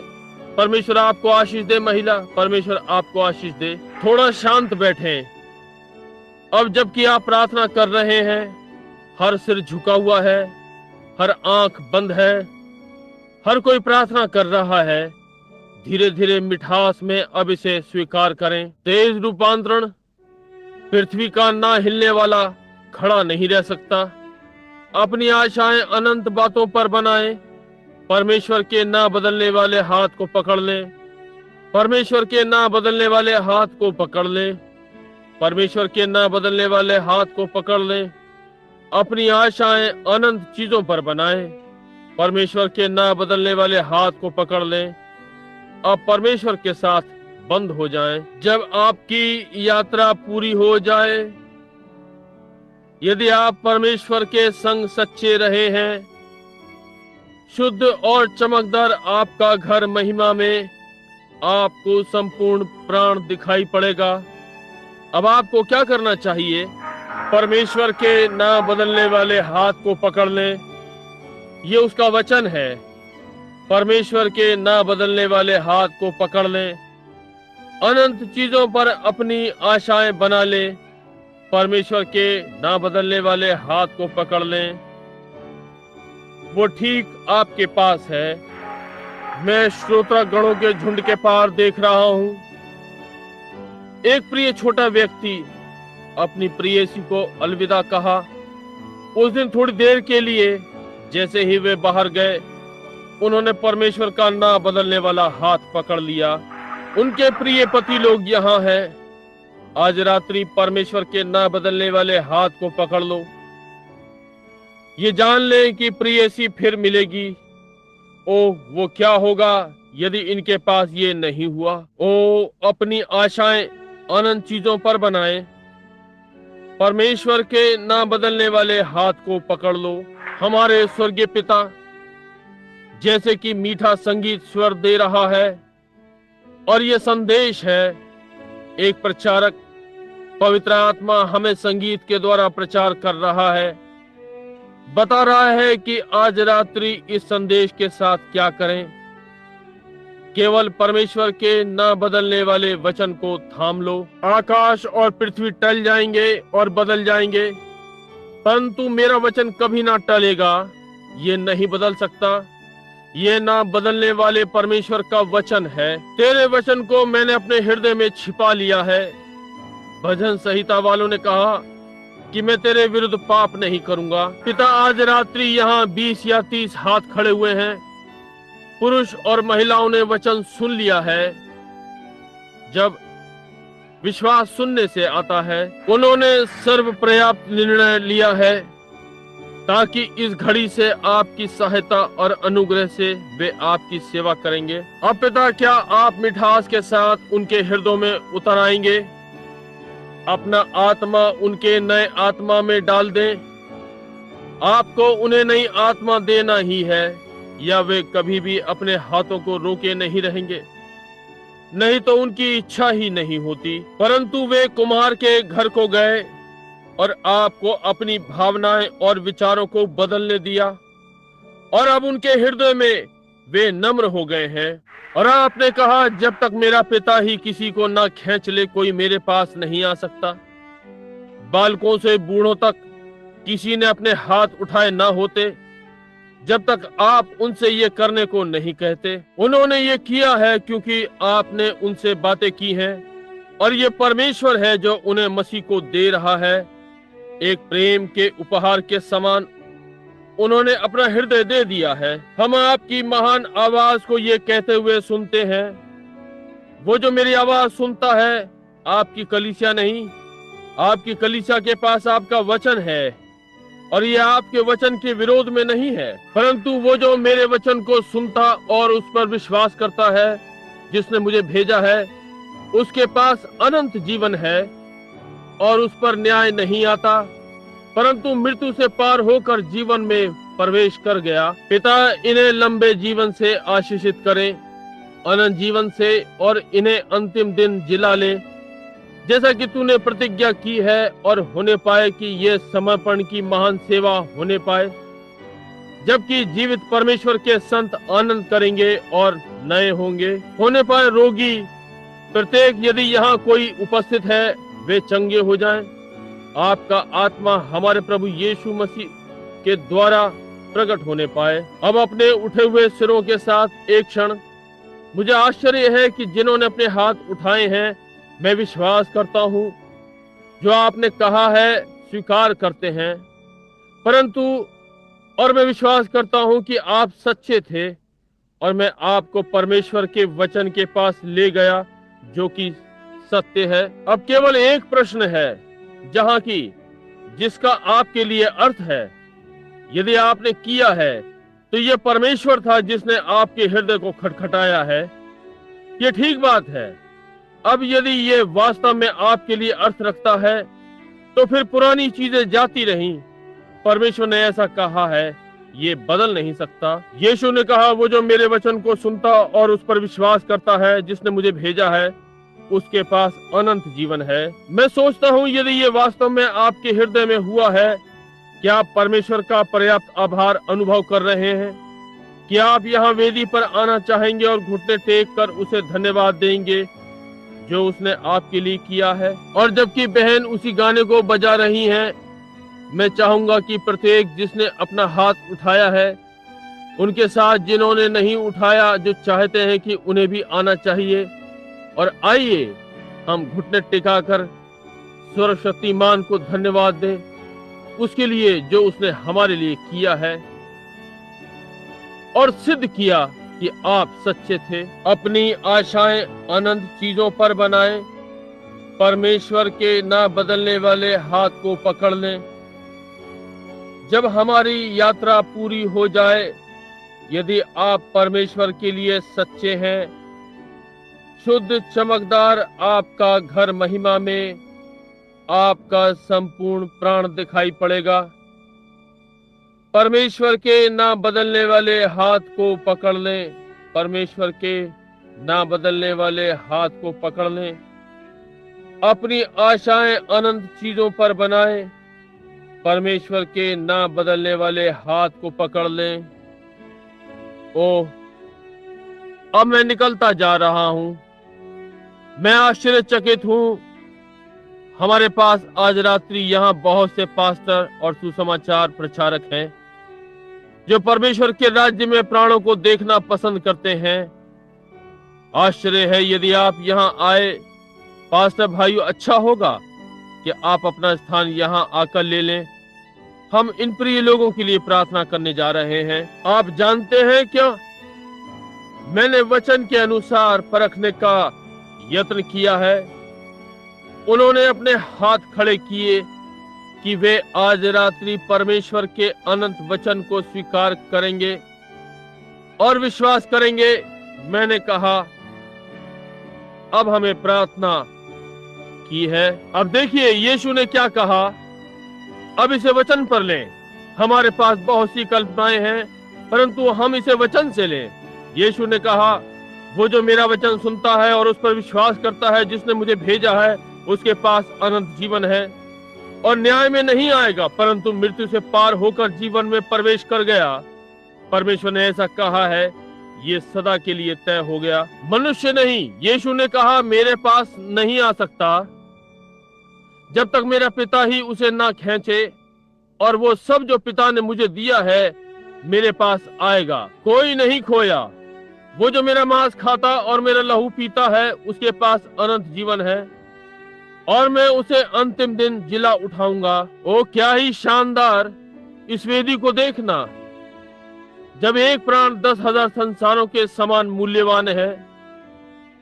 परमेश्वर आपको आशीष दे। महिला, परमेश्वर आपको आशीष दे। थोड़ा शांत बैठें। अब जबकि आप प्रार्थना कर रहे हैं, हर सिर झुका हुआ है, हर आंख बंद है, हर कोई प्रार्थना कर रहा है। धीरे धीरे मिठास में अब इसे स्वीकार करें। तेज रूपांतरण। पृथ्वी का ना हिलने वाला खड़ा नहीं रह सकता। अपनी आशाएं अनंत बातों पर बनाएं। परमेश्वर के ना बदलने वाले हाथ को पकड़ लें। परमेश्वर के ना बदलने वाले हाथ को पकड़ लें। परमेश्वर के ना बदलने वाले हाथ को पकड़ लें। अपनी आशाएं अनंत चीजों पर बनाएं। परमेश्वर के ना बदलने वाले हाथ को पकड़ लें। अब परमेश्वर के साथ बंद हो जाएं। जब आपकी यात्रा पूरी हो जाए, यदि आप परमेश्वर के संग सच्चे रहे हैं, शुद्ध और चमकदार आपका घर महिमा में आपको संपूर्ण प्राण दिखाई पड़ेगा। अब आपको क्या करना चाहिए? परमेश्वर के ना बदलने वाले हाथ को पकड़ लें। ये उसका वचन है। परमेश्वर के ना बदलने वाले हाथ को पकड़ लें। अनंत चीजों पर अपनी आशाएं बना लें। परमेश्वर के ना बदलने वाले हाथ को पकड़ लें। वो ठीक आपके पास है। मैं श्रोता गणों के झुंड के पार देख रहा हूं। एक प्रिय छोटा व्यक्ति अपनी प्रियसी को अलविदा कहा। उस दिन थोड़ी देर के लिए जैसे ही वे बाहर गए, उन्होंने परमेश्वर का ना बदलने वाला हाथ पकड़ लिया। उनके प्रिय पति लोग यहाँ हैं। आज रात्रि परमेश्वर के ना बदलने वाले हाथ को पकड़ लो। ये जान लें कि प्रियसी फिर मिलेगी। ओ, वो क्या होगा यदि इनके पास ये नहीं हुआ? ओ, अपनी आशाएं अनंत चीजों पर बनाएं। परमेश्वर के ना बदलने वाले हाथ को पकड़ लो। हमारे स्वर्गीय पिता, जैसे कि मीठा संगीत स्वर दे रहा है और ये संदेश है, एक प्रचारक पवित्र आत्मा हमें संगीत के द्वारा प्रचार कर रहा है, बता रहा है कि आज रात्रि इस संदेश के साथ क्या करें। केवल परमेश्वर के ना बदलने वाले वचन को थाम लो। आकाश और पृथ्वी टल जाएंगे और बदल जाएंगे, परंतु मेरा वचन कभी ना टलेगा। ये नहीं बदल सकता। ये ना बदलने वाले परमेश्वर का वचन है। तेरे वचन को मैंने अपने हृदय में छिपा लिया है। भजन संहिता वालों ने कहा कि मैं तेरे विरुद्ध पाप नहीं करूंगा। पिता, आज रात्रि यहाँ 20 या 30 हाथ खड़े हुए हैं। पुरुष और महिलाओं ने वचन सुन लिया है। जब विश्वास सुनने से आता है, उन्होंने सर्व पर्याप्त निर्णय लिया है ताकि इस घड़ी से आपकी सहायता और अनुग्रह से वे आपकी सेवा करेंगे। अब पिता, क्या आप मिठास के साथ उनके हृदयों में उतर आएंगे? अपना आत्मा उनके नए आत्मा में डाल दें। आपको उन्हें नई आत्मा देना ही है, या वे कभी भी अपने हाथों को रोके नहीं रहेंगे। नहीं तो उनकी इच्छा ही नहीं होती, परंतु वे कुम्हार के घर को गए और आपको अपनी भावनाएं और विचारों को बदलने दिया, और अब उनके हृदय में वे नम्र हो गए हैं। और आपने कहा, जब तक मेरा पिता ही किसी को ना खींच ले, कोई मेरे पास नहीं आ सकता। बालकों से बूढ़ों तक किसी ने अपने हाथ उठाए ना होते, जब तक आप उनसे ये करने को नहीं कहते। उन्होंने ये किया है क्योंकि आपने उनसे बातें की हैं, और ये परमेश्वर है जो उन्हें मसीह को दे रहा है। एक प्रेम के उपहार के समान उन्होंने अपना हृदय दे दिया है। हम आपकी महान आवाज को ये कहते हुए सुनते हैं, वो जो मेरी आवाज सुनता है आपकी कलीसिया नहीं, आपकी कलीसिया के पास आपका वचन है, और ये आपके वचन के विरोध में नहीं है, परंतु वो जो मेरे वचन को सुनता और उस पर विश्वास करता है जिसने मुझे भेजा है, उसके पास अनंत जीवन है, और उस पर न्याय नहीं आता, परंतु मृत्यु से पार होकर जीवन में प्रवेश कर गया। पिता इन्हें लंबे जीवन से आशीषित करें, अनंत जीवन से, और इन्हें अंतिम दिन जिला ले, जैसा कि तूने प्रतिज्ञा की है, और होने पाए कि ये समर्पण की महान सेवा होने पाए, जबकि जीवित परमेश्वर के संत आनंद करेंगे और नए होंगे। होने पाए रोगी प्रत्येक, यदि यहाँ कोई उपस्थित है, वे चंगे हो जाएं। आपका आत्मा हमारे प्रभु यीशु मसीह के द्वारा प्रकट होने पाए। अब अपने उठे हुए सिरों के साथ एक क्षण, मुझे आश्चर्य है कि जिन्होंने अपने हाथ उठाए हैं, मैं विश्वास करता हूँ जो आपने कहा है स्वीकार करते हैं, परंतु और मैं विश्वास करता हूँ कि आप सच्चे थे, और मैं आपको परमेश्वर के वचन के पास ले गया जो कि सत्य है। अब केवल एक प्रश्न है जहां की जिसका आपके लिए अर्थ है। यदि आपने किया है तो यह परमेश्वर था जिसने आपके हृदय को खटखटाया है। यह ठीक बात है। अब यदि ये वास्तव में आपके लिए अर्थ रखता है तो फिर पुरानी चीजें जाती रहीं। परमेश्वर ने ऐसा कहा है, ये बदल नहीं सकता। यीशु ने कहा, वो जो मेरे वचन को सुनता और उस पर विश्वास करता है जिसने मुझे भेजा है, उसके पास अनंत जीवन है। मैं सोचता हूँ यदि ये वास्तव में आपके हृदय में हुआ है, क्या आप परमेश्वर का पर्याप्त आभार अनुभव कर रहे हैं? क्या आप यहाँ वेदी पर आना चाहेंगे और घुटने टेक कर उसे धन्यवाद देंगे जो उसने आपके लिए किया है? और जबकि बहन उसी गाने को बजा रही हैं, मैं चाहूंगा कि प्रत्येक जिसने अपना हाथ उठाया है, उनके साथ जिन्होंने नहीं उठाया, जो चाहते हैं कि उन्हें भी आना चाहिए, और आइए हम घुटने टिकाकर सर्वशक्तिमान को धन्यवाद दें उसके लिए जो उसने हमारे लिए किया है और सिद्ध किया कि आप सच्चे थे। अपनी आशाएं अनंत चीजों पर बनाएं, परमेश्वर के ना बदलने वाले हाथ को पकड़ लें। जब हमारी यात्रा पूरी हो जाए, यदि आप परमेश्वर के लिए सच्चे हैं, शुद्ध चमकदार आपका घर महिमा में आपका संपूर्ण प्राण दिखाई पड़ेगा। परमेश्वर के ना बदलने वाले हाथ को पकड़ लें, परमेश्वर के ना बदलने वाले हाथ को पकड़ लें। अपनी आशाएं अनंत चीजों पर बनाएं, परमेश्वर के ना बदलने वाले हाथ को पकड़ लें। ओह, अब मैं निकलता जा रहा हूं। मैं आश्चर्यचकित हूं। हमारे पास आज रात्रि यहाँ बहुत से पास्टर और सुसमाचार प्रचारक हैं जो परमेश्वर के राज्य में प्राणों को देखना पसंद करते हैं। आश्चर्य है यदि आप यहाँ आए। पास्टर भाइयों, अच्छा होगा कि आप अपना स्थान यहाँ आकर ले लें। हम इन प्रिय लोगों के लिए प्रार्थना करने जा रहे हैं। आप जानते हैं क्या, मैंने वचन के अनुसार परखने का यत्न किया है। उन्होंने अपने हाथ खड़े किए कि वे आज रात्रि परमेश्वर के अनंत वचन को स्वीकार करेंगे और विश्वास करेंगे। मैंने कहा, अब हमें प्रार्थना की है। अब देखिए यीशु ने क्या कहा। अब इसे वचन पर लें। हमारे पास बहुत सी कल्पनाएं हैं, परंतु हम इसे वचन से लें। यीशु ने कहा, वो जो मेरा वचन सुनता है और उस पर विश्वास करता है जिसने मुझे भेजा है, उसके पास अनंत जीवन है और न्याय में नहीं आएगा, परंतु मृत्यु से पार होकर जीवन में प्रवेश कर गया। परमेश्वर ने ऐसा कहा है। ये सदा के लिए तय हो गया। मनुष्य नहीं, यीशु ने कहा, मेरे पास नहीं आ सकता जब तक मेरा पिता ही उसे ना खींचे, और वो सब जो पिता ने मुझे दिया है मेरे पास आएगा। कोई नहीं खोया। वो जो मेरा मांस खाता और मेरा लहू पीता है उसके पास अनंत जीवन है, और मैं उसे अंतिम दिन जिला उठाऊंगा। ओ क्या ही शानदार इस वेदी को देखना, जब एक प्राण 10,000 संसारों के समान मूल्यवान है।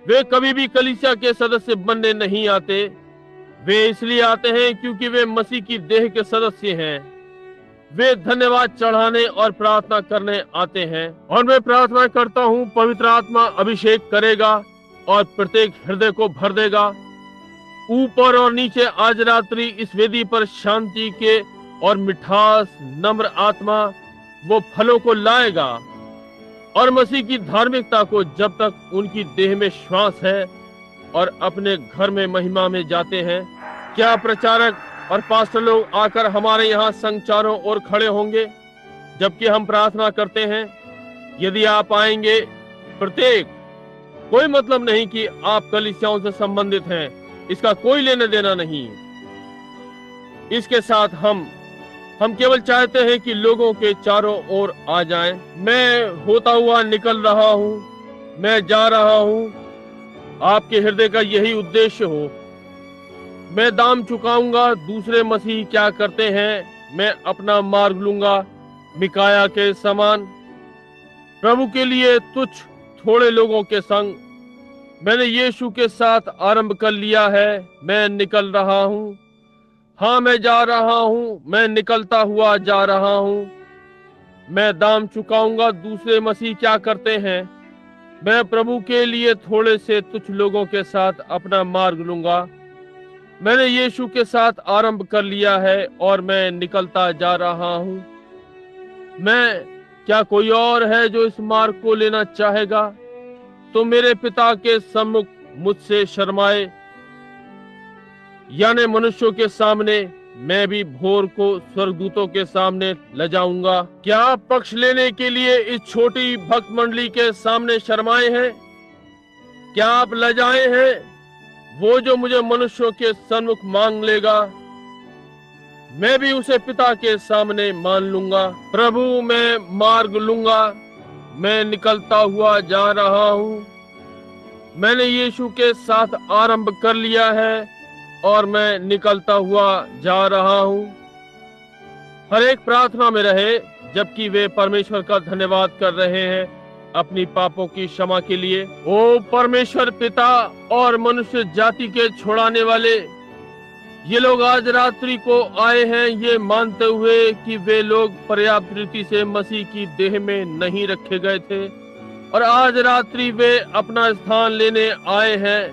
वे कभी भी कलीसिया के सदस्य बनने नहीं आते। वे इसलिए आते हैं क्योंकि वे मसीह की देह के सदस्य हैं। वे धन्यवाद चढ़ाने और प्रार्थना करने आते हैं। और मैं प्रार्थना करता हूँ, पवित्र आत्मा अभिषेक करेगा और प्रत्येक हृदय को भर देगा। ऊपर और नीचे आज रात्रि इस वेदी पर शांति के और मिठास नम्र आत्मा वो फलों को लाएगा, और मसीह की धार्मिकता को जब तक उनकी देह में श्वास है और अपने घर में महिमा में जाते हैं। क्या प्रचारक और पास्टर लोग आकर हमारे यहाँ संग चारों ओर खड़े होंगे जबकि हम प्रार्थना करते हैं? यदि आप आएंगे, प्रत्येक, कोई मतलब नहीं कि आप कलीसियाओं से संबंधित हैं, इसका कोई लेना देना नहीं। इसके साथ हम केवल चाहते हैं कि लोगों के चारों ओर आ जाएं। मैं होता हुआ निकल रहा हूँ, मैं जा रहा हूँ, आपके हृदय का यही उद्देश्य हो। मैं दाम चुकाऊंगा। दूसरे मसीह क्या करते हैं, मैं अपना मार्ग लूंगा, मिकाया के समान, प्रभु के लिए तुच्छ थोड़े लोगों के संग। मैंने यीशु के साथ आरंभ कर लिया है। मैं निकल रहा हूँ। हाँ, मैं जा रहा हूँ, मैं निकलता हुआ जा रहा हूँ। मैं दाम चुकाऊंगा। दूसरे मसीह क्या करते हैं, मैं प्रभु के लिए थोड़े से तुच्छ लोगों के साथ अपना मार्ग लूंगा। मैंने यीशु के साथ आरंभ कर लिया है और मैं निकलता जा रहा हूँ। मैं, क्या कोई और है जो इस मार्ग को लेना चाहेगा, तो मेरे पिता के सम्मुख मुझसे शर्माए, यानी मनुष्यों के सामने। मैं भी भोर को स्वर्गदूतों के सामने ले जाऊंगा। क्या आप पक्ष लेने के लिए इस छोटी भक्त मंडली के सामने शर्माए हैं? क्या आप लजाए हैं? वो जो मुझे मनुष्यों के सन्मुख मांग लेगा, मैं भी उसे पिता के सामने मान लूंगा। प्रभु, मैं मार्ग लूंगा। मैं निकलता हुआ जा रहा हूँ। मैंने यीशु के साथ आरंभ कर लिया है और मैं निकलता हुआ जा रहा हूँ। हर एक प्रार्थना में रहे जबकि वे परमेश्वर का धन्यवाद कर रहे हैं अपनी पापों की क्षमा के लिए। ओ परमेश्वर पिता और मनुष्य जाति के छुड़ाने वाले, ये लोग आज रात्रि को आए हैं ये मानते हुए कि वे लोग पर्याप्त रीति से मसीह की देह में नहीं रखे गए थे, और आज रात्रि वे अपना स्थान लेने आए हैं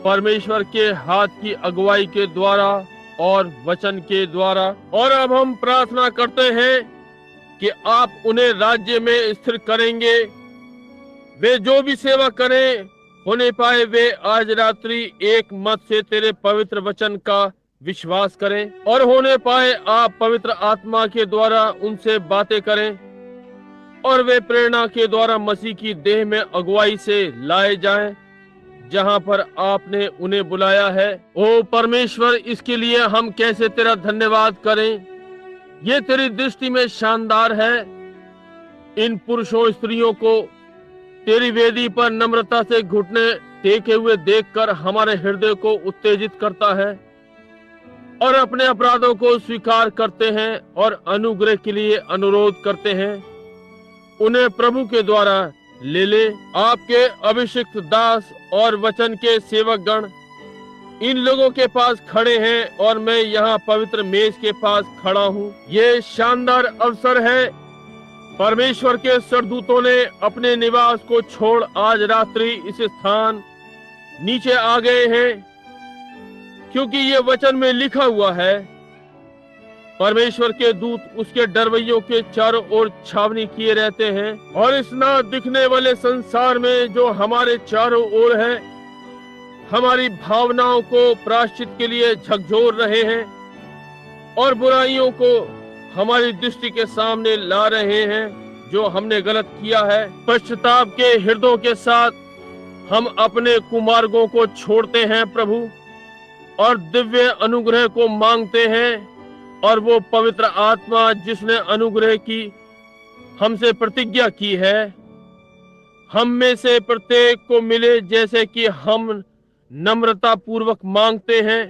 परमेश्वर के हाथ की अगुवाई के द्वारा और वचन के द्वारा। और अब हम प्रार्थना करते हैं कि आप उन्हें राज्य में स्थिर करेंगे। वे जो भी सेवा करें, होने पाए वे आज रात्रि एक मत से तेरे पवित्र वचन का विश्वास करें, और होने पाए आप पवित्र आत्मा के द्वारा उनसे बातें करें, और वे प्रेरणा के द्वारा मसीह की देह में अगुवाई से लाए जाएं जहां पर आपने उन्हें बुलाया है। ओ परमेश्वर, इसके लिए हम कैसे तेरा धन्यवाद करें। ये तेरी दृष्टि में शानदार है। इन पुरुषों स्त्रियों को तेरी वेदी पर नम्रता से घुटने टेके हुए देखकर हमारे हृदय को उत्तेजित करता है, और अपने अपराधों को स्वीकार करते हैं और अनुग्रह के लिए अनुरोध करते हैं। उन्हें प्रभु के द्वारा ले ले। आपके अभिषिक्त दास और वचन के सेवक गण इन लोगों के पास खड़े हैं, और मैं यहाँ पवित्र मेज के पास खड़ा हूँ। ये शानदार अवसर है। परमेश्वर के स्वर्गदूतों ने अपने निवास को छोड़ आज रात्रि इस स्थान नीचे आ गए हैं, क्योंकि ये वचन में लिखा हुआ है, परमेश्वर के दूत उसके डरवैयों के चारों ओर छावनी किए रहते हैं, और इस ना दिखने वाले संसार में जो हमारे चारों ओर है, हमारी भावनाओं को प्रायश्चित के लिए झकझोर रहे हैं और बुराइयों को हमारी दृष्टि के सामने ला रहे हैं, जो हमने गलत किया है। पश्चाताप के हृदयों के साथ हम अपने कुमार्गों को छोड़ते हैं प्रभु, और दिव्य अनुग्रह को मांगते हैं, और वो पवित्र आत्मा जिसने अनुग्रह की हमसे प्रतिज्ञा की है, हम में से प्रत्येक को मिले, जैसे कि हम नम्रता पूर्वक मांगते हैं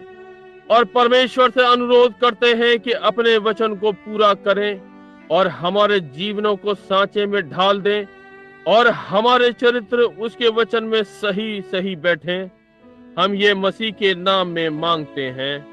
और परमेश्वर से अनुरोध करते हैं कि अपने वचन को पूरा करें और हमारे जीवनों को सांचे में ढाल दें, और हमारे चरित्र उसके वचन में सही सही बैठें। हम ये मसीह के नाम में मांगते हैं।